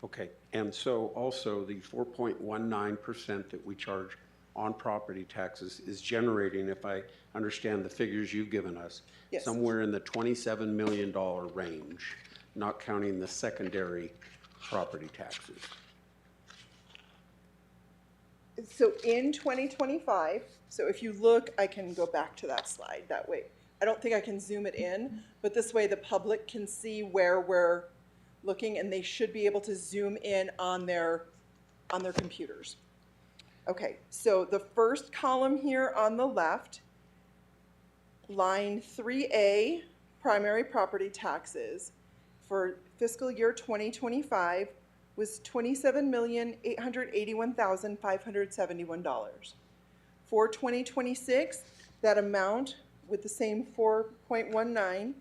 Speaker 3: Okay, and so also the 4.19% that we charge on property taxes is generating, if I understand the figures you've given us,
Speaker 2: yes,
Speaker 3: somewhere in the $27 million range, not counting the secondary property taxes.
Speaker 2: So in 2025, so if you look, I can go back to that slide that way. I don't think I can zoom it in, but this way the public can see where we're looking, and they should be able to zoom in on their computers. Okay, so the first column here on the left, line 3A, primary property taxes for fiscal year 2025 was $27,881,571. For 2026, that amount with the same 4.19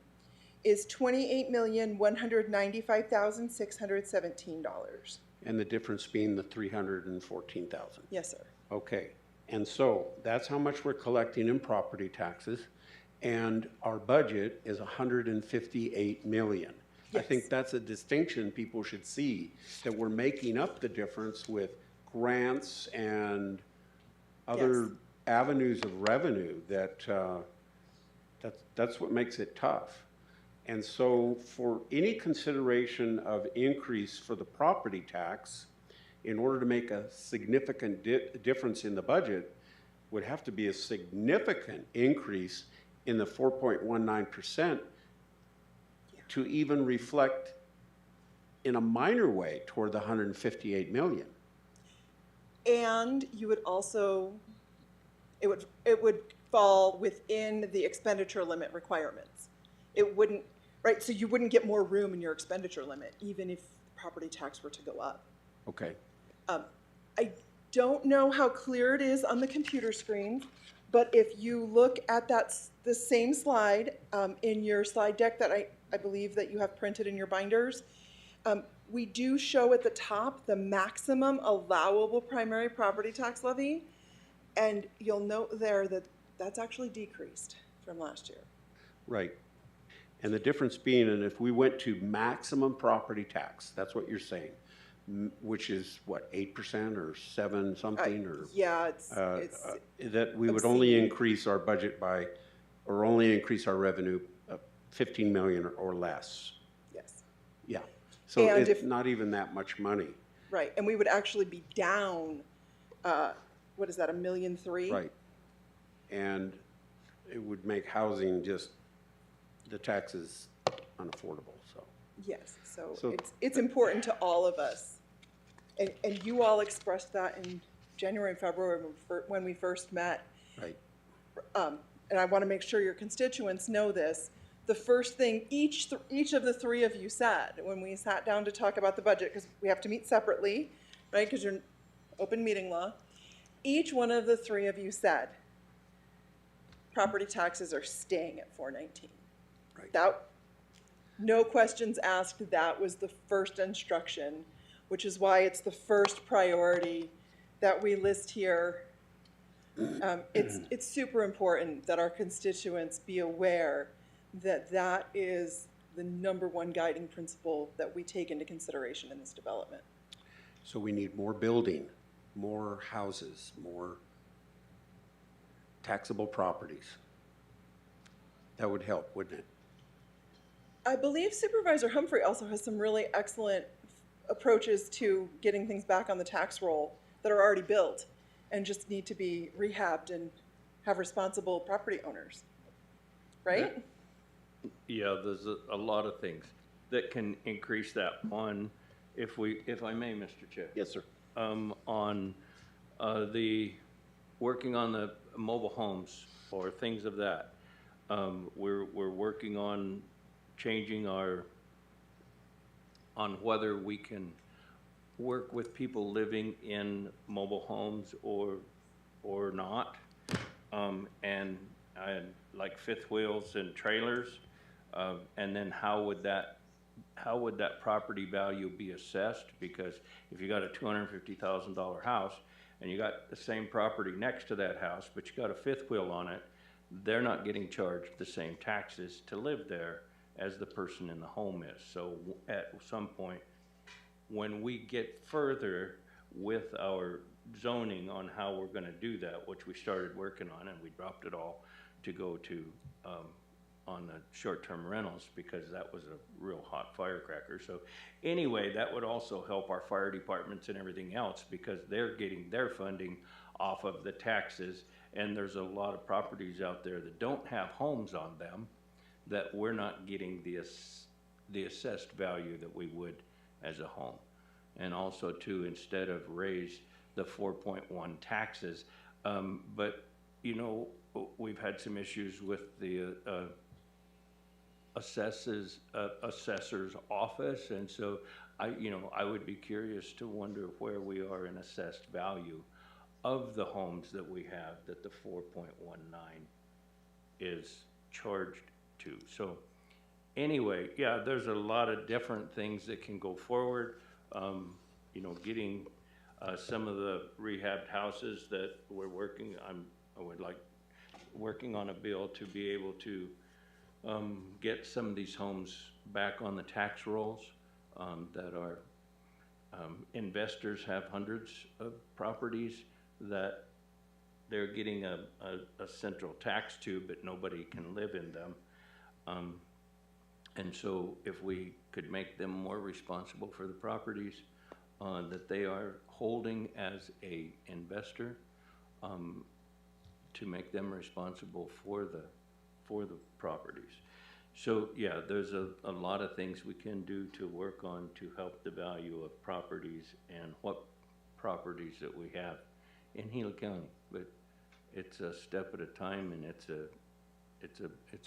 Speaker 2: is $28,195,617.
Speaker 3: And the difference being the $314,000.
Speaker 2: Yes, sir.
Speaker 3: Okay, and so that's how much we're collecting in property taxes, and our budget is $158 million.
Speaker 2: Yes.
Speaker 3: I think that's a distinction people should see, that we're making up the difference with grants and other avenues of revenue that's what makes it tough. And so for any consideration of increase for the property tax, in order to make a significant difference in the budget, would have to be a significant increase in the 4.19% to even reflect in a minor way toward the 158 million.
Speaker 2: And you would also, it would fall within the expenditure limit requirements. It wouldn't, right, so you wouldn't get more room in your expenditure limit, even if property tax were to go up.
Speaker 3: Okay.
Speaker 2: I don't know how clear it is on the computer screen, but if you look at the same slide in your slide deck that I believe that you have printed in your binders, we do show at the top the maximum allowable primary property tax levy, and you'll note there that that's actually decreased from last year.
Speaker 3: Right. And the difference being, and if we went to maximum property tax, that's what you're saying, which is what, 8% or 7 something, or?
Speaker 2: Yeah, it's
Speaker 3: that we would only increase our budget by, or only increase our revenue 15 million or less.
Speaker 2: Yes.
Speaker 3: Yeah. So
Speaker 2: and
Speaker 3: it's not even that much money.
Speaker 2: Right, and we would actually be down, what is that, $1.3 million?
Speaker 3: Right. And it would make housing just, the taxes unaffordable, so.
Speaker 2: Yes, so
Speaker 3: So-
Speaker 2: it's important to all of us. And you all expressed that in January and February when we first met.
Speaker 3: Right.
Speaker 2: And I want to make sure your constituents know this. The first thing each of the three of you said when we sat down to talk about the budget, because we have to meet separately, right, because you're open meeting law, each one of the three of you said, property taxes are staying at $419.
Speaker 3: Right.
Speaker 2: That, no questions asked, that was the first instruction, which is why it's the first priority that we list here. It's super important that our constituents be aware that that is the #1 guiding principle that we take into consideration in this development.
Speaker 3: So we need more building, more houses, more taxable properties. That would help, wouldn't it?
Speaker 2: I believe Supervisor Humphrey also has some really excellent approaches to getting things back on the tax roll that are already built and just need to be rehabbed and have responsible property owners, right?
Speaker 5: Yeah, there's a lot of things that can increase that. One, if I may, Mr. Chair.
Speaker 3: Yes, sir.
Speaker 5: On the working on the mobile homes or things of that. We're working on changing on whether we can work with people living in mobile homes or not, and like fifth wheels and trailers, and then how would that property value be assessed? Because if you got a $250,000 house and you got the same property next to that house, but you got a fifth wheel on it, they're not getting charged the same taxes to live there as the person in the home is. So at some point, when we get further with our zoning on how we're gonna do that, which we started working on and we dropped it all to go to on the short-term rentals because that was a real hot firecracker. So anyway, that would also help our fire departments and everything else because they're getting their funding off of the taxes, and there's a lot of properties out there that don't have homes on them that we're not getting the assessed value that we would as a home. And also too, instead of raise the 4.1 taxes, but you know, we've had some issues with the assessor's office, and so I would be curious to wonder where we are in assessed value of the homes that we have that the 4.19 is charged to. So anyway, yeah, there's a lot of different things that can go forward. Getting some of the rehabbed houses that we're working on, I would like working on a bill to be able to get some of these homes back on the tax rolls that are investors have hundreds of properties that they're getting a central tax to, but nobody can live in them. And so if we could make them more responsible for the properties that they are holding as a investor, to make them responsible for the properties. So yeah, there's a lot of things we can do to work on to help the value of properties and what properties that we have in Gila County. But it's a step at a time, and it's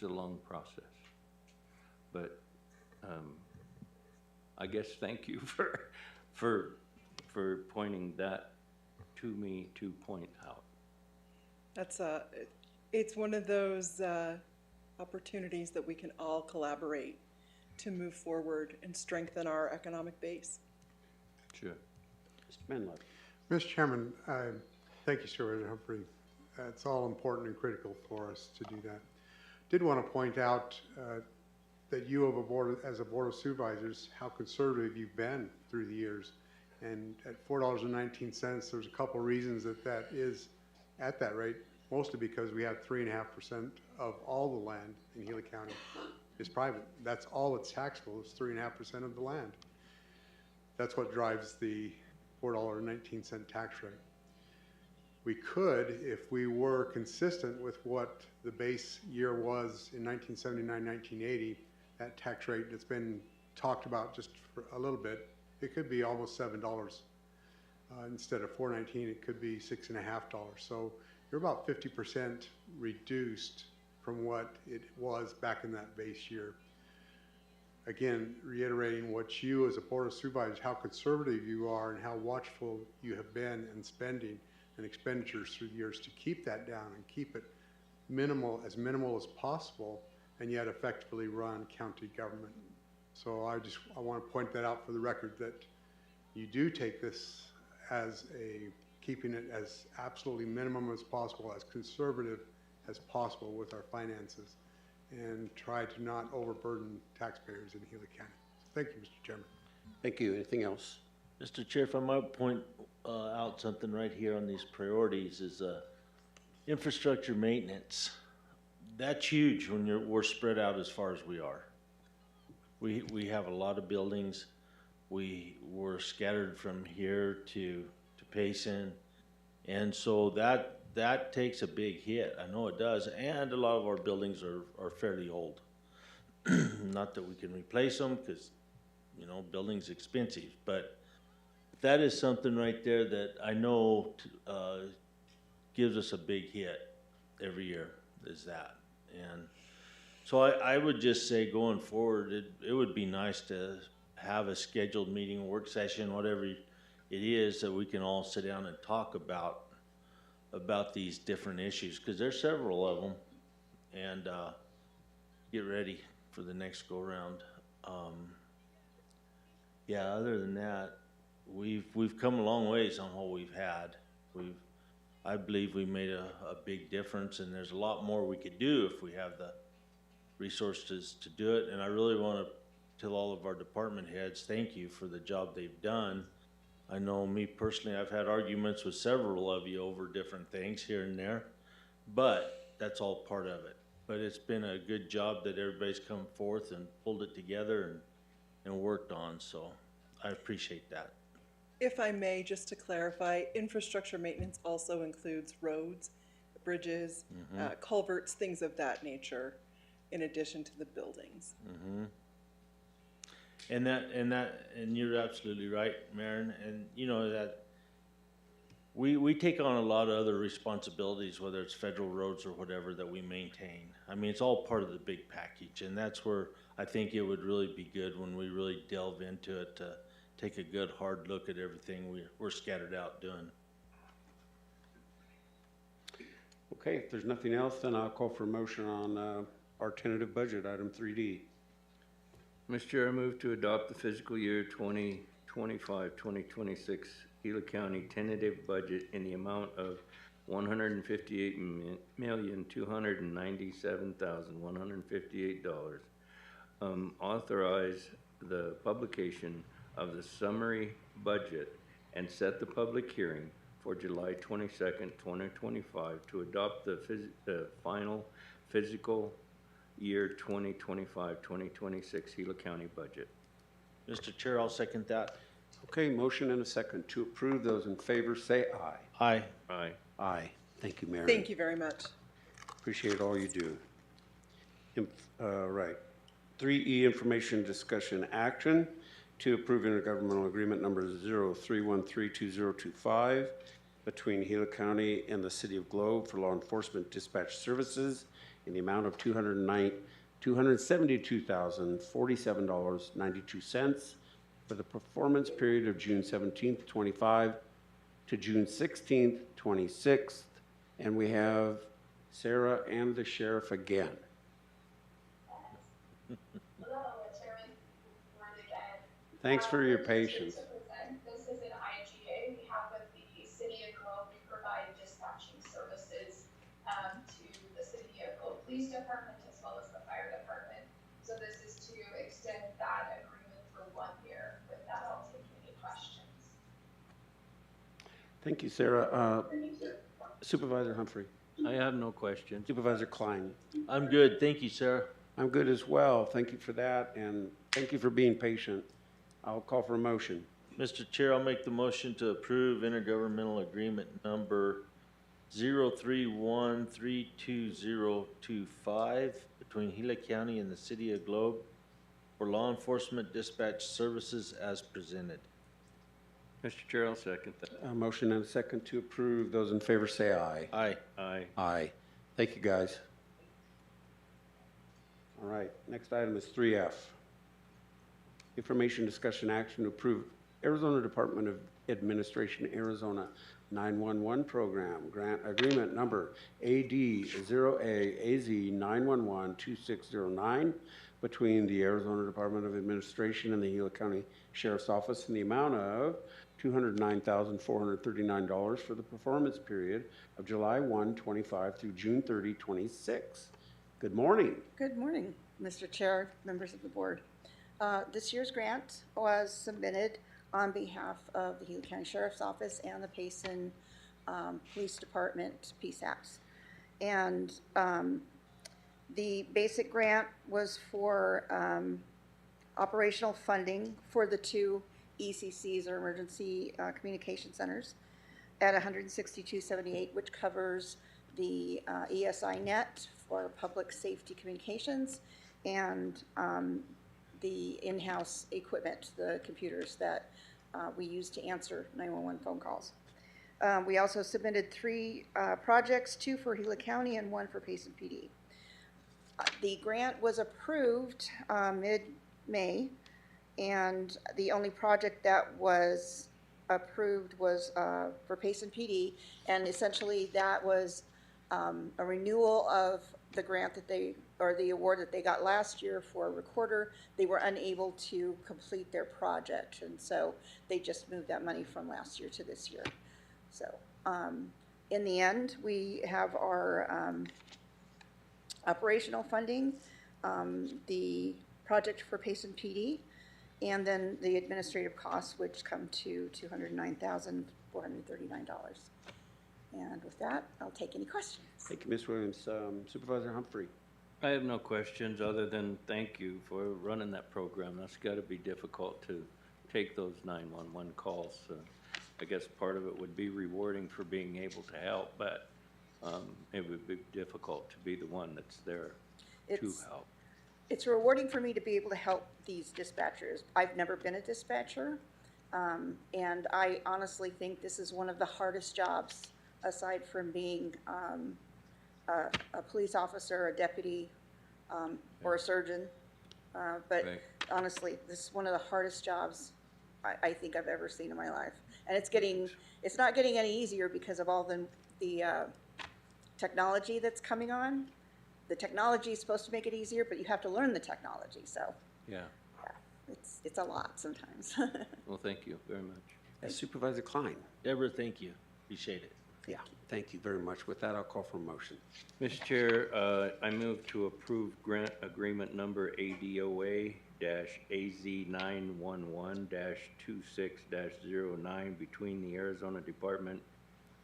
Speaker 5: a long process. But I guess thank you for pointing that to me to point out.
Speaker 2: It's one of those opportunities that we can all collaborate to move forward and strengthen our economic base.
Speaker 5: Sure.
Speaker 3: Mr. Menlo.
Speaker 10: Mr. Chairman, thank you, Supervisor Humphrey. It's all important and critical for us to do that. Did want to point out that you as a Board of Supervisors, how conservative you've been through the years. And at $4.19, there's a couple reasons that is at that rate, mostly because we have 3.5% of all the land in Gila County is private. That's all that's taxable is 3.5% of the land. That's what drives the $4.19 tax rate. We could, if we were consistent with what the base year was in 1979, 1980, that tax rate that's been talked about just for a little bit, it could be almost $7. Instead of $4.19, it could be $6.50. So you're about 50% reduced from what it was back in that base year. Again, reiterating what you as a Board of Supervisors, how conservative you are and how watchful you have been in spending and expenditures through the years to keep that down and keep it minimal as possible, and yet effectively run county government. So I want to point that out for the record, that you do take this as keeping it as absolutely minimum as possible, as conservative as possible with our finances, and try to not overburden taxpayers in Gila County. Thank you, Mr. Chairman.
Speaker 3: Thank you. Anything else?
Speaker 9: Mr. Chair, if I might point out something right here on these priorities is infrastructure maintenance. That's huge when we're spread out as far as we are. We have a lot of buildings. We're scattered from here to Payson, and so that takes a big hit. I know it does, and a lot of our buildings are fairly old. Not that we can replace them, because building's expensive, but that is something right there that I know gives us a big hit every year, is that. And so I would just say going forward, it would be nice to have a scheduled meeting, work session, whatever it is, that we can all sit down and talk about these different issues, because there's several of them, and get ready for the next go round. Yeah, other than that, we've come a long ways on what we've had. I believe we made a big difference, and there's a lot more we could do if we have the resources to do it. And I really want to tell all of our department heads, thank you for the job they've done. I know me personally, I've had arguments with several of you over different things here and there, but that's all part of it. But it's been a good job that everybody's come forth and pulled it together and worked on, so I appreciate that.
Speaker 2: If I may, just to clarify, infrastructure maintenance also includes roads, bridges, culverts, things of that nature, in addition to the buildings.
Speaker 9: And you're absolutely right, Maren. And that we take on a lot of other responsibilities, whether it's federal roads or whatever that we maintain. I mean, it's all part of the big package, and that's where I think it would really be good when we really delve into it to take a good hard look at everything we're scattered out doing.
Speaker 3: Okay, if there's nothing else, then I'll call for a motion on our tentative budget, item 3D.
Speaker 5: Mr. Chair, I move to adopt the fiscal year 2025-2026 Gila County tentative budget in the amount of $158,297,158. Authorize the publication of the summary budget and set the public hearing for July 22nd, 2025 to adopt the final fiscal year 2025-2026 Gila County budget.
Speaker 9: Mr. Chair, I'll second that.
Speaker 3: Okay, motion and a second to approve. Those in favor say aye.
Speaker 9: Aye.
Speaker 5: Aye.
Speaker 3: Aye. Thank you, Mary.
Speaker 2: Thank you very much.
Speaker 3: Appreciate all you do. Right. 3E, information discussion action to approve intergovernmental agreement number 03132025 between Gila County and the City of Globe for law enforcement dispatch services in the amount of $272,047.92 for the performance period of June 17th, 25 to June 16th, 26th. And we have Sarah and the sheriff again. Thanks for your patience.
Speaker 11: This is an IGA. On behalf of the City of Globe, we provide dispatching services to the City of Globe Police Department as well as the Fire Department. So this is to extend that agreement for 1 year. With that, I'll take any questions.
Speaker 3: Thank you, Sarah. Supervisor Humphrey.
Speaker 5: I have no questions.
Speaker 3: Supervisor Klein.
Speaker 9: I'm good. Thank you, Sarah.
Speaker 3: I'm good as well. Thank you for that, and thank you for being patient. I'll call for a motion.
Speaker 9: Mr. Chair, I'll make the motion to approve intergovernmental agreement number 03132025 between Gila County and the City of Globe for law enforcement dispatch services as presented.
Speaker 5: Mr. Chair, I'll second that.
Speaker 3: A motion and a second to approve. Those in favor say aye.
Speaker 9: Aye.
Speaker 5: Aye.
Speaker 3: Aye. Thank you, guys. All right, next item is 3F. Information, discussion, action to approve Arizona Department of Administration Arizona 911 Program Grant Agreement Number AD0A-AZ911-2609 between the Arizona Department of Administration and the Gila County Sheriff's Office in the amount of $209,439 for the performance period of July 1, 25 through June 30, 26. Good morning.
Speaker 13: Good morning, Mr. Chair, members of the board. This year's grant was submitted on behalf of the Gila County Sheriff's Office and the Payson Police Department PSAPs. And the basic grant was for operational funding for the two ECCs, or Emergency Communication Centers, at $162.78, which covers the ESI net for public safety communications and the in-house equipment, the computers that we use to answer 911 phone calls. We also submitted 3 projects, 2 for Gila County and 1 for Payson PD. The grant was approved mid-May, and the only project that was approved was for Payson PD, and essentially that was a renewal of the grant that they, or the award that they got last year for a recorder. They were unable to complete their project, and so they just moved that money from last year to this year. So in the end, we have our operational funding, the project for Payson PD, and then the administrative costs, which come to $209,439. And with that, I'll take any questions.
Speaker 3: Thank you, Ms. Williams. Supervisor Humphrey.
Speaker 5: I have no questions other than thank you for running that program. That's got to be difficult to take those 911 calls. I guess part of it would be rewarding for being able to help, but it would be difficult to be the one that's there to help.
Speaker 13: It's rewarding for me to be able to help these dispatchers. I've never been a dispatcher, and I honestly think this is one of the hardest jobs, aside from being a police officer, a deputy, or a surgeon. But
Speaker 5: Right.
Speaker 13: honestly, this is one of the hardest jobs I think I've ever seen in my life. And it's not getting any easier because of all the technology that's coming on. The technology is supposed to make it easier, but you have to learn the technology. So
Speaker 5: Yeah.
Speaker 13: it's a lot sometimes.
Speaker 5: Well, thank you very much.
Speaker 3: Supervisor Klein.
Speaker 9: Deborah, thank you. Appreciate it.
Speaker 3: Yeah, thank you very much. With that, I'll call for a motion.
Speaker 5: Mr. Chair, I move to approve grant agreement number ADOA-AZ911-26-09 between the Arizona Department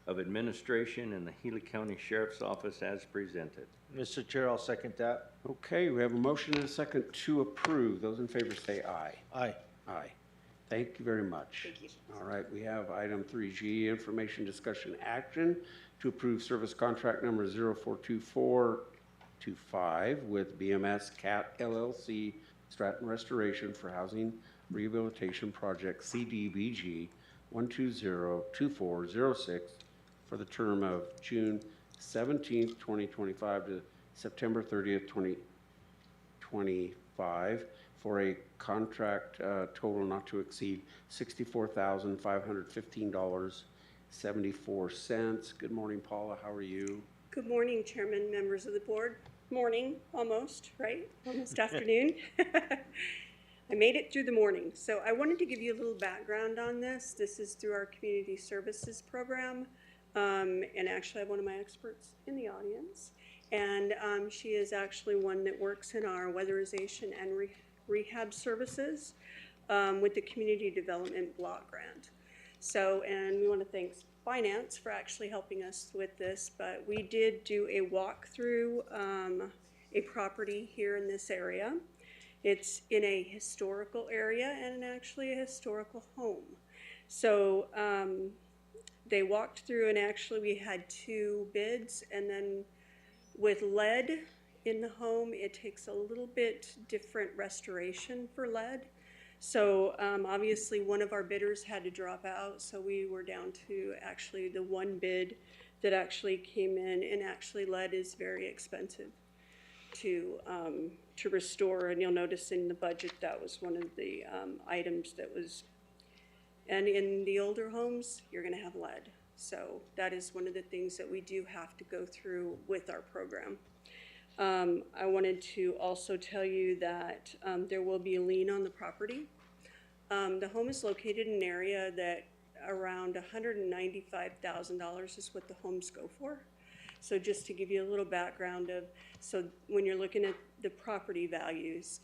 Speaker 5: of Administration and the Gila County Sheriff's Office as presented.
Speaker 9: Mr. Chair, I'll second that.
Speaker 3: Okay, we have a motion and a second to approve. Those in favor say aye.
Speaker 9: Aye.
Speaker 3: Aye. Thank you very much.
Speaker 13: Thank you.
Speaker 3: All right, we have item 3G, information discussion action to approve service contract number 042425 with BMS CAT LLC Stratton Restoration for Housing Rehabilitation Project CDBG 1202406 for the term of June 17th, 2025 to September 30th, 2025 for a contract total not to exceed $64,515.74. Good morning, Paula. How are you?
Speaker 14: Good morning, Chairman, members of the board. Morning, almost, right? Almost afternoon. I made it through the morning. So I wanted to give you a little background on this. This is through our community services program. And actually I have one of my experts in the audience. And she is actually one that works in our weatherization and rehab services with the Community Development Block Grant. So, and we want to thank Finance for actually helping us with this, but we did do a walkthrough a property here in this area. It's in a historical area and actually a historical home. So they walked through, and actually we had 2 bids, and then with lead in the home, it takes a little bit different restoration for lead. So obviously one of our bidders had to drop out, so we were down to actually the one bid that actually came in, and actually lead is very expensive to restore, and you'll notice in the budget that was one of the items that was, and in the older homes, you're gonna have lead. So that is one of the things that we do have to go through with our program. I wanted to also tell you that there will be a lien on the property. The home is located in an area that around $195,000 is what the homes go for. So just to give you a little background of, so when you're looking at the property values,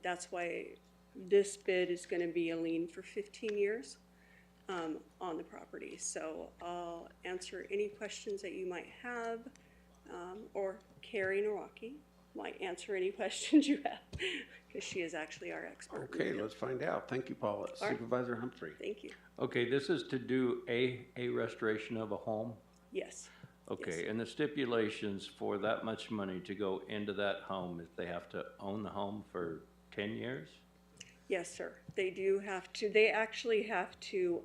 Speaker 14: that's why this bid is going to be a lien for 15 years on the property. So I'll answer any questions that you might have, or Carrie Nowaki might answer any questions you have, because she is actually our expert.
Speaker 3: Okay, let's find out. Thank you, Paula.
Speaker 14: right.
Speaker 3: Supervisor Humphrey.
Speaker 14: Thank you.
Speaker 5: Okay, this is to do a restoration of a home?
Speaker 14: Yes.
Speaker 5: Okay,
Speaker 14: Yes.
Speaker 5: and the stipulations for that much money to go into that home is they have to own the home for 10 years?
Speaker 14: Yes, sir. They do have to, they actually have to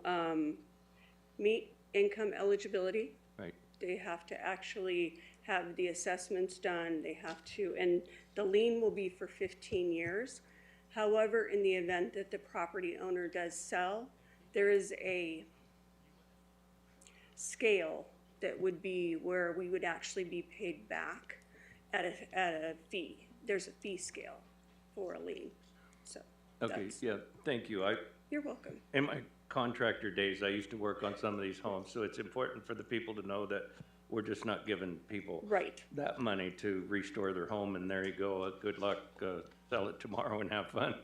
Speaker 14: meet income eligibility.
Speaker 5: Right.
Speaker 14: They have to actually have the assessments done. They have to, and the lien will be for 15 years. However, in the event that the property owner does sell, there is a scale that would be where we would actually be paid back at a fee. There's a fee scale for a lien. So
Speaker 5: Okay,
Speaker 14: that's-
Speaker 5: yeah, thank you.
Speaker 14: You're welcome.
Speaker 5: In my contractor days, I used to work on some of these homes, so it's important for the people to know that we're just not giving people
Speaker 14: Right.
Speaker 5: that money to restore their home, and there you go, good luck, sell it tomorrow and have fun.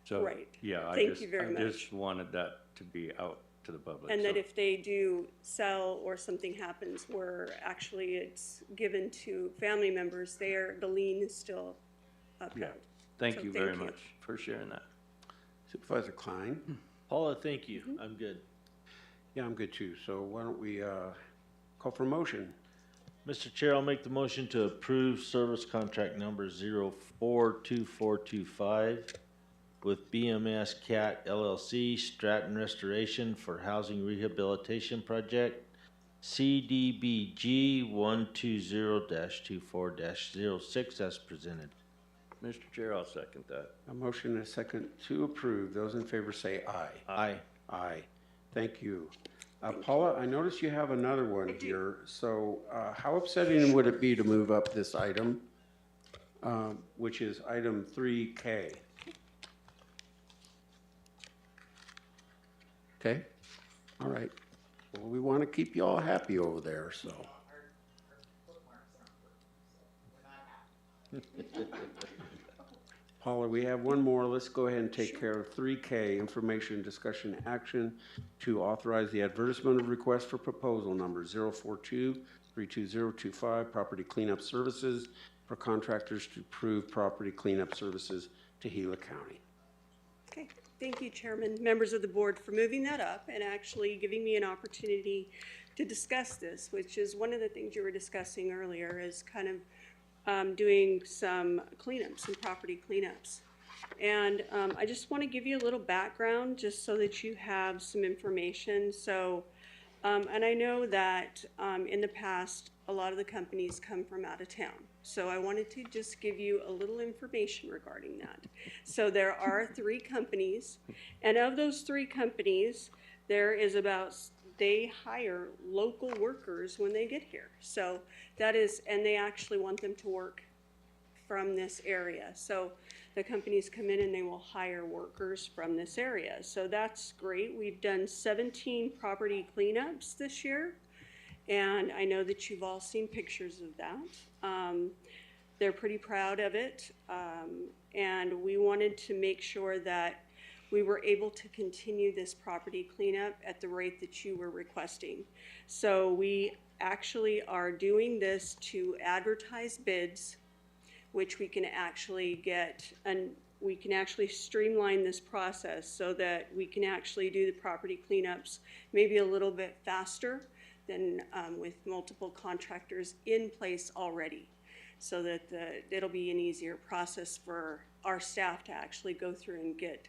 Speaker 5: So,
Speaker 14: Right.
Speaker 5: yeah,
Speaker 14: Thank you very
Speaker 5: I
Speaker 14: much.
Speaker 5: just wanted that to be out to the public.
Speaker 14: And that
Speaker 5: so-
Speaker 14: if they do sell or something happens where actually it's given to family members, the lien is still upheld.
Speaker 5: Thank
Speaker 14: So
Speaker 5: you very much for sharing that.
Speaker 3: Supervisor Klein.
Speaker 9: Paula, thank you. I'm good.
Speaker 3: Yeah, I'm good too. So why don't we call for a motion?
Speaker 9: Mr. Chair, I'll make the motion to approve service contract number 042425 with BMS CAT LLC Stratton Restoration for Housing Rehabilitation Project CDBG 120-24-06 as presented.
Speaker 5: Mr. Chair, I'll second that.
Speaker 3: A motion and a second to approve. Those in favor say aye.
Speaker 9: Aye.
Speaker 3: Aye. Thank you. Paula, I notice you have another one here. So how upsetting would it be to move up this item, which is item 3K? Okay, all right. Well, we want to keep you all happy over there, so. Paula, we have one more. Let's go ahead and take care of 3K, information, discussion, action to authorize the advertisement of request for proposal number 042-32025, property cleanup services for contractors to approve property cleanup services to Gila County.
Speaker 14: Okay, thank you, Chairman, members of the board, for moving that up and actually giving me an opportunity to discuss this, which is one of the things you were discussing earlier, is kind of doing some cleanups, some property cleanups. And I just want to give you a little background just so that you have some information. So, and I know that in the past, a lot of the companies come from out of town. So I wanted to just give you a little information regarding that. So there are 3 companies, and of those 3 companies, there is about, they hire local workers when they get here. So that is, and they actually want them to work from this area. So the companies come in and they will hire workers from this area. So that's great. We've done 17 property cleanups this year, and I know that you've all seen pictures of that. They're pretty proud of it, and we wanted to make sure that we were able to continue this property cleanup at the rate that you were requesting. So we actually are doing this to advertise bids, which we can actually get, and we can actually streamline this process so that we can actually do the property cleanups maybe a little bit faster than with multiple contractors in place already. so that it'll be an easier process for our staff to actually go through and get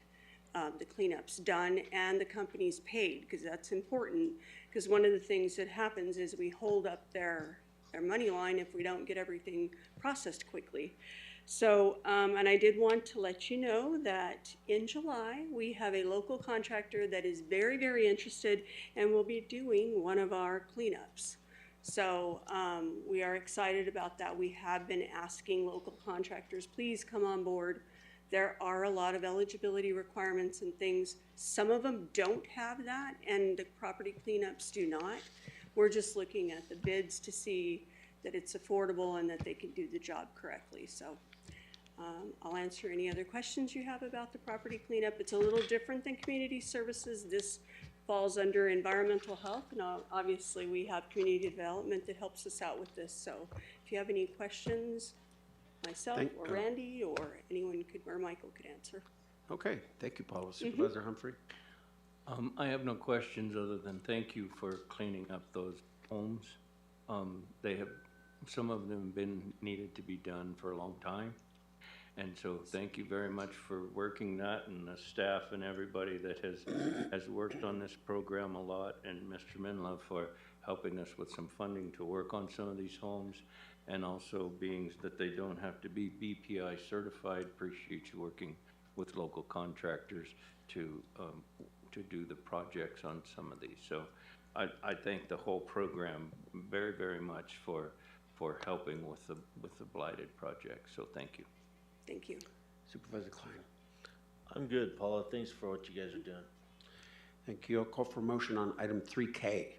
Speaker 14: the cleanups done and the companies paid, because that's important. Because one of the things that happens is we hold up their money line if we don't get everything processed quickly. So, and I did want to let you know that in July, we have a local contractor that is very, very interested and will be doing one of our cleanups. So we are excited about that. We have been asking local contractors, please come on board. There are a lot of eligibility requirements and things. Some of them don't have that, and the property cleanups do not. We're just looking at the bids to see that it's affordable and that they can do the job correctly. So I'll answer any other questions you have about the property cleanup. It's a little different than community services. This falls under environmental health, and obviously we have community development that helps us out with this. So if you have any questions, myself or Randy or anyone could, or Michael could answer.
Speaker 3: Okay, thank you, Paula. Supervisor Humphrey?
Speaker 5: I have no questions other than thank you for cleaning up those homes. Some of them have been needed to be done for a long time. And so thank you very much for working that, and the staff and everybody that has worked on this program a lot, and Mr. Minlove for helping us with some funding to work on some of these homes, and also being that they don't have to be BPI certified. Appreciate you working with local contractors to do the projects on some of these. So I thank the whole program very, very much for helping with the blighted project. So thank you.
Speaker 14: Thank you.
Speaker 3: Supervisor Klein?
Speaker 9: I'm good, Paula. Thanks for what you guys are doing.
Speaker 3: Thank you. I'll call for motion on item 3K.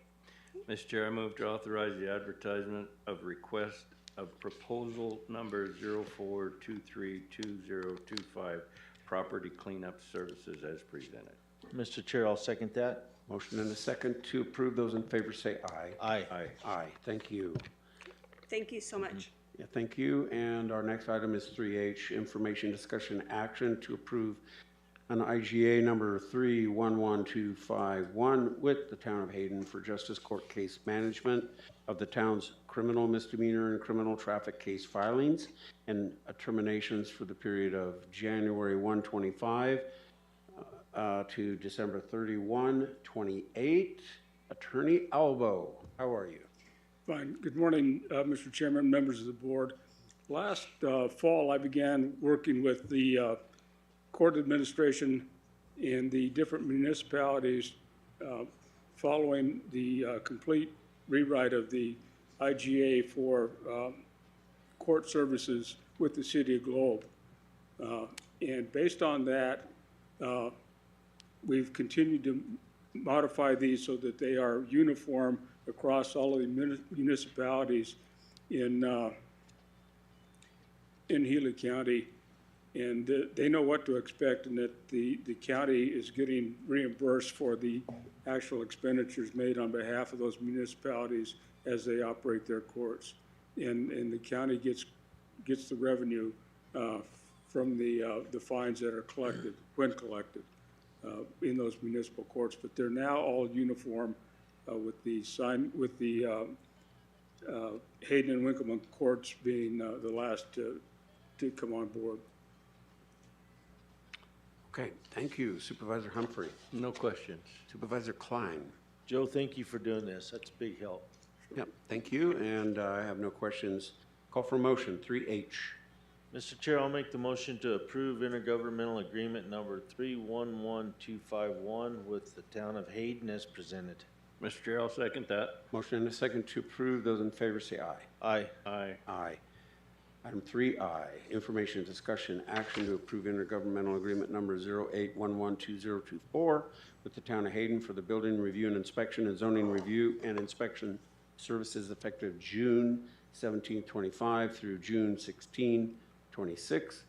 Speaker 5: Mr. Chair, I move to authorize the advertisement of request of proposal number 04232025, property cleanup services as presented.
Speaker 9: Mr. Chair, I'll second that.
Speaker 3: Motion and a second to approve. Those in favor say aye.
Speaker 9: Aye.
Speaker 5: Aye.
Speaker 3: Aye. Thank you.
Speaker 14: Thank you so much.
Speaker 3: Yeah, thank you. And our next item is 3H, information discussion action to approve an IGA number 311251 with the Town of Hayden for Justice Court case management of the town's criminal, misdemeanor, and criminal traffic case filings and terminations for the period of January 125 to December 31, 28. Attorney Albo, how are you?
Speaker 15: Fine. Good morning, Mr. Chairman, members of the board. Last fall, I began working with the court administration in the different municipalities following the complete rewrite of the IGA for court services with the City of Globe. And based on that, we've continued to modify these so that they are uniform across all of the municipalities in Gila County, and they know what to expect, and that the county is getting reimbursed for the actual expenditures made on behalf of those municipalities as they operate their courts, and the county gets the revenue from the fines that are collected when collected in those municipal courts. But they're now all uniform. With the Hayden and Winkleman courts being the last to come on board.
Speaker 3: Okay, thank you. Supervisor Humphrey?
Speaker 5: No questions.
Speaker 3: Supervisor Klein?
Speaker 9: Joe, thank you for doing this. That's a big help.
Speaker 3: Yep, thank you, and I have no questions. Call for motion, 3H.
Speaker 9: Mr. Chair, I'll make the motion to approve intergovernmental agreement number 311251 with the Town of Hayden as presented.
Speaker 5: Mr. Chair, I'll second that.
Speaker 3: Motion and a second to approve. Those in favor say aye.
Speaker 9: Aye.
Speaker 5: Aye.
Speaker 3: Aye. Item 3I, information, discussion, action to approve intergovernmental agreement number 08112024 with the Town of Hayden for the building review and inspection and zoning review and inspection services effective June 17, 25 through June 16, 26.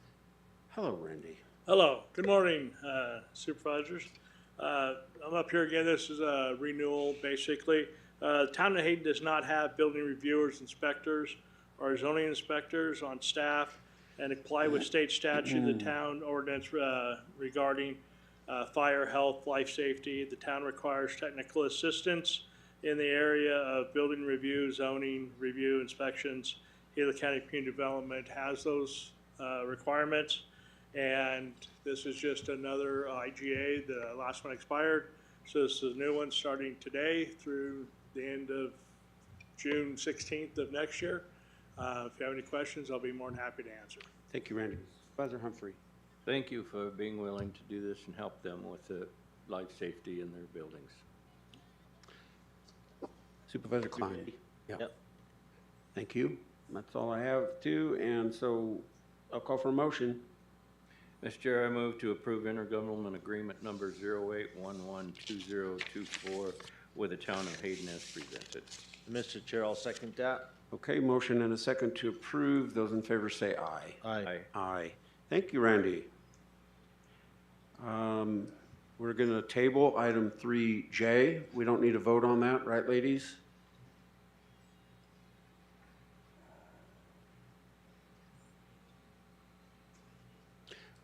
Speaker 3: Hello, Randy.
Speaker 16: Hello. Good morning, supervisors. I'm up here again. This is a renewal, basically. Town of Hayden does not have building reviewers, inspectors, or zoning inspectors on staff, and apply with state statute, the town ordinance regarding fire, health, life safety. The town requires technical assistance in the area of building review, zoning review, inspections Gila County Community Development has those requirements. And this is just another IGA. The last one expired. So this is a new one starting today through the end of June 16th of next year. If you have any questions, I'll be more than happy to answer.
Speaker 3: Thank you, Randy. Supervisor Humphrey.
Speaker 5: Thank you for being willing to do this and help them with the life safety in their buildings.
Speaker 3: Supervisor Klein.
Speaker 9: Yep.
Speaker 3: Thank you. That's all I have too, and so I'll call for a motion.
Speaker 5: Mr. Chair, I move to approve intergovernmental agreement number 08112024 with the town of Hayden as presented.
Speaker 9: Mr. Chair, I'll second that.
Speaker 3: Okay, motion and a second to approve. Those in favor say aye.
Speaker 9: Aye.
Speaker 3: Aye. Thank you, Randy. We're going to table item 3J. We don't need a vote on that, right, ladies?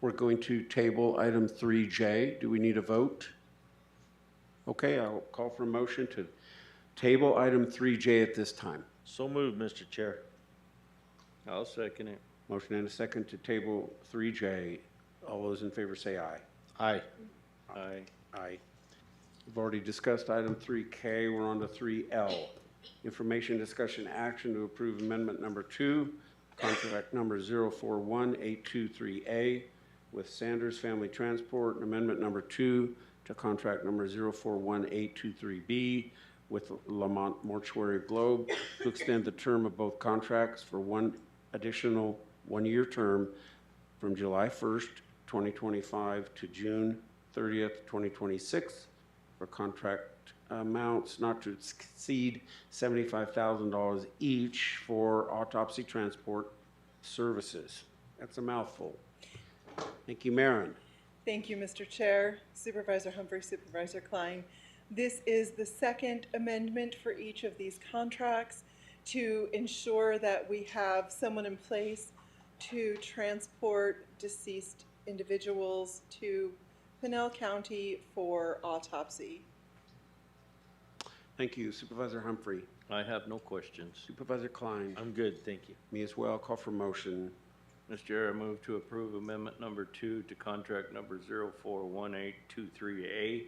Speaker 3: We're going to table item 3J. Do we need a vote? Okay, I'll call for a motion to table item 3J at this time.
Speaker 9: So moved, Mr. Chair.
Speaker 5: I'll second it.
Speaker 3: Motion and a second to table 3J. All those in favor say aye.
Speaker 9: Aye.
Speaker 5: Aye.
Speaker 3: Aye. We've already discussed item 3K. We're on to 3L. Information, discussion, action to approve amendment number 2, contract number 041823A with Sanders Family Transport, and amendment number 2 to contract number 041823B with Lamont Mortuary Globe to extend the term of both contracts for one additional one-year term from July 1st, 2025 to June 30th, 2026 for contract amounts not to exceed $75,000 each for autopsy transport services. That's a mouthful. Thank you, Maren.
Speaker 2: Thank you, Mr. Chair, Supervisor Humphrey, Supervisor Klein. This is the second amendment for each of these contracts to ensure that we have someone in place to transport deceased individuals to Pinell County for autopsy.
Speaker 3: Thank you, Supervisor Humphrey.
Speaker 5: I have no questions.
Speaker 3: Supervisor Klein.
Speaker 9: I'm good, thank you.
Speaker 3: Me as well. Call for motion.
Speaker 5: Mr. Chair, I move to approve amendment number 2 to contract number 041823A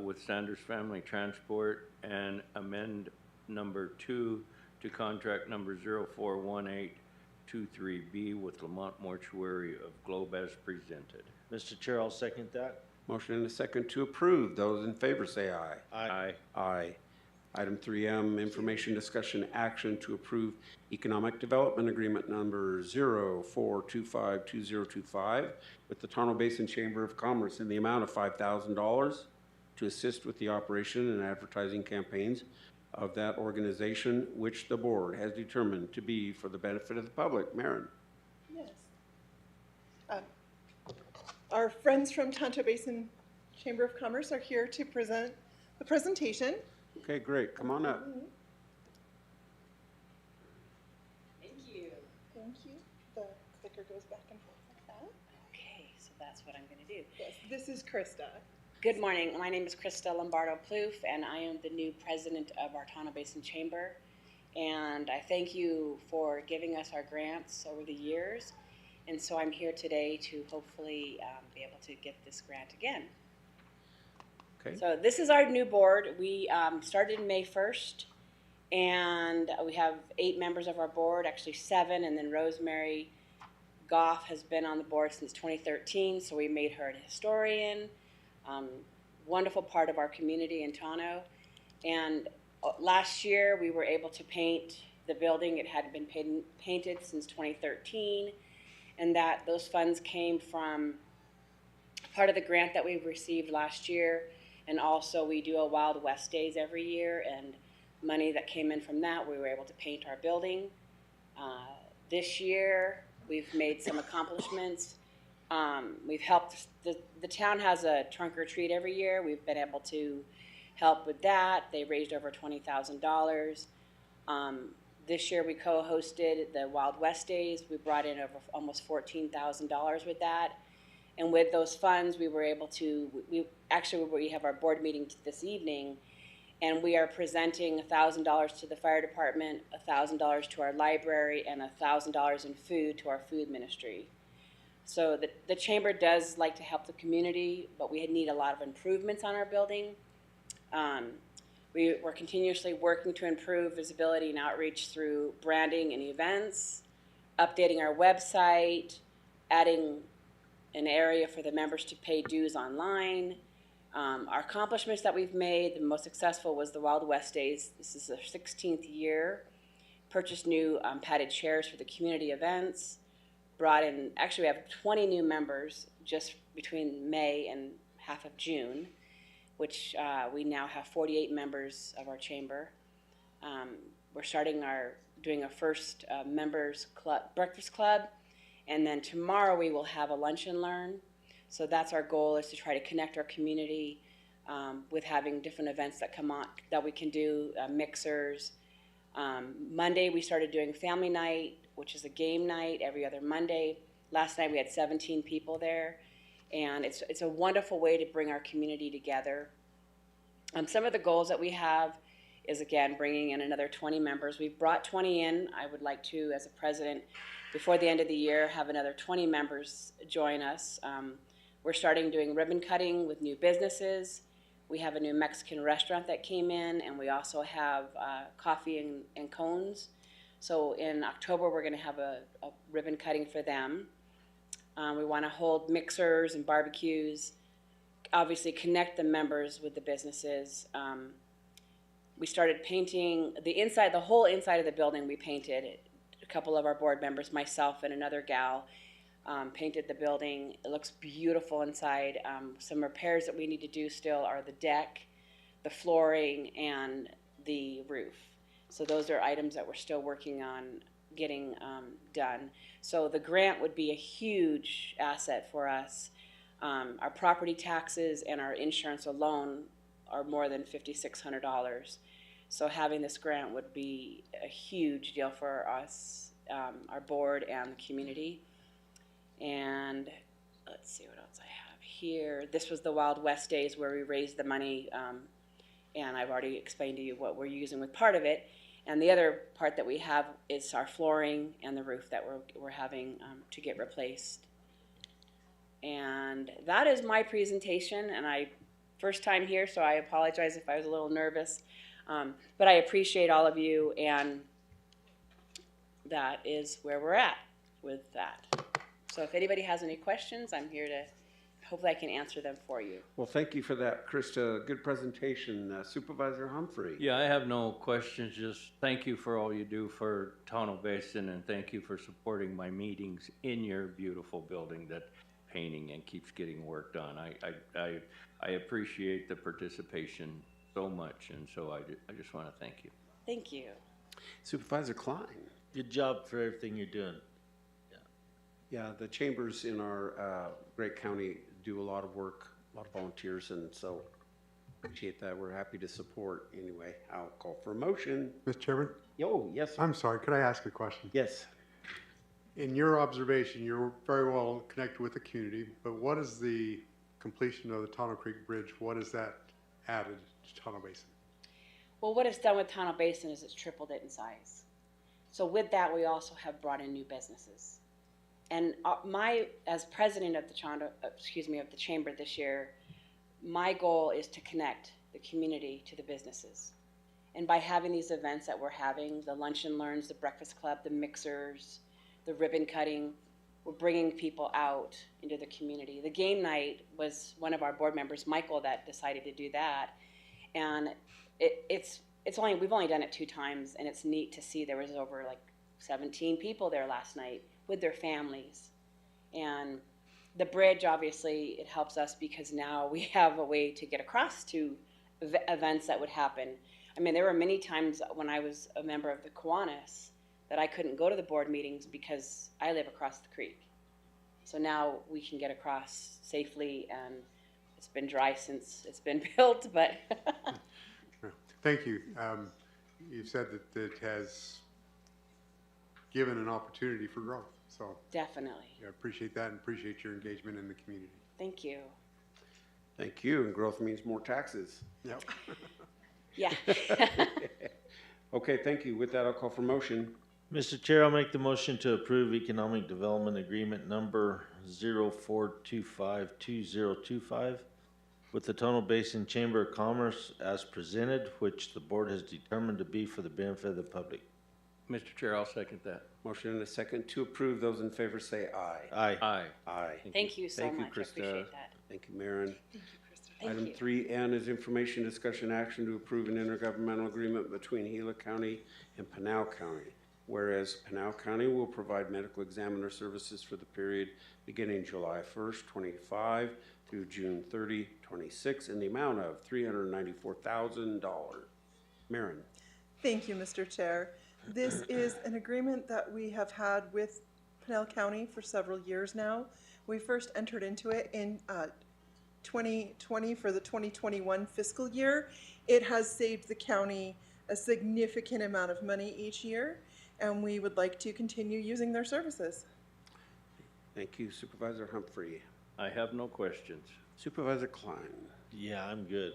Speaker 5: with Sanders Family Transport, and amend number 2 to contract number 041823B with Lamont Mortuary of Globe as presented.
Speaker 9: Mr. Chair, I'll second that.
Speaker 3: Motion and a second to approve. Those in favor say aye.
Speaker 5: Aye.
Speaker 3: Aye. Item 3M, information, discussion, action to approve economic development agreement number 04252025 with the Tonto Basin Chamber of Commerce in the amount of $5,000 to assist with the operation and advertising campaigns of that organization, which the board has determined to be for the benefit of the public. Maren.
Speaker 2: Yes. Our friends from Tonto Basin Chamber of Commerce are here to present the presentation.
Speaker 3: Okay, great. Come on up.
Speaker 17: Thank you.
Speaker 2: Thank you. The clicker goes back and forth like that.
Speaker 17: Okay, so that's what I'm going to do.
Speaker 2: Yes, this is Krista.
Speaker 17: Good morning. My name is Krista Lombardo-Plouffe, and I am the new president of our Tonto Basin Chamber. And I thank you for giving us our grants over the years. And so I'm here today to hopefully be able to get this grant again.
Speaker 3: Okay.
Speaker 17: So this is our new board. We started May 1st, and we have 8 members of our board, actually 7, and then Rosemary Goff has been on the board since 2013, so we made her an historian, wonderful part of our community in Tonto. And last year we were able to paint the building. It hadn't been painted since 2013, and that those funds came from part of the grant that we received last year. And also we do a Wild West Days every year, and money that came in from that, we were able to paint our building. This year, we've made some accomplishments. We've helped, the town has a trunk or treat every year. We've been able to help with that. They raised over $20,000. This year we co-hosted the Wild West Days. We brought in over almost $14,000 with that. And with those funds, we were able to, we have our board meeting this evening, And we are presenting $1,000 to the fire department, $1,000 to our library, and $1,000 in food to our food ministry. So the chamber does like to help the community, but we need a lot of improvements on our building. We're continuously working to improve visibility and outreach through branding and events, updating our website, adding an area for the members to pay dues online. Our accomplishments that we've made, the most successful was the Wild West Days. This is our 16th year. Purchased new padded chairs for the community events. Brought in, actually we have 20 new members just between May and half of June, which we now have 48 members of our chamber. We're doing our first members club, breakfast club, and then tomorrow we will have a lunch and learn. So that's our goal, is to try to connect our community with having different events that come on that we can do, mixers. Monday we started doing family night, which is a game night every other Monday. Last night we had 17 people there, and it's a wonderful way to bring our community together. Some of the goals that we have is, again, bringing in another 20 members. We've brought 20 in. I would like to, as a president, before the end of the year, have another 20 members join us. We're starting doing ribbon cutting with new businesses. We have a new Mexican restaurant that came in, and we also have coffee and cones. So in October, we're going to have a ribbon cutting for them. We want to hold mixers and barbecues, obviously connect the members with the businesses. We started painting the whole inside of the building. We painted it. A couple of our board members, myself and another gal, painted the building. It looks beautiful inside. Some repairs that we need to do still are the deck, the flooring, and the roof. So those are items that we're still working on getting done. So the grant would be a huge asset for us. Our property taxes and our insurance alone are more than $5,600. So having this grant would be a huge deal for us, our board and the community. And let's see what else I have here. This was the Wild West Days where we raised the money, and I've already explained to you what we're using with part of it. And the other part that we have is our flooring and the roof that we're having to get replaced. And that is my presentation, and first time here, so I apologize if I was a little nervous. But I appreciate all of you, and that is where we're at with that. So if anybody has any questions, I'm here to, hopefully I can answer them for you.
Speaker 3: Well, thank you for that, Krista. Good presentation. Supervisor Humphrey.
Speaker 5: Yeah, I have no questions. Just thank you for all you do for Tonto Basin, and thank you for supporting my meetings in your beautiful building that painting and keeps getting work done. I appreciate the participation so much, and so I just want to thank you.
Speaker 17: Thank you.
Speaker 3: Supervisor Klein.
Speaker 9: Good job for everything you're doing.
Speaker 3: Yeah, the chambers in our great county do a lot of work, a lot of volunteers, and so appreciate that. We're happy to support. Anyway, I'll call for a motion.
Speaker 10: Mr. Chairman?
Speaker 3: Oh, yes.
Speaker 10: I'm sorry, could I ask a question?
Speaker 3: Yes.
Speaker 10: In your observation, you're very well connected with the community, but what is the completion of the Tonto Creek Bridge? What is that added to Tonto Basin?
Speaker 17: Well, what it's done with Tonto Basin is it's tripled it in size. So with that, we also have brought in new businesses. And as president of the chamber this year, my goal is to connect the community to the businesses. And by having these events that we're having, the lunch and learns, the breakfast club, the mixers, the ribbon cutting, we're bringing people out into the community. The game night was one of our board members, Michael, that decided to do that. And we've only done it 2 times, and it's neat to see there was over like 17 people there last night with their families. And the bridge, obviously, it helps us because now we have a way to get across to events that would happen. I mean, there were many times when I was a member of the Kiwanis that I couldn't go to the board meetings because I live across the creek. So now we can get across safely, and it's been dry since it's been built, but.
Speaker 10: Thank you. You've said that it has given an opportunity for growth. So
Speaker 17: definitely.
Speaker 10: I appreciate that and appreciate your engagement in the community.
Speaker 17: Thank you.
Speaker 3: Thank you. And growth means more taxes.
Speaker 10: Yep.
Speaker 17: Yeah.
Speaker 3: Okay, thank you. With that, I'll call for motion.
Speaker 9: Mr. Chair, I'll make the motion to approve Economic Development Agreement number 04252025 with the Tonal Basin Chamber of Commerce as presented, which the board has determined to be for the benefit of the public.
Speaker 5: Mr. Chair, I'll second that.
Speaker 3: Motion and a second to approve. Those in favor say aye.
Speaker 9: Aye.
Speaker 5: Aye.
Speaker 3: Aye.
Speaker 17: Thank you so
Speaker 3: Thank you,
Speaker 17: much. I
Speaker 3: Krista.
Speaker 17: appreciate that.
Speaker 3: Thank you, Maren.
Speaker 17: Thank
Speaker 3: Item
Speaker 17: you.
Speaker 3: 3N is information, discussion, action to approve an intergovernmental agreement between Gila County and Pinal County. Whereas Pinal County will provide medical examiner services for the period beginning July 1st, 25 through June 30, 26 in the amount of $394,000. Maren.
Speaker 2: Thank you, Mr. Chair. This is an agreement that we have had with Pinal County for several years now. We first entered into it in 2020 for the 2021 fiscal year. It has saved the county a significant amount of money each year, and we would like to continue using their services.
Speaker 3: Thank you, Supervisor Humphrey.
Speaker 5: I have no questions.
Speaker 3: Supervisor Klein.
Speaker 9: Yeah, I'm good.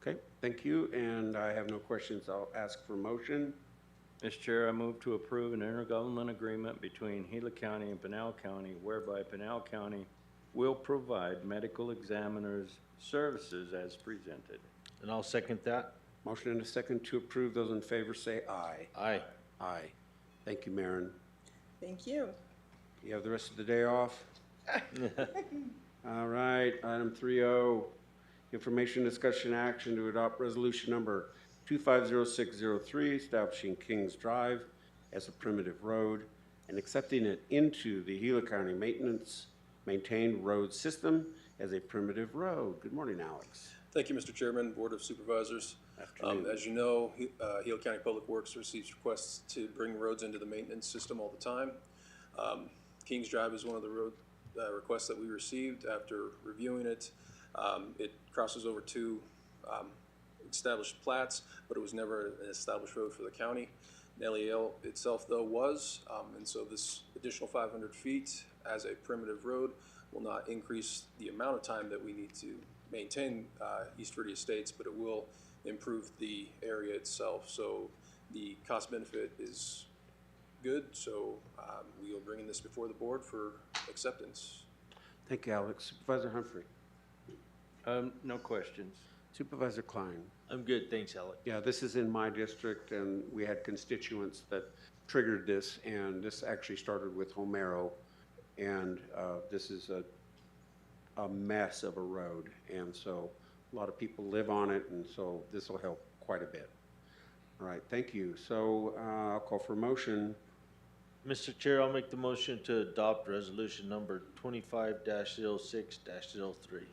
Speaker 3: Okay, thank you, and I have no questions. I'll ask for motion.
Speaker 5: Mr. Chair, I move to approve an intergovernmental agreement between Gila County and Pinal County whereby Pinal County will provide medical examiners services as presented.
Speaker 9: And I'll second that.
Speaker 3: Motion and a second to approve. Those in favor say aye.
Speaker 9: Aye.
Speaker 3: Aye. Thank you, Maren.
Speaker 2: Thank you.
Speaker 3: You have the rest of the day off? All right, item 3O, information, discussion, action to adopt resolution number 250603, establishing Kings Drive as a primitive road and accepting it into the Gila County maintained road system as a primitive road. Good morning, Alex.
Speaker 18: Thank you, Mr. Chairman, Board of Supervisors. As you know, Gila County Public Works receives requests to bring roads into the maintenance system all the time. Kings Drive is one of the road requests that we received. After reviewing it, it crosses over two established plats, but it was never an established road for the county. LEL itself, though, was, and so this additional 500 feet as a primitive road will not increase the amount of time that we need to maintain East Verde Estates, but it will improve the area itself. So the cost benefit is good, so we will bring this before the board for acceptance.
Speaker 3: Thank you, Alex. Supervisor Humphrey.
Speaker 5: No questions.
Speaker 3: Supervisor Klein.
Speaker 9: I'm good, thanks, Alec.
Speaker 3: Yeah, this is in my district, and we had constituents that triggered this, and this actually started with Homero, and this is a mess of a road, and so a lot of people live on it, and so this will help quite a bit. All right, thank you. So I'll call for a motion.
Speaker 9: Mr. Chair, I'll make the motion to adopt resolution number 25-06-03.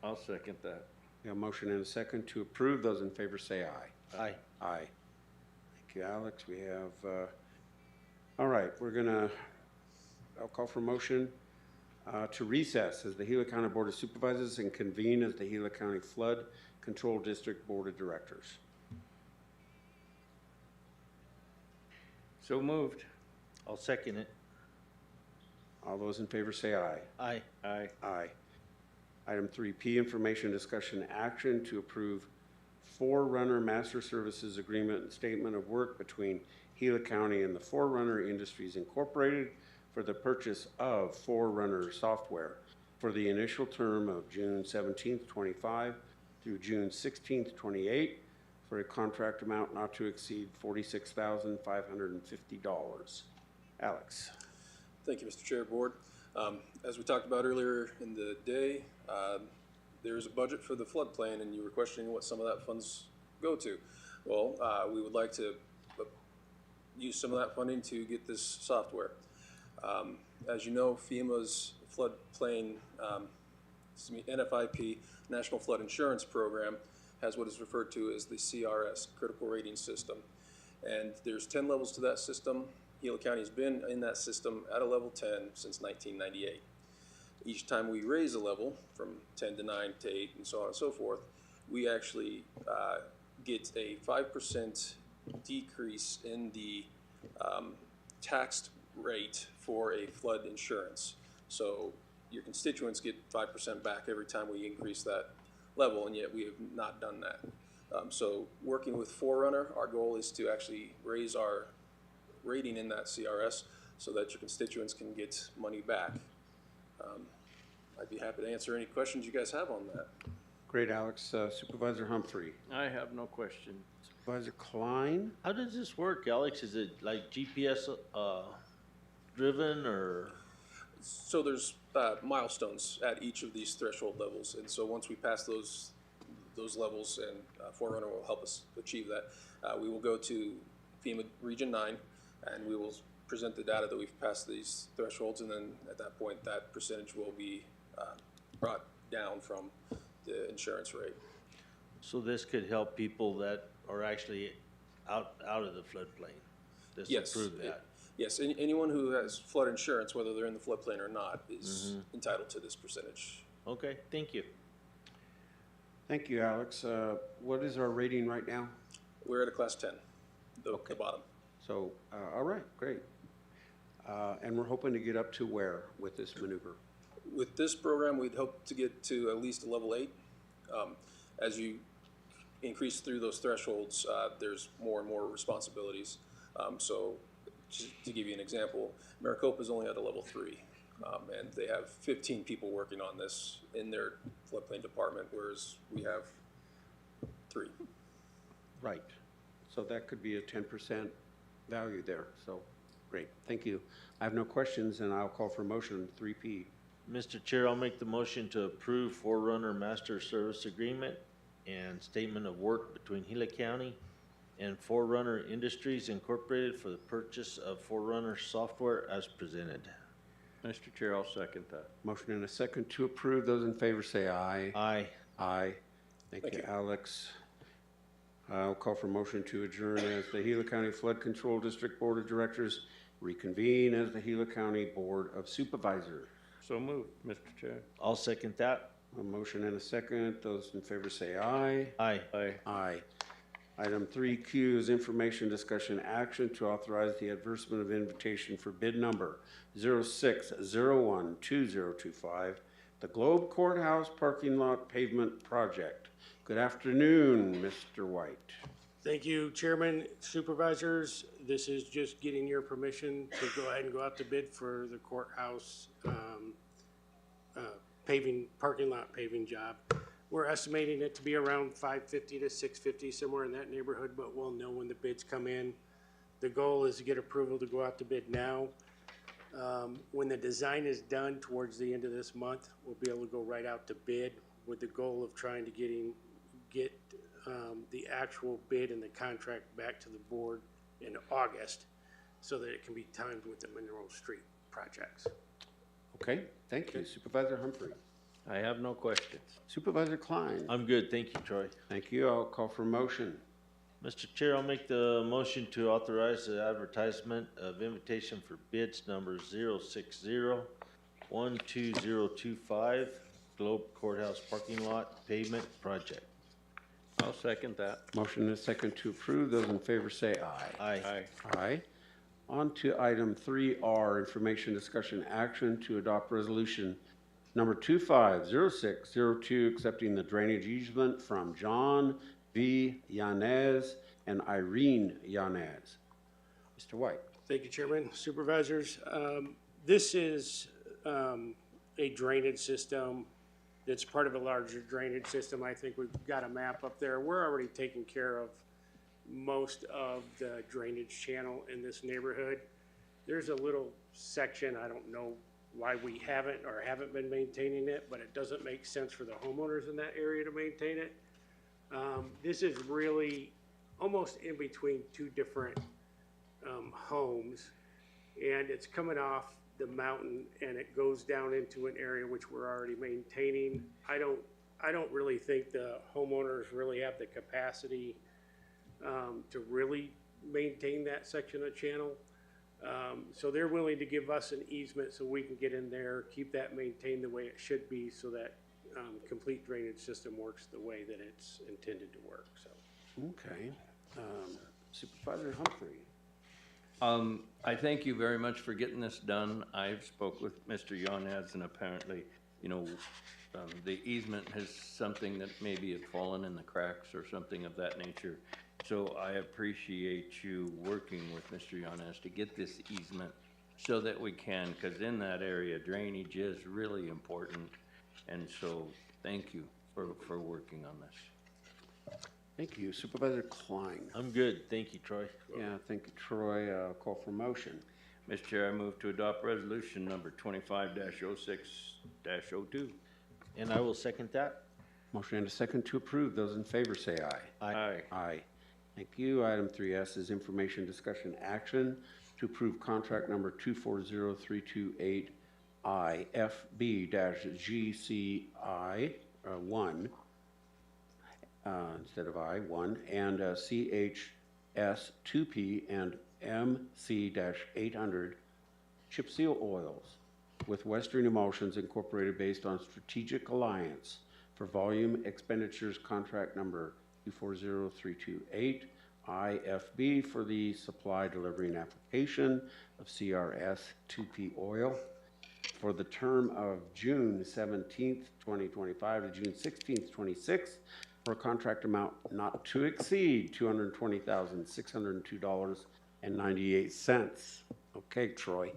Speaker 5: I'll second that.
Speaker 3: We have a motion and a second to approve. Those in favor say aye.
Speaker 9: Aye.
Speaker 3: Aye. Thank you, Alex. We have, all right, I'll call for a motion to recess as the Gila County Board of Supervisors and convene as the Gila County Flood Control District Board of Directors.
Speaker 5: So moved.
Speaker 9: I'll second it.
Speaker 3: All those in favor say aye.
Speaker 9: Aye.
Speaker 5: Aye.
Speaker 3: Aye. Item 3P, information, discussion, action to approve Forerunner Master Services Agreement and Statement of Work between Gila County and the Forerunner Industries Incorporated for the purchase of Forerunner software for the initial term of June 17th, 25 through June 16th, 28 for a contract amount not to exceed $46,550. Alex.
Speaker 18: Thank you, Mr. Chair, Board. As we talked about earlier in the day, there's a budget for the floodplain, and you were questioning what some of that funds go to. Well, we would like to use some of that funding to get this software. As you know, FEMA's floodplain, NFIP, National Flood Insurance Program, has what is referred to as the CRS, Critical Rating System. And there's 10 levels to that system. Gila County has been in that system at a level 10 since 1998. Each time we raise a level from 10 to 9 to 8 and so on and so forth, we actually get a 5% decrease in the taxed rate for a flood insurance. So your constituents get 5% back every time we increase that level, and yet we have not done that. So working with Forerunner, our goal is to actually raise our rating in that CRS so that your constituents can get money back. I'd be happy to answer any questions you guys have on that.
Speaker 3: Great, Alex. Supervisor Humphrey.
Speaker 5: I have no question.
Speaker 3: Supervisor Klein?
Speaker 9: How does this work, Alex? Is it like GPS driven or?
Speaker 18: So there's milestones at each of these threshold levels, and so once we pass those levels, and Forerunner will help us achieve that, we will go to FEMA Region 9, and we will present the data that we've passed these thresholds, and then at that point, that percentage will be brought down from the insurance rate.
Speaker 9: So this could help people that are actually out of the floodplain. This
Speaker 18: Yes,
Speaker 9: will prove that.
Speaker 18: Yes, anyone who has flood insurance, whether they're in the floodplain or not, is entitled to this percentage.
Speaker 9: Okay, thank you.
Speaker 3: Thank you, Alex. What is our rating right now?
Speaker 18: We're at a class 10, the bottom.
Speaker 3: So, all right, great. And we're hoping to get up to where with this maneuver?
Speaker 18: With this program, we'd hope to get to at least a level 8. As you increase through those thresholds, there's more and more responsibilities. So just to give you an example, Maricopa is only at a level 3, and they have 15 people working on this in their floodplain department, whereas we have 3.
Speaker 3: Right. So that could be a 10% value there. So great. Thank you. I have no questions, and I'll call for motion 3P.
Speaker 9: Mr. Chair, I'll make the motion to approve Forerunner Master Service Agreement and Statement of Work between Gila County and Forerunner Industries Incorporated for the purchase of Forerunner software as presented.
Speaker 5: Mr. Chair, I'll second that.
Speaker 3: Motion and a second to approve. Those in favor say aye.
Speaker 9: Aye.
Speaker 3: Aye. Thank you, Alex. I'll call for motion to adjourn as the Gila County Flood Control District Board of Directors reconvene as the Gila County Board of Supervisors.
Speaker 5: So moved, Mr. Chair.
Speaker 9: I'll second that.
Speaker 3: A motion and a second. Those in favor say aye.
Speaker 9: Aye.
Speaker 5: Aye.
Speaker 3: Aye. Item 3Q is information, discussion, action to authorize the advertisement of invitation for bid number 06012025, the Globe Courthouse Parking Lot Pavement Project. Good afternoon, Mr. White.
Speaker 19: Thank you, Chairman, Supervisors. This is just getting your permission to go ahead and go out to bid for the courthouse parking lot paving job. We're estimating it to be around $550 to $650, somewhere in that neighborhood, but we'll know when the bids come in. The goal is to get approval to go out to bid now. When the design is done towards the end of this month, we'll be able to go right out to bid with the goal of trying to get the actual bid and the contract back to the board in August so that it can be timed with the Monroe Street projects.
Speaker 3: Okay, thank you. Supervisor Humphrey.
Speaker 5: I have no questions.
Speaker 3: Supervisor Klein.
Speaker 9: I'm good, thank you, Troy.
Speaker 3: Thank you. I'll call for motion.
Speaker 9: Mr. Chair, I'll make the motion to authorize the advertisement of invitation for bids number 060-12025, Globe Courthouse Parking Lot Pavement Project.
Speaker 5: I'll second that.
Speaker 3: Motion and a second to approve. Those in favor say aye.
Speaker 9: Aye.
Speaker 5: Aye.
Speaker 3: Aye. On to item 3R, information, discussion, action to adopt resolution number 250602, accepting the drainage easement from John V. Yanez and Irene Yanez. Mr. White.
Speaker 19: Thank you, Chairman, Supervisors. This is a drainage system that's part of a larger drainage system. I think we've got a map up there. We're already taking care of most of the drainage channel in this neighborhood. There's a little section, I don't know why we haven't been maintaining it, but it doesn't make sense for the homeowners in that area to maintain it. This is really almost in between two different homes, and it's coming off the mountain and it goes down into an area which we're already maintaining. I don't really think the homeowners really have the capacity to really maintain that section of channel. So they're willing to give us an easement so we can get in there, keep that maintained the way it should be, so that complete drainage system works the way that it's intended to work. So.
Speaker 3: Okay. Supervisor Humphrey.
Speaker 5: I thank you very much for getting this done. I've spoke with Mr. Yanez, and apparently, you know, the easement has something that maybe had fallen in the cracks or something of that nature. So I appreciate you working with Mr. Yanes to get this easement so that we can, because in that area, drainage is really important. And so thank you for working on this.
Speaker 3: Thank you. Supervisor Klein.
Speaker 9: I'm good. Thank you, Troy.
Speaker 3: Yeah, thank you, Troy. Call for motion.
Speaker 5: Mr. Chair, I move to adopt resolution number 25-06-02.
Speaker 9: And I will second that.
Speaker 3: Motion and a second to approve. Those in favor say aye.
Speaker 5: Aye.
Speaker 3: Aye. Thank you. Item 3S is information, discussion, action to approve contract number 240328 IFB-GCI 1 instead of I1 and CHS 2P and MC-800 chip seal oils with Western Emulsions Incorporated based on strategic alliance for volume expenditures contract number 240328 IFB for the supply, delivery, and application of CRS 2P oil for the term of June 17th, 2025 to June 16th, 26 for a contract amount not to exceed $220,602.98. Okay, Troy.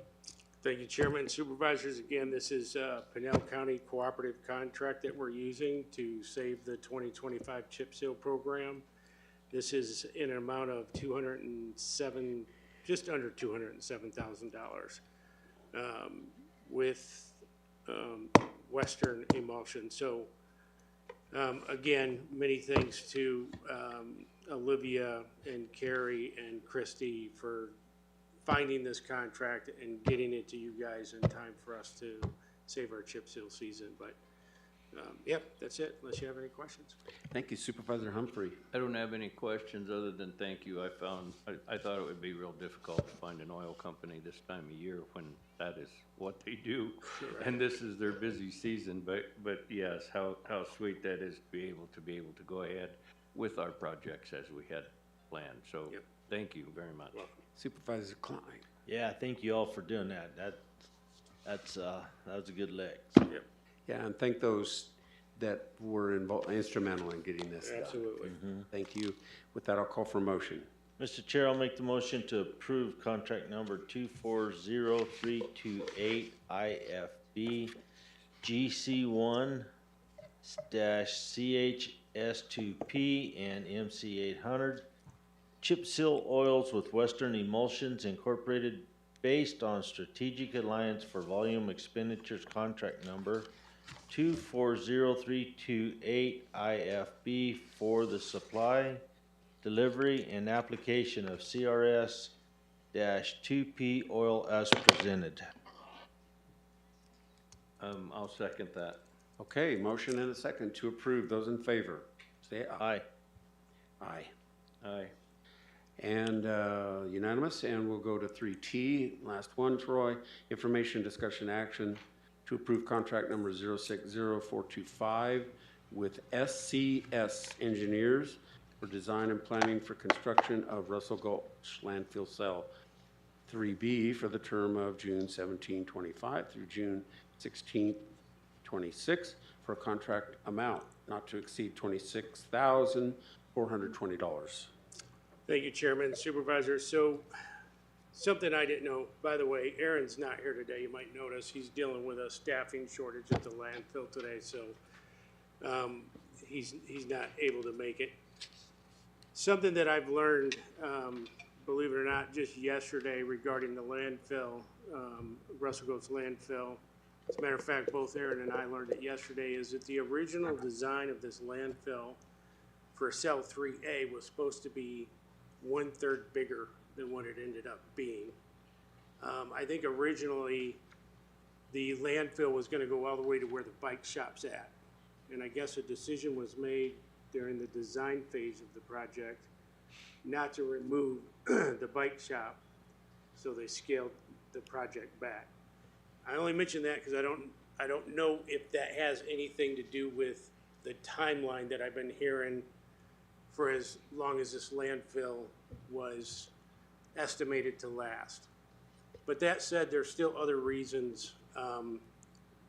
Speaker 19: Thank you, Chairman and Supervisors. Again, this is a Pinell County cooperative contract that we're using to save the 2025 chip seal program. This is in an amount of just under $207,000 with Western Emulsion. So again, many thanks to Olivia and Carrie and Christy for finding this contract and getting it to you guys in time for us to save our chip seal season. But yep, that's it, unless you have any questions.
Speaker 3: Thank you, Supervisor Humphrey.
Speaker 5: I don't have any questions other than thank you. I thought it would be real difficult to find an oil company this time of year when that is what they do. Sure. And this is their busy season, but yes, how sweet that is to be able to go ahead with our projects as we had planned. So yep. Thank you very much.
Speaker 19: Welcome.
Speaker 3: Supervisor Klein.
Speaker 9: Yeah, thank you all for doing that. That was a good lick.
Speaker 19: Yep.
Speaker 3: Yeah, and thank those that were instrumental in getting this done.
Speaker 19: Absolutely.
Speaker 9: Mm-hmm.
Speaker 3: Thank you. With that, I'll call for motion.
Speaker 9: Mr. Chair, I'll make the motion to approve contract number 240328 IFB GC1 CHS2P and MC-800 chip seal oils with Western Emulsions Incorporated based on strategic alliance for volume expenditures contract number 240328 IFB for the supply, delivery, and application of CRS-2P oil as presented.
Speaker 5: I'll second that.
Speaker 3: Okay, motion and a second to approve. Those in favor, say aye.
Speaker 9: Aye.
Speaker 3: Aye.
Speaker 5: Aye.
Speaker 3: And unanimous, and we'll go to 3T, last one, Troy. Information, discussion, action to approve contract number 060425 with SCS Engineers for design and planning for construction of Russell Gulch Landfill Cell 3B for the term of June 17, 25 through June 16, 26 for a contract amount not to exceed $26,420.
Speaker 19: Thank you, Chairman, Supervisors. So something I didn't know, by the way, Aaron's not here today. You might notice he's dealing with a staffing shortage at the landfill today, so he's not able to make it. Something that I've learned, believe it or not, just yesterday regarding the landfill, Russell Gulch landfill. As a matter of fact, both Aaron and I learned it yesterday, is that the original design of this landfill for cell 3A was supposed to be 1/3 bigger than what it ended up being. I think originally the landfill was going to go all the way to where the bike shop's at. And I guess a decision was made during the design phase of the project not to remove the bike shop, so they scaled the project back. I only mention that because I don't know if that has anything to do with the timeline that I've been hearing for as long as this landfill was estimated to last. But that said, there's still other reasons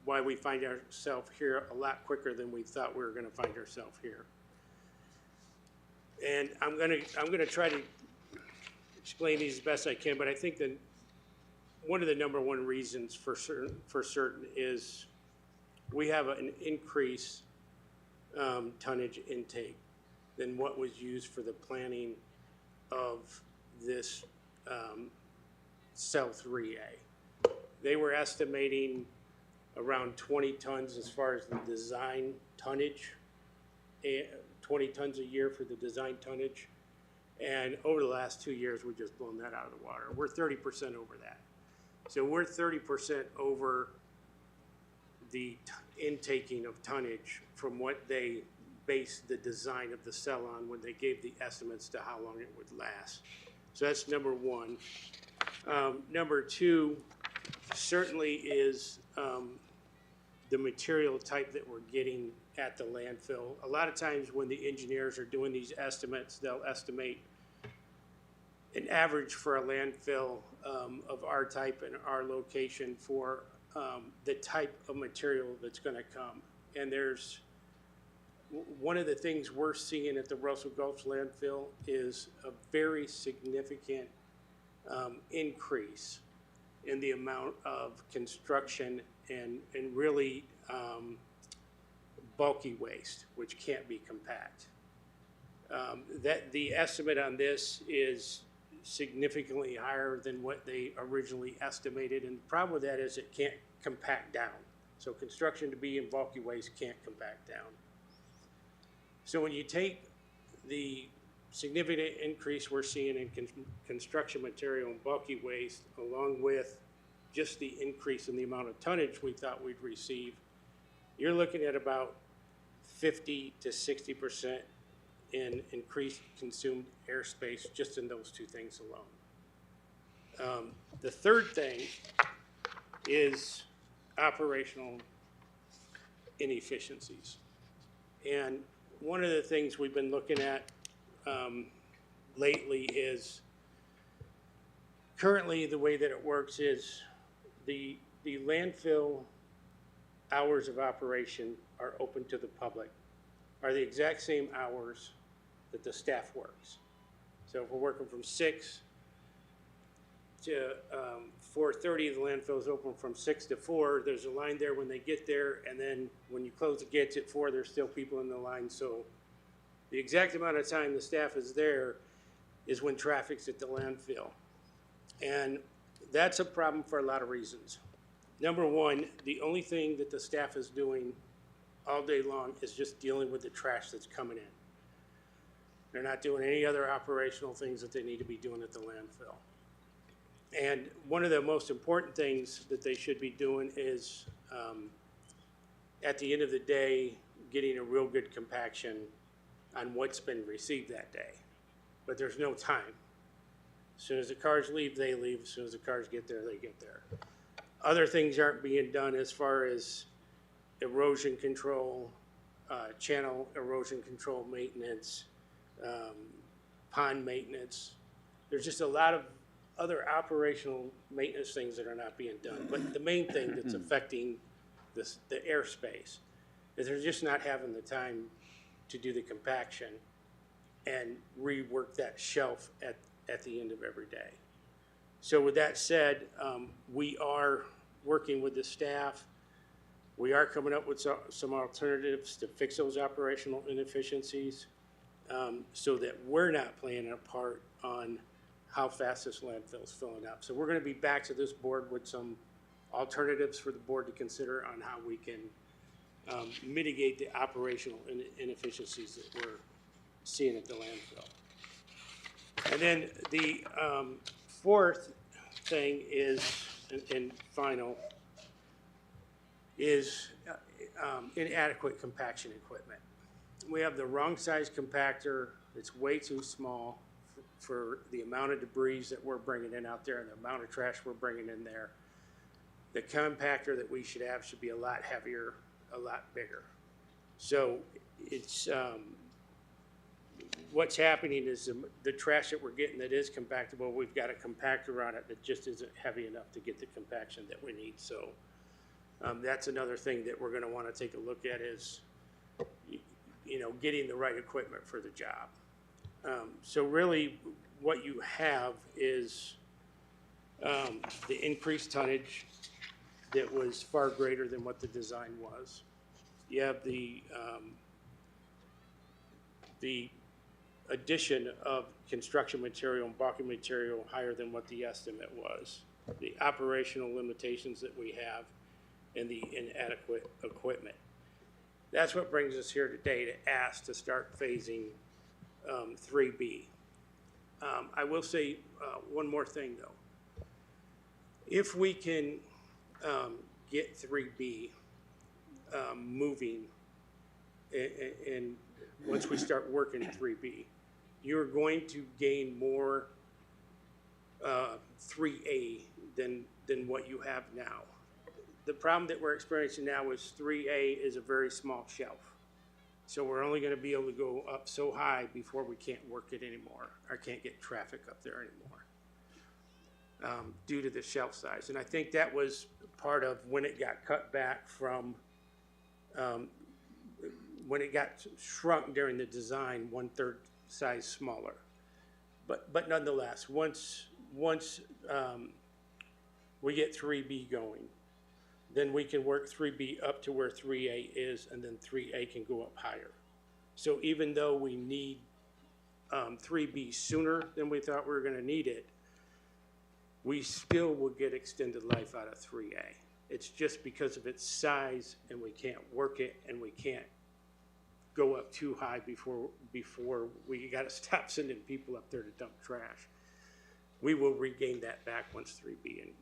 Speaker 19: why we find ourselves here a lot quicker than we thought we were gonna find ourselves here. And I'm gonna try to explain these as best I can, but I think that one of the number one reasons for certain is we have an increased tonnage intake than what was used for the planning of this cell 3A. They were estimating around 20 tons as far as the design tonnage, 20 tons a year for the design tonnage. And over the last 2 years, we've just blown that out of the water. We're 30% over that. So we're 30% over the intaking of tonnage from what they based the design of the cell on when they gave the estimates to how long it would last. So that's number one. Number two certainly is the material type that we're getting at the landfill. A lot of times when the engineers are doing these estimates, they'll estimate an average for a landfill of our type and our location for the type of material that's going to come. And there's one of the things we're seeing at the Russell Gulch landfill is a very significant increase in the amount of construction and really bulky waste, which can't be compact. That the estimate on this is significantly higher than what they originally estimated, and the problem with that is it can't compact down. So construction to be in bulky waste can't compact down. So when you take the significant increase we're seeing in construction material and bulky waste, along with just the increase in the amount of tonnage we thought we'd receive, you're looking at about 50 to 60% in increased consumed airspace just in those two things alone. The third thing is operational inefficiencies. And one of the things we've been looking at lately is currently the way that it works is the landfill hours of operation are open to the public, are the exact same hours that the staff works. So if we're working from 6 to 4:30, the landfill is open from 6 to 4. There's a line there when they get there, and then when you close the gates at 4, there's still people in the line. So the exact amount of time the staff is there is when traffic's at the landfill. And that's a problem for a lot of reasons. Number one, the only thing that the staff is doing all day long is just dealing with the trash that's coming in. They're not doing any other operational things that they need to be doing at the landfill. And one of the most important things that they should be doing is, at the end of the day, getting a real good compaction on what's been received that day. But there's no time. As soon as the cars leave, they leave. As soon as the cars get there, they get there. Other things aren't being done as far as erosion control, channel erosion control maintenance, pond maintenance. There's just a lot of other operational maintenance things that are not being done. But the main thing that's affecting the airspace is they're just not having the time to do the compaction and rework that shelf at the end of every day. So with that said, we are working with the staff. We are coming up with some alternatives to fix those operational inefficiencies so that we're not playing a part on how fast this landfill is filling up. So we're going to be back to this board with some alternatives for the board to consider on how we can mitigate the operational inefficiencies that we're seeing at the landfill. And then the fourth thing is, and final, is inadequate compaction equipment. We have the wrong size compactor. It's way too small for the amount of debris that we're bringing in out there and the amount of trash we're bringing in there. The compactor that we should have should be a lot heavier, a lot bigger. So it's what's happening is the trash that we're getting that is compactable, we've got a compactor on it that just isn't heavy enough to get the compaction that we need. So That's another thing that we're gonna wanna take a look at is, you know, getting the right equipment for the job. So really, what you have is the increased tonnage that was far greater than what the design was. You have the addition of construction material and balking material higher than what the estimate was, the operational limitations that we have, and the inadequate equipment. That's what brings us here today to ask to start phasing 3B. I will say one more thing though. If we can get 3B moving, and once we start working 3B, you're going to gain more 3A than what you have now. The problem that we're experiencing now is 3A is a very small shelf. So we're only gonna be able to go up so high before we can't work it anymore, or can't get traffic up there anymore, due to the shelf size. And I think that was part of when it got cut back from, when it got shrunk during the design, 1/3 size smaller. But nonetheless, once we get 3B going, then we can work 3B up to where 3A is, and then 3A can go up higher. So even though we need 3B sooner than we thought we were gonna need it, we still will get extended life out of 3A. It's just because of its size, and we can't work it, and we can't go up too high before we gotta stop sending people up there to dump trash. We will regain that back once 3B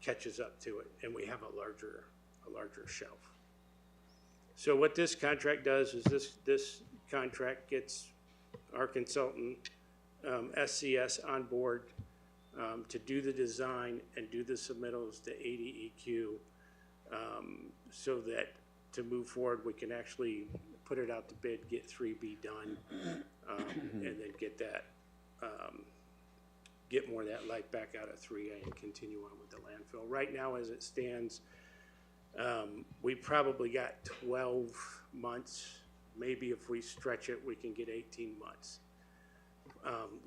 Speaker 19: catches up to it, and we have a larger shelf. So what this contract does is this contract gets our consultant, SCS, on board to do the design and do the submittals to ADEQ, so that to move forward, we can actually put it out to bid, get 3B done, and then get that, get more of that life back out of 3A and continue on with the landfill. Right now, as it stands, we probably got 12 months. Maybe if we stretch it, we can get 18 months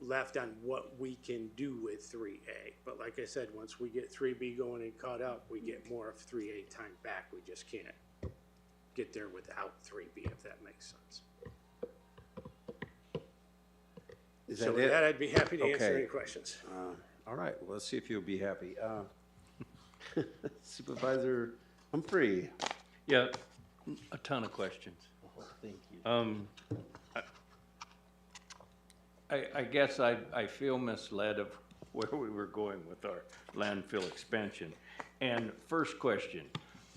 Speaker 19: left on what we can do with 3A. But like I said, once we get 3B going and caught up, we get more of 3A time back. We just can't get there without 3B, if that makes sense.
Speaker 3: Is
Speaker 19: So
Speaker 3: that
Speaker 19: with
Speaker 3: it?
Speaker 19: that, I'd be happy to answer
Speaker 3: Okay.
Speaker 19: any questions.
Speaker 3: All right, well, let's see if you'll be happy. Supervisor Humphrey.
Speaker 5: Yeah, a ton of questions.
Speaker 3: Thank you.
Speaker 5: I guess I feel misled of where we were going with our landfill expansion. And first question,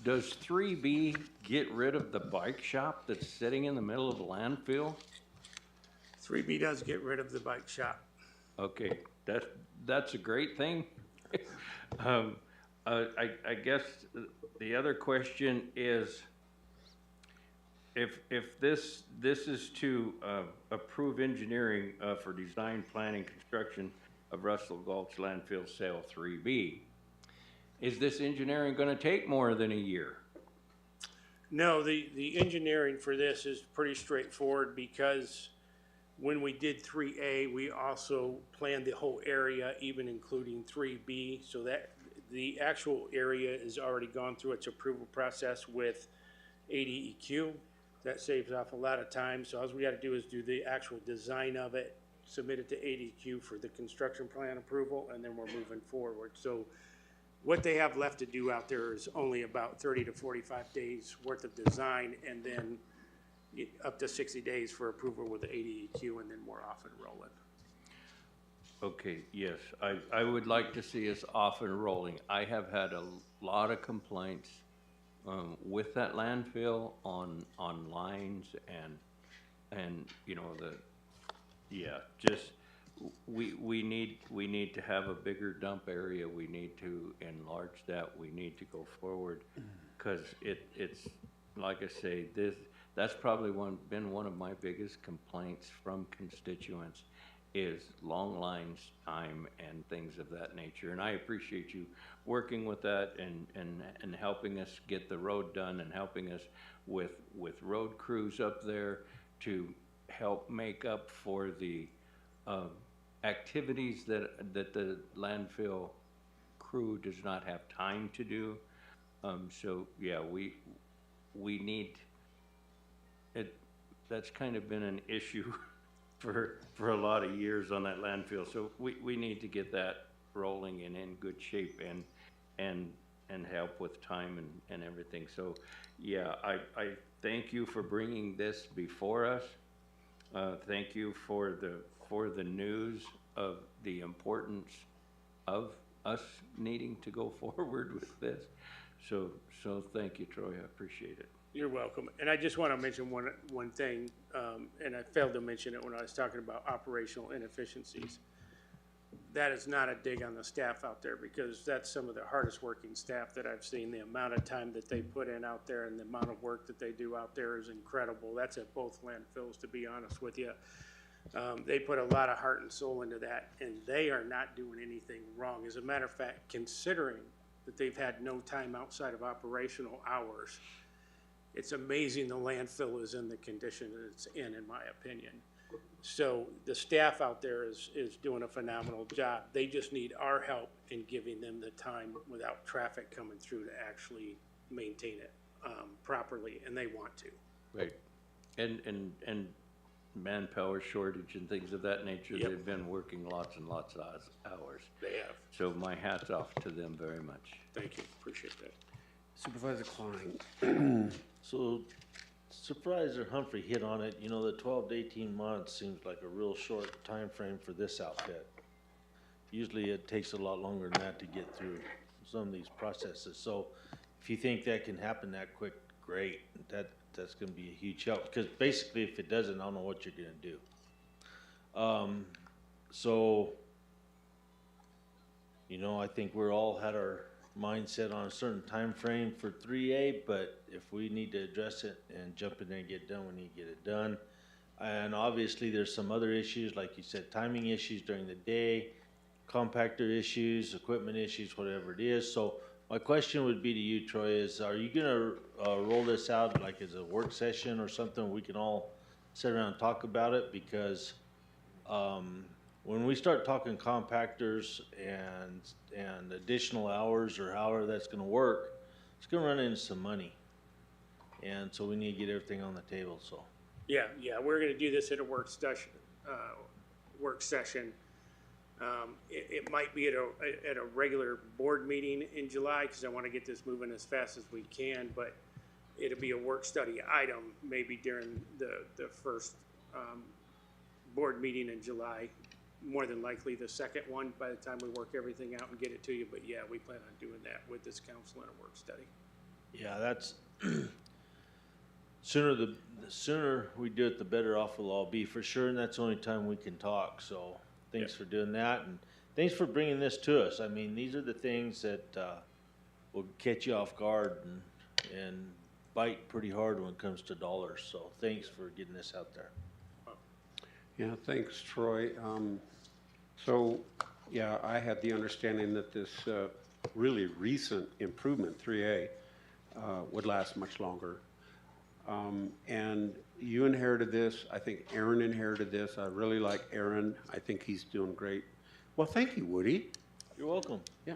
Speaker 5: does 3B get rid of the bike shop that's sitting in the middle of the landfill?
Speaker 19: 3B does get rid of the bike shop.
Speaker 5: Okay, that's a great thing. I guess the other question is, if this is to approve engineering for design, planning, construction of Russell Gulch Landfill Sale 3B, is this engineering gonna take more than a year?
Speaker 19: No, the engineering for this is pretty straightforward, because when we did 3A, we also planned the whole area, even including 3B, so that the actual area has already gone through its approval process with ADEQ. That saves off a lot of time, so all we gotta do is do the actual design of it, submit it to ADEQ for the construction plan approval, and then we're moving forward. So what they have left to do out there is only about 30 to 45 days worth of design, and then up to 60 days for approval with the ADEQ, and then we're off and rolling.
Speaker 5: Okay, yes, I would like to see us off and rolling. I have had a lot of complaints with that landfill on lines and you know, just we need to have a bigger dump area. We need to enlarge that. We need to go forward, because it's like I say, that's probably been one of my biggest complaints from constituents, is long lines, time, and things of that nature. And I appreciate you working with that and helping us get the road done and helping us with road crews up there to help make up for the activities that the landfill crew does not have time to do. So yeah, we need it. That's kind of been an issue for a lot of years on that landfill. So we need to get that rolling and in good shape and help with time and everything. So yeah, I thank you for bringing this before us. Thank you for the news of the importance of us needing to go forward with this. So thank you, Troy. I appreciate it.
Speaker 19: You're welcome. And I just want to mention one thing, and I failed to mention it when I was talking about operational inefficiencies. That is not a dig on the staff out there, because that's some of the hardest working staff that I've seen. The amount of time that they put in out there and the amount of work that they do out there is incredible. That's at both landfills, to be honest with you. They put a lot of heart and soul into that, and they are not doing anything wrong. As a matter of fact, considering that they've had no time outside of operational hours, it's amazing the landfill is in the condition that it's in my opinion. So the staff out there is doing a phenomenal job. They just need our help in giving them the time without traffic coming through to actually maintain it properly, and they want to.
Speaker 5: Right. And manpower shortage and things of that nature.
Speaker 19: Yep.
Speaker 5: They've been working lots and lots of hours.
Speaker 19: They have.
Speaker 5: So my hat's off to them very much.
Speaker 19: Thank you. Appreciate that.
Speaker 3: Supervisor Klein.
Speaker 9: So Supervisor Humphrey hit on it. You know, the 12 to 18 months seems like a real short time frame for this outfit. Usually it takes a lot longer than that to get through some of these processes. So if you think that can happen that quick, great. That's going to be a huge help, because basically if it doesn't, I don't know what you're going to do. So, you know, I think we're all had our mindset on a certain time frame for 3A, but if we need to address it and jump in there and get it done, we need to get it done. And obviously there's some other issues, like you said, timing issues during the day, compactor issues, equipment issues, whatever it is. So my question would be to you, Troy, is are you gonna roll this out like as a work session or something we can all sit around and talk about it? Because when we start talking compactors and additional hours or however that's gonna work, it's gonna run into some money. And so we need to get everything on the table, so.
Speaker 19: Yeah, we're gonna do this at a work session. It might be at a regular board meeting in July, because I want to get this moving as fast as we can, but it'll be a work study item maybe during the first board meeting in July. More than likely the second one by the time we work everything out and get it to you. But yeah, we plan on doing that with this council in a work study.
Speaker 9: Yeah, that's the sooner we do it, the better off we'll all be, for sure. And that's the only time we can talk. So thanks for doing that, and thanks for bringing this to us. I mean, these are the things that will catch you off guard and bite pretty hard when it comes to dollars. So thanks for getting this out there.
Speaker 3: Yeah, thanks, Troy. So, yeah, I had the understanding that this really recent improvement, 3A, would last much longer. And you inherited this. I think Aaron inherited this. I really like Aaron. I think he's doing great. Well, thank you, Woody.
Speaker 9: You're welcome.
Speaker 3: Yeah.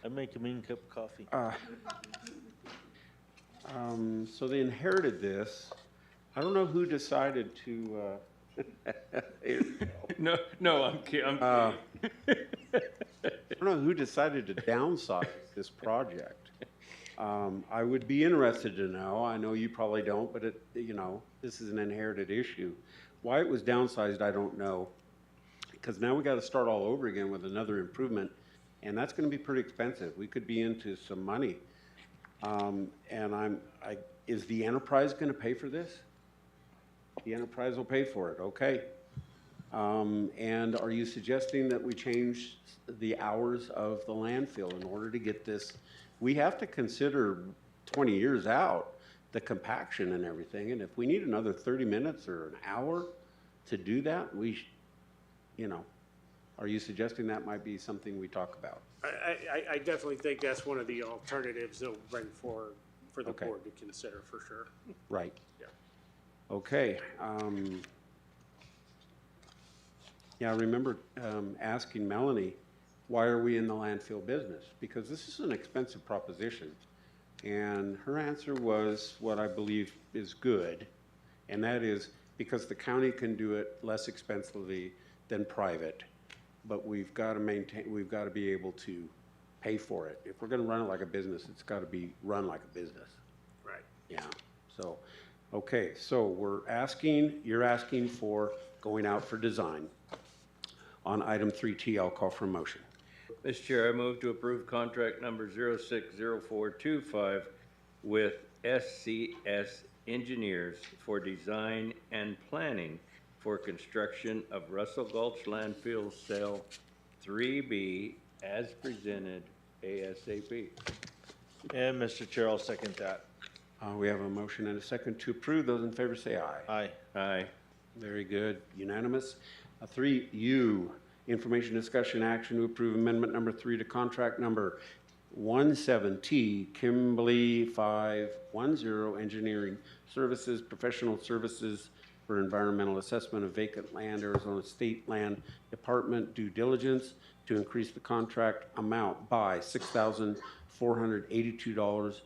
Speaker 9: I make a mean cup of coffee.
Speaker 3: So they inherited this. I don't know who decided to.
Speaker 5: No, I'm kidding.
Speaker 3: I don't know who decided to downsize this project. I would be interested to know. I know you probably don't, but this is an inherited issue. Why it was downsized, I don't know, because now we got to start all over again with another improvement, and that's going to be pretty expensive. We could be into some money. And is the enterprise going to pay for this? The enterprise will pay for it, okay. And are you suggesting that we change the hours of the landfill in order to get this? We have to consider 20 years out, the compaction and everything, and if we need another 30 minutes or an hour to do that, you know, are you suggesting that might be something we talk about?
Speaker 19: I definitely think that's one of the alternatives they'll bring forward for the
Speaker 3: Okay.
Speaker 19: board to consider, for sure.
Speaker 3: Right.
Speaker 19: Yeah.
Speaker 3: Okay. Yeah, I remember asking Melanie, why are we in the landfill business? Because this is an expensive proposition. And her answer was what I believe is good, and that is because the county can do it less expensively than private, but we've got to be able to pay for it. If we're going to run it like a business, it's got to be run like a business.
Speaker 19: Right.
Speaker 3: Yeah. So, okay, so you're asking for going out for design. On item 3T, I'll call for a motion.
Speaker 5: Mr. Chair, I move to approve contract number 060425 with SCS Engineers for design and planning for construction of Russell Gulch Landfill Cell 3B as presented ASAP.
Speaker 9: And Mr. Chair, I'll second that.
Speaker 3: We have a motion and a second to approve. Those in favor say aye.
Speaker 9: Aye.
Speaker 5: Aye.
Speaker 3: Very good. Unanimous. 3U, information discussion action to approve amendment number 3 to contract number 17T Kimberly 510 Engineering Services, Professional Services for Environmental Assessment of Vacant Land, Arizona State Land Department due diligence to increase the contract amount by $6,482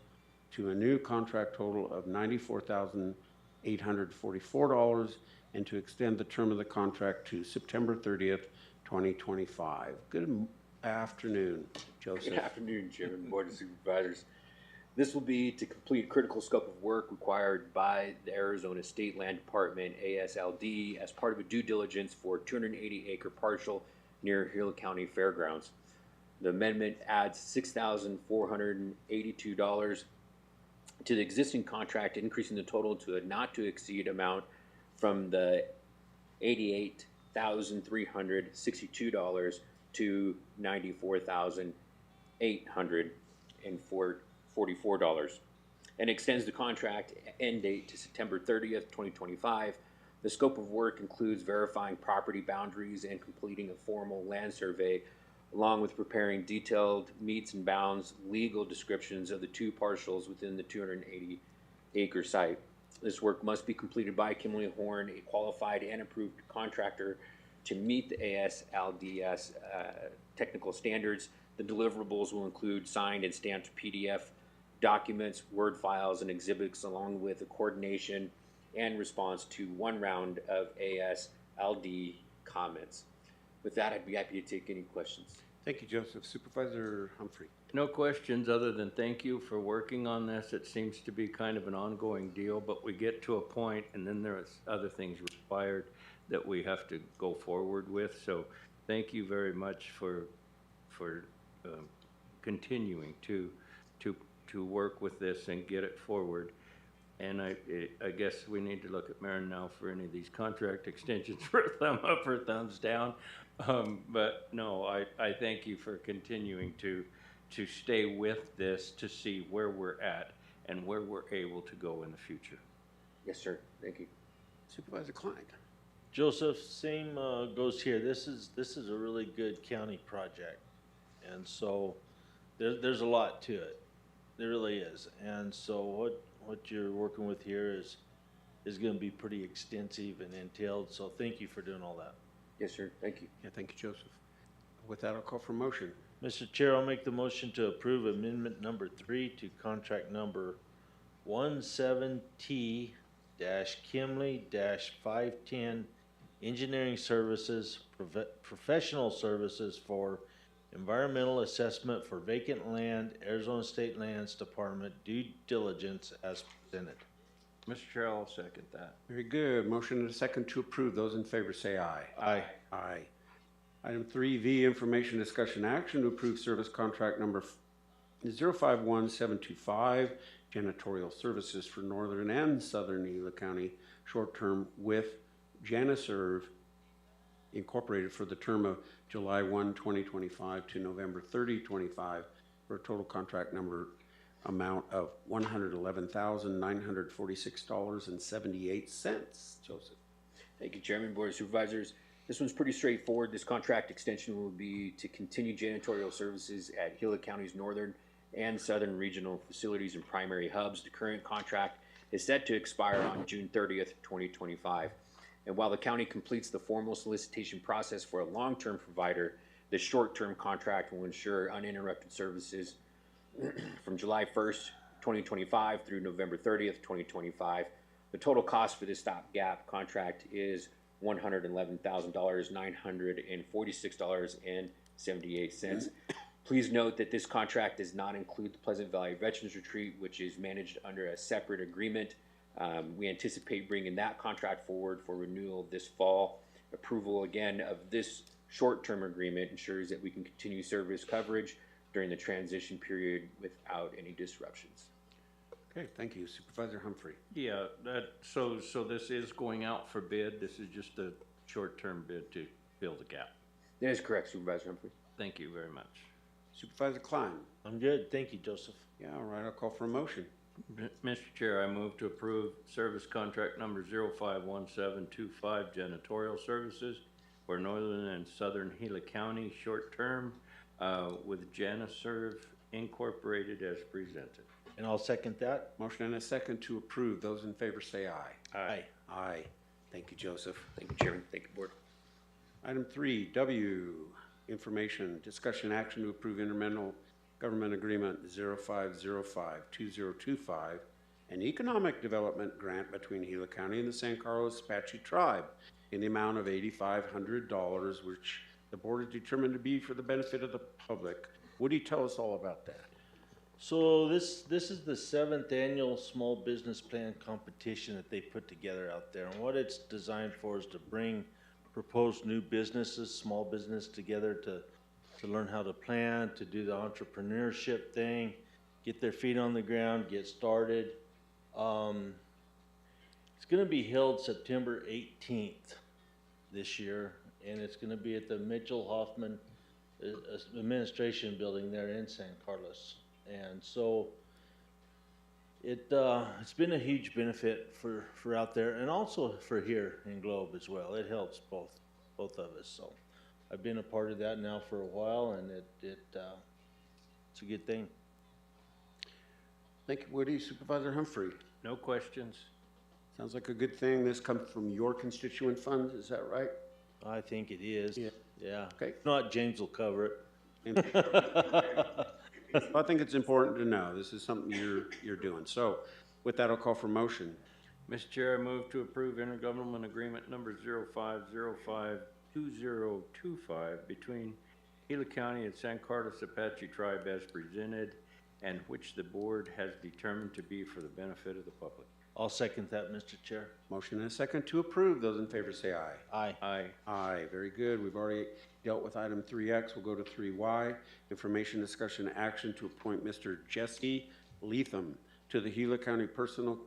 Speaker 3: to a new contract total of $94,844 and to extend the term of the contract to September 30th, 2025. Good afternoon, Joseph.
Speaker 20: Good afternoon, Chairman, Board of Supervisors. This will be to complete critical scope of work required by the Arizona State Land Department, ASLD, as part of a due diligence for 280-acre parcel near Gila County Fairgrounds. The amendment adds $6,482 to the existing contract, increasing the total to a not-to-exceed amount from the $88,362 to $94,844, and extends the contract end date to September 30th, 2025. The scope of work includes verifying property boundaries and completing a formal land survey, along with preparing detailed meets and bounds legal descriptions of the two parcels within the 280-acre site. This work must be completed by Kimberly Horn, a qualified and approved contractor, to meet the ASLDS technical standards. The deliverables will include signed and stamped PDF documents, Word files, and exhibits, along with a coordination and response to one round of ASLD comments. With that, I'd be happy to take any questions.
Speaker 3: Thank you, Joseph. Supervisor Humphrey.
Speaker 5: No questions other than thank you for working on this. It seems to be kind of an ongoing deal, but we get to a point and then there's other things required that we have to go forward with. So thank you very much for continuing to work with this and get it forward. And I guess we need to look at Marin now for any of these contract extensions for a thumb up or thumbs down. But no, I thank you for continuing to stay with this to see where we're at and where we're able to go in the future.
Speaker 20: Yes, sir. Thank you.
Speaker 3: Supervisor Klein.
Speaker 9: Joseph, same goes here. This is a really good county project, and so there's a lot to it. There really is, and so what you're working with here is going to be pretty extensive and entailed. So thank you for doing all that.
Speaker 20: Yes, sir. Thank you.
Speaker 3: Yeah, thank you, Joseph. With that, I'll call for motion.
Speaker 9: Mr. Chair, I'll make the motion to approve amendment number 3 to contract number 17T-Kimley-510 Engineering Services, Professional Services for Environmental Assessment for Vacant Land, Arizona State Lands Department due diligence as presented.
Speaker 5: Mr. Chair, I'll second that.
Speaker 3: Very good. Motion and a second to approve. Those in favor say aye.
Speaker 9: Aye.
Speaker 3: Aye. Item 3V, information discussion action to approve service contract number 051725, janitorial services for northern and southern Gila County, short-term with Janiserve Incorporated for the term of July 1, 2025 to November 30, 2025, for a total contract number amount of $111,946.78. Joseph.
Speaker 20: Thank you, Chairman, Board of Supervisors. This one's pretty straightforward. This contract extension will be to continue janitorial services at Gila County's northern and southern regional facilities and primary hubs. The current contract is set to expire on June 30th, 2025. And while the county completes the formal solicitation process for a long-term provider, the short-term contract will ensure uninterrupted services from July 1st, 2025 through November 30th, 2025. The total cost for this stopgap contract is $111,000, $946.78. Please note that this contract does not include the Pleasant Valley Veterans Retreat, which is managed under a separate agreement. We anticipate bringing that contract forward for renewal this fall. Approval again of this short-term agreement ensures that we can continue service coverage during the transition period without any disruptions.
Speaker 3: Okay, thank you. Supervisor Humphrey.
Speaker 5: Yeah, so this is going out for bid. This is just a short-term bid to fill the gap.
Speaker 20: That is correct, Supervisor Humphrey.
Speaker 5: Thank you very much.
Speaker 3: Supervisor Klein.
Speaker 9: I'm good. Thank you, Joseph.
Speaker 3: Yeah, all right. I'll call for a motion.
Speaker 5: Mr. Chair, I move to approve service contract number 051725 janitorial services for Northern and Southern Gila County short-term with Janiserve Incorporated as presented.
Speaker 9: And I'll second that.
Speaker 3: Motion and a second to approve. Those in favor say aye.
Speaker 9: Aye.
Speaker 3: Aye. Thank you, Joseph.
Speaker 20: Thank you, Chairman. Thank you, Board.
Speaker 3: Item 3W, information, discussion, action to approve intermental government agreement 0505-2025, an economic development grant between Gila County and the San Carlos Apache Tribe in the amount of $8,500, which the board has determined to be for the benefit of the public. Would you tell us all about that?
Speaker 9: So this is the 7th annual small business plan competition that they put together out there. And what it's designed for is to bring proposed new businesses, small business together to learn how to plan, to do the entrepreneurship thing, get their feet on the ground, get started. It's going to be held September 18th this year, and it's going to be at the Mitchell Hoffman Administration Building there in San Carlos. And so it's been a huge benefit for out there, and also for here in Globe as well. It helps both of us. So I've been a part of that now for a while, and it's a good thing.
Speaker 3: Thank you, Woody. Supervisor Humphrey.
Speaker 5: No questions.
Speaker 3: Sounds like a good thing. This comes from your constituent funds, is that right?
Speaker 9: I think it is. Yeah.
Speaker 3: Okay.
Speaker 9: If not, James will cover it.
Speaker 3: I think it's important to know this is something you're doing. So with that, I'll call for motion.
Speaker 5: Mr. Chair, I move to approve intergovernmental agreement number 0505-2025 between Gila County and San Carlos Apache Tribe as presented, and which the board has determined to be for the benefit of the public.
Speaker 9: I'll second that, Mr. Chair.
Speaker 3: Motion and a second to approve. Those in favor say aye.
Speaker 9: Aye.
Speaker 5: Aye.
Speaker 3: Aye. Very good. We've already dealt with item 3X. We'll go to 3Y. Information, discussion, action to appoint Mr. Jesse Leatham to the Gila County Personnel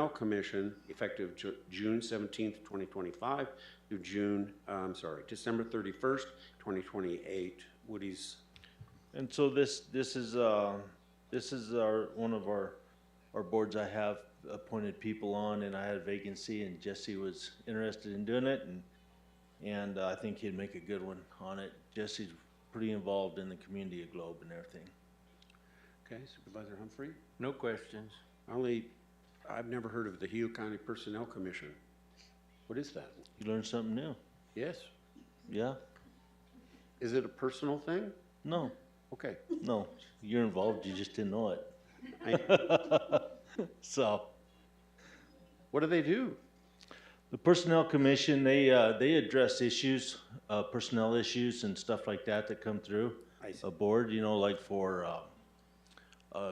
Speaker 3: Commission effective June 17th, 2025 through December 31st, 2028. Woody's.
Speaker 9: And so this is one of our boards I have appointed people on, and I had a vacancy, and Jesse was interested in doing it, and I think he'd make a good one on it. Jesse's pretty involved in the community of Globe and everything.
Speaker 3: Okay, Supervisor Humphrey?
Speaker 5: No questions.
Speaker 3: I've never heard of the Gila County Personnel Commission. What is that?
Speaker 9: You learned something new.
Speaker 3: Yes.
Speaker 9: Yeah.
Speaker 3: Is it a personal thing?
Speaker 9: No.
Speaker 3: Okay.
Speaker 9: No, you're involved, you just didn't know it. So.
Speaker 3: What do they do?
Speaker 9: The Personnel Commission, they address issues, personnel issues and stuff like that come through a board, like for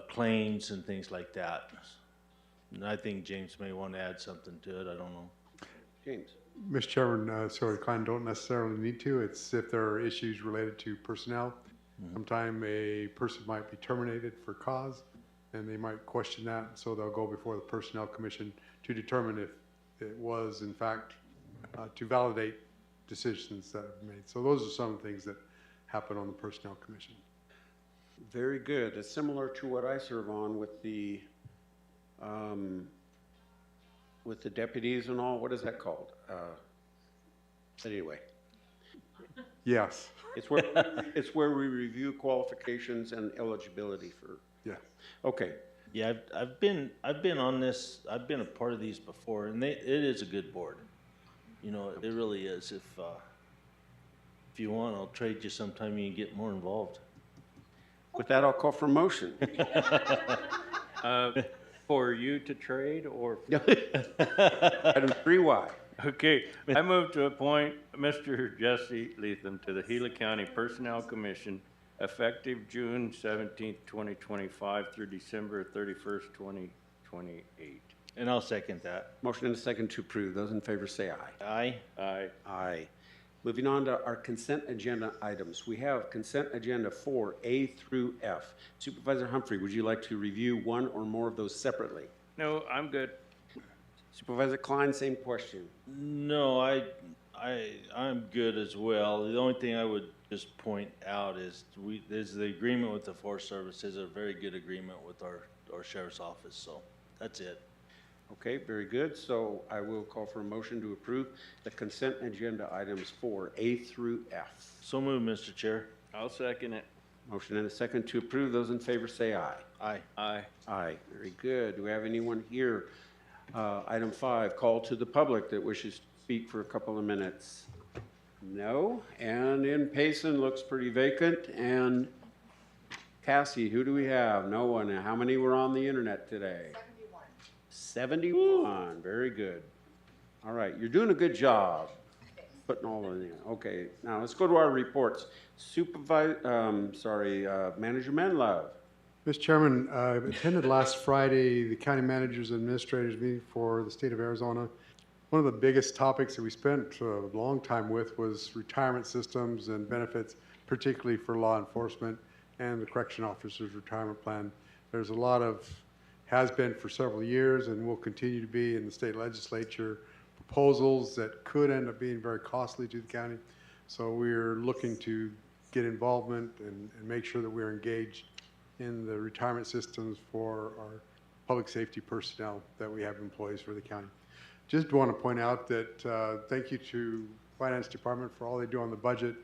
Speaker 9: claims and things like that. And I think James may want to add something to it. I don't know.
Speaker 3: James.
Speaker 10: Mr. Chairman, sorry, client don't necessarily need to. It's if there are issues related to personnel. Sometime a person might be terminated for cause, and they might question that. So they'll go before the Personnel Commission to determine if it was, in fact, to validate decisions that have been made. So those are some things that happen on the Personnel Commission.
Speaker 3: Very good. It's similar to what I serve on with the deputies and all. What is that called? But anyway,
Speaker 10: Yes.
Speaker 3: it's where, it's where we review qualifications and eligibility for.
Speaker 10: Yeah.
Speaker 3: Okay.
Speaker 9: Yeah, I've been on this. I've been a part of these before, and it is a good board. You know, it really is. If you want, I'll trade you sometime. You can get more involved.
Speaker 3: With that, I'll call for a motion.
Speaker 5: For you to trade or?
Speaker 3: Item 3Y.
Speaker 5: Okay, I move to appoint Mr. Jesse Leatham to the Gila County Personnel Commission effective June 17th, 2025 through December 31st, 2028.
Speaker 9: And I'll second that.
Speaker 3: Motion and a second to approve. Those in favor say aye.
Speaker 9: Aye.
Speaker 5: Aye.
Speaker 3: Aye. Moving on to our consent agenda items. We have consent agenda 4A through F. Supervisor Humphrey, would you like to review one or more of those separately?
Speaker 5: No, I'm good.
Speaker 3: Supervisor Klein, same question.
Speaker 9: No, I'm good as well. The only thing I would just point out is the agreement with the Forest Service is a very good agreement with our Sheriff's Office, so that's it.
Speaker 3: Okay, very good. So I will call for a motion to approve the consent agenda items 4A through F.
Speaker 9: So moved, Mr. Chair.
Speaker 5: I'll second it.
Speaker 3: Motion and a second to approve. Those in favor say aye.
Speaker 9: Aye.
Speaker 5: Aye.
Speaker 3: Aye. Very good. Do we have anyone here? Item 5, call to the public that wishes to speak for a couple of minutes. No. And in Payson, looks pretty vacant. And Cassie, who do we have? No one. How many were on the internet today? 71. Very good. All right. You're doing a good job putting all in there. Okay. Now let's go to our reports. Manager Menlove.
Speaker 10: Mr. Chairman, I attended last Friday the County Managers and Administrators meeting for the state of Arizona. One of the biggest topics that we spent a long time with was retirement systems and benefits, particularly for law enforcement and the correction officers' retirement plan. There's a lot of, has been for several years and will continue to be in the state legislature, proposals that could end up being very costly to the county. So we're looking to get involvement and make sure that we're engaged in the retirement systems for our public safety personnel that we have employees for the county. Just want to point out that thank you to Finance Department for all they do on the budget.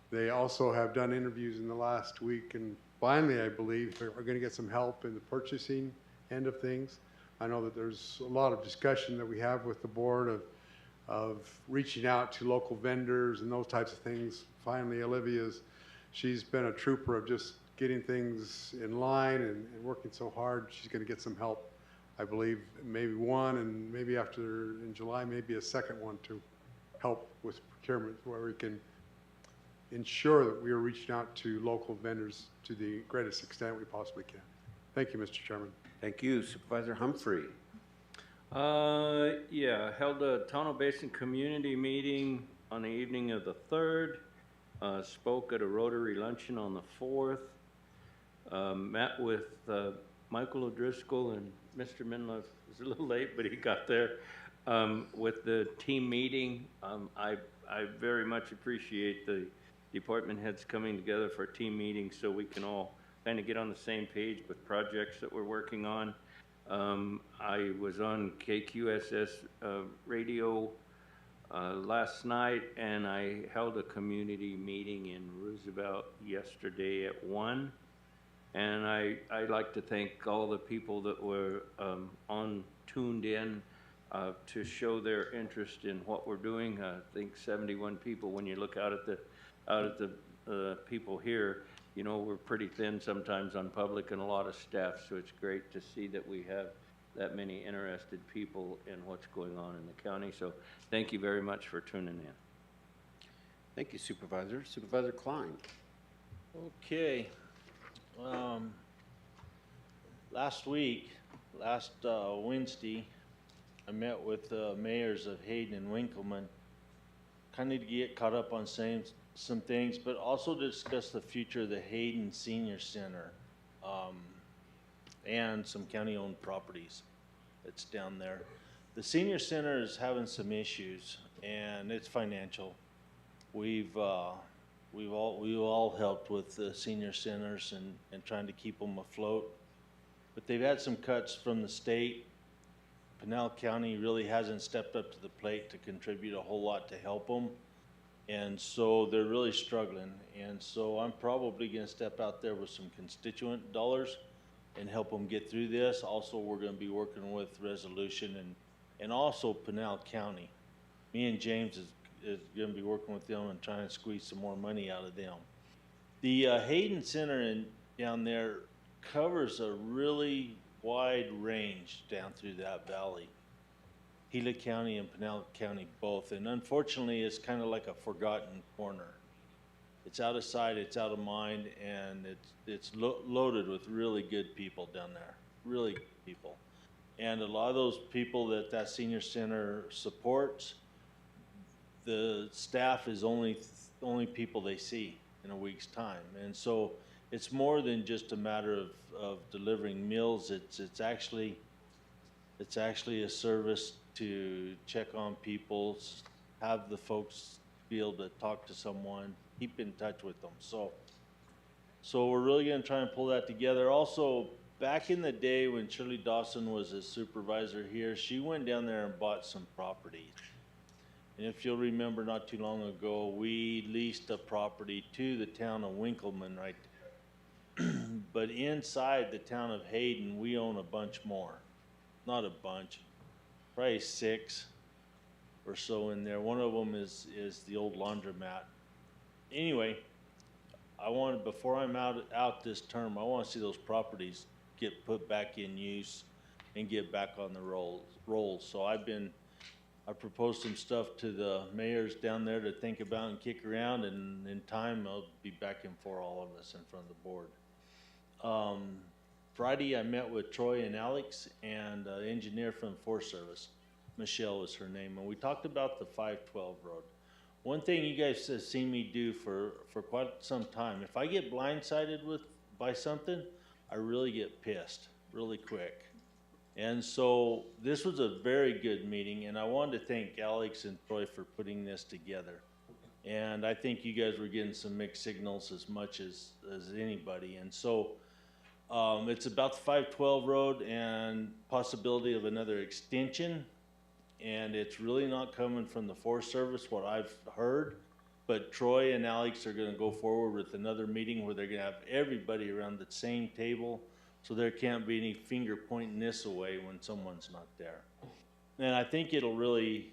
Speaker 10: They also have done interviews in the last week, and finally, I believe, are going to get some help in the purchasing end of things. I know that there's a lot of discussion that we have with the board of reaching out to local vendors and those types of things. Finally, she's been a trooper of just getting things in line and working so hard. She's going to get some help, I believe, maybe one, and maybe after in July, maybe a second one to help with procurement, where we can ensure that we are reaching out to local vendors to the greatest extent we possibly can. Thank you, Mr. Chairman.
Speaker 3: Thank you. Supervisor Humphrey.
Speaker 5: Yeah, held a Tono Basin community meeting on the evening of the 3rd. Spoke at a Rotary luncheon on the 4th. Met with Michael O'Driscoll, and Mr. Minlove was a little late, but he got there. With the team meeting, I very much appreciate the department heads coming together for a team meeting so we can all kind of get on the same page with projects that we're working on. I was on KQSS radio last night, and I held a community meeting in Roosevelt yesterday at 1. And I'd like to thank all the people that were tuned in to show their interest in what we're doing. I think 71 people. When you look out at the people here, you know, we're pretty thin sometimes on public and a lot of staff. So it's great to see that we have that many interested people in what's going on in the county. So thank you very much for tuning in.
Speaker 3: Thank you, Supervisor. Supervisor Klein.
Speaker 9: Okay. Last Wednesday, I met with the mayors of Hayden and Winkleman, kind of to get caught up on some things, but also to discuss the future of the Hayden Senior Center and some county-owned properties that's down there. The Senior Center is having some issues, and it's financial. We've all helped with the senior centers and trying to keep them afloat. But they've had some cuts from the state. Pinal County really hasn't stepped up to the plate to contribute a whole lot to help them. And so they're really struggling. And so I'm probably gonna step out there with some constituent dollars and help them get through this. Also, we're gonna be working with Resolution and also Pinal County. Me and James is gonna be working with them and trying to squeeze some more money out of them. The Hayden Center down there covers a really wide range down through that valley. Gila County and Pinal County both, and unfortunately it's kind of like a forgotten corner. It's out of sight, it's out of mind, and it's loaded with really good people down there, really good people. And a lot of those people that senior center supports, the staff is only people they see in a week's time. And so it's more than just a matter of delivering meals. It's actually a service to check on people, have the folks be able to talk to someone, keep in touch with them. So we're really gonna try and pull that together. Also, back in the day when Shirley Dawson was a supervisor here, she went down there and bought some property. And if you'll remember, not too long ago, we leased a property to the town of Winkleman right there. But inside the town of Hayden, we own a bunch more. Not a bunch, probably 6 or so in there. One of them is the old laundromat. Anyway, before I'm out this term, I want to see those properties get put back in use and get back on the rolls. So I proposed some stuff to the mayors down there to think about and kick around, and in time I'll be back in for all of us in front of the board. Friday I met with Troy and Alex and an engineer from Forest Service. Michelle was her name, and we talked about the 512 road. One thing you guys have seen me do for quite some time, if I get blindsided by something, I really get pissed really quick. And so this was a very good meeting, and I wanted to thank Alex and Troy for putting this together. And I think you guys were getting some mixed signals as much as anybody. And so it's about the 512 road and possibility of another extension. And it's really not coming from the Forest Service, what I've heard. But Troy and Alex are gonna go forward with another meeting where they're gonna have everybody around the same table, so there can't be any finger pointing this away when someone's not there. And I think it'll really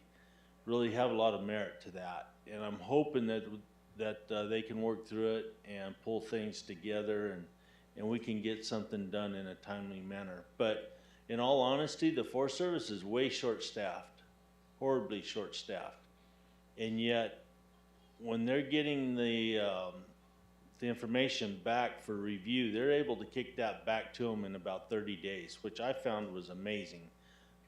Speaker 9: have a lot of merit to that. And I'm hoping that they can work through it and pull things together, and we can get something done in a timely manner. But in all honesty, the Forest Service is way short-staffed, horribly short-staffed. And yet, when they're getting the information back for review, they're able to kick that back to them in about 30 days, which I found was amazing,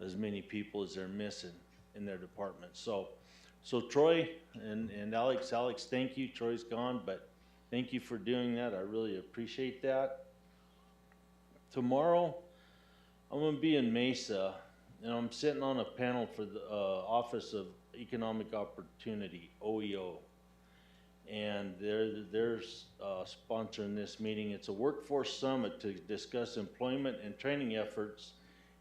Speaker 9: as many people as they're missing in their department. So Troy and Alex, thank you. Troy's gone, but thank you for doing that. I really appreciate that. Tomorrow, I'm gonna be in Mesa, and I'm sitting on a panel for the Office of Economic Opportunity, OEO. And they're sponsoring this meeting. It's a workforce summit to discuss employment and training efforts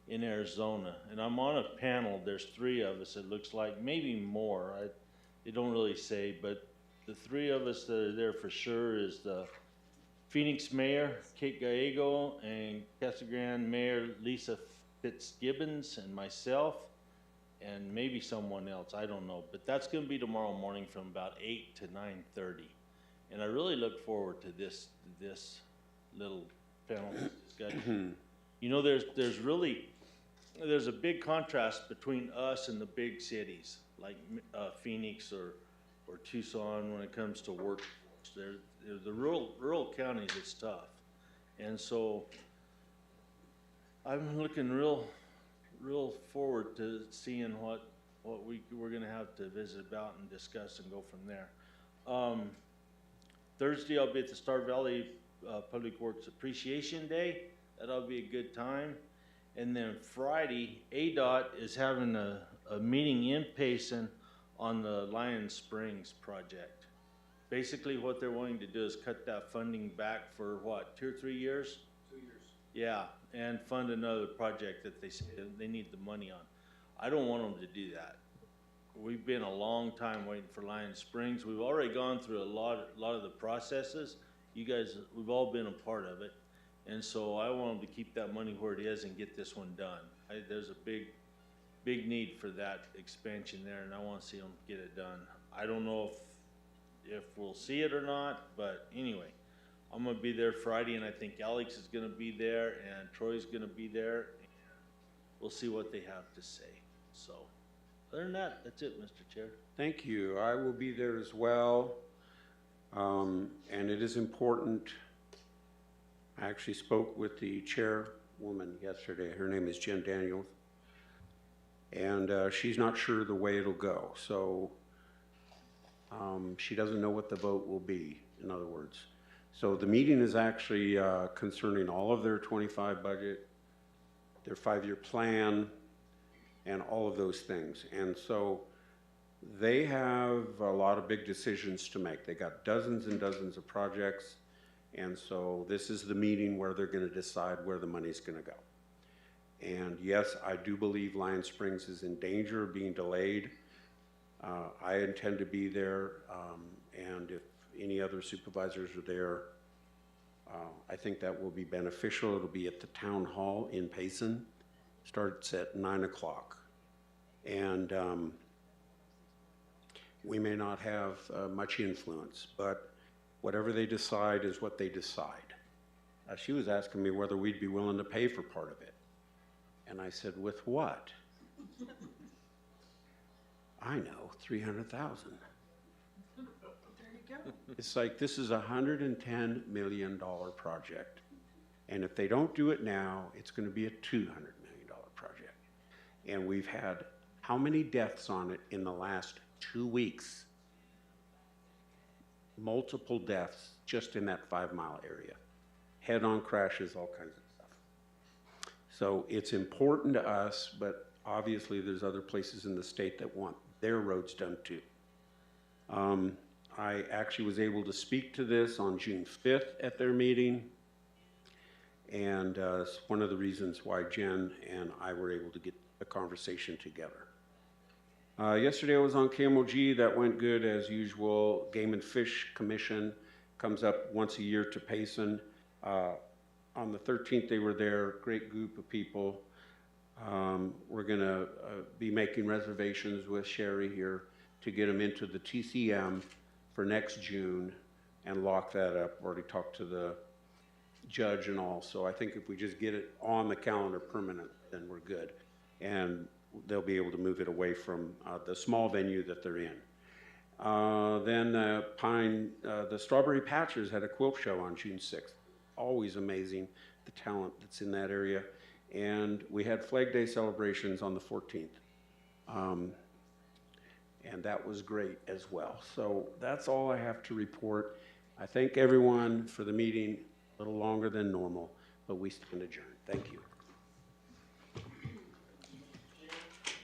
Speaker 9: in Arizona. And I'm on a panel. There's 3 of us, it looks like, maybe more. They don't really say, but the 3 of us that are there for sure is the Phoenix Mayor, Kate Gallego, and Casa Grande Mayor, Lisa Fitzgibbons, and myself, and maybe someone else, I don't know. But that's going to be tomorrow morning from about 8 to 9:30. And I really look forward to this little panel discussion. You know, there's a big contrast between us and the big cities, like Phoenix or Tucson when it comes to work. The rural counties, it's tough. And so I'm looking real forward to seeing what we're gonna have to visit about and discuss and go from there. Thursday I'll be at the Star Valley Public Works Appreciation Day. That'll be a good time. And then Friday, ADOT is having a meeting in Payson on the Lion Springs project. Basically what they're wanting to do is cut that funding back for what, 2 or 3 years?
Speaker 18: 2 years.
Speaker 9: Yeah, and fund another project that they say they need the money on. I don't want them to do that. we've been a long time waiting for Lion Springs. We've already gone through a lot of the processes. You guys, we've all been a part of it. And so I want them to keep that money where it is and get this one done. There's a big need for that expansion there, and I want to see them get it done. I don't know if we'll see it or not, but anyway, I'm gonna be there Friday, and I think Alex is gonna be there, and Troy's gonna be there. We'll see what they have to say. So, other than that, that's it, Mr. Chair.
Speaker 3: Thank you. I will be there as well. And it is important. I actually spoke with the chairwoman yesterday. Her name is Jen Daniels. And she's not sure the way it'll go. So she doesn't know what the vote will be, in other words. So the meeting is actually concerning all of their 25 budget, their 5-year plan, and all of those things. And so they have a lot of big decisions to make. They got dozens and dozens of projects. And so this is the meeting where they're going to decide where the money's going to go. And yes, I do believe Lion Springs is in danger of being delayed. I intend to be there, and if any other supervisors are there, I think that will be beneficial. It'll be at the town hall in Payson. Starts at 9 o'clock. And we may not have much influence, but whatever they decide is what they decide. She was asking me whether we'd be willing to pay for part of it. And I said, with what? I know, $300,000.
Speaker 2: There you go.
Speaker 3: It's like, this is a $110 million project. And if they don't do it now, it's going to be a $200 million project. And we've had how many deaths on it in the last 2 weeks? Multiple deaths just in that 5-mile area. Head-on crashes, all kinds of stuff. So it's important to us, but obviously there's other places in the state that want their roads done too. I actually was able to speak to this on June 5th at their meeting, and it's one of the reasons why Jen and I were able to get a conversation together. Yesterday I was on KMOG. That went good as usual. Game and Fish Commission comes up once a year to Payson. On the 13th they were there, great group of people. We're going to be making reservations with Sherry here to get them into the TCM for next June and lock that up. Already talked to the judge and all, so I think if we just get it on the calendar permanent, then we're good. And they'll be able to move it away from the small venue that they're in. Then the Strawberry Patchers had a quilt show on June 6th. Always amazing, the talent that's in that area. And we had Flag Day celebrations on the 14th. And that was great as well. So that's all I have to report. I thank everyone for the meeting, a little longer than normal, but we stand adjourned. Thank you.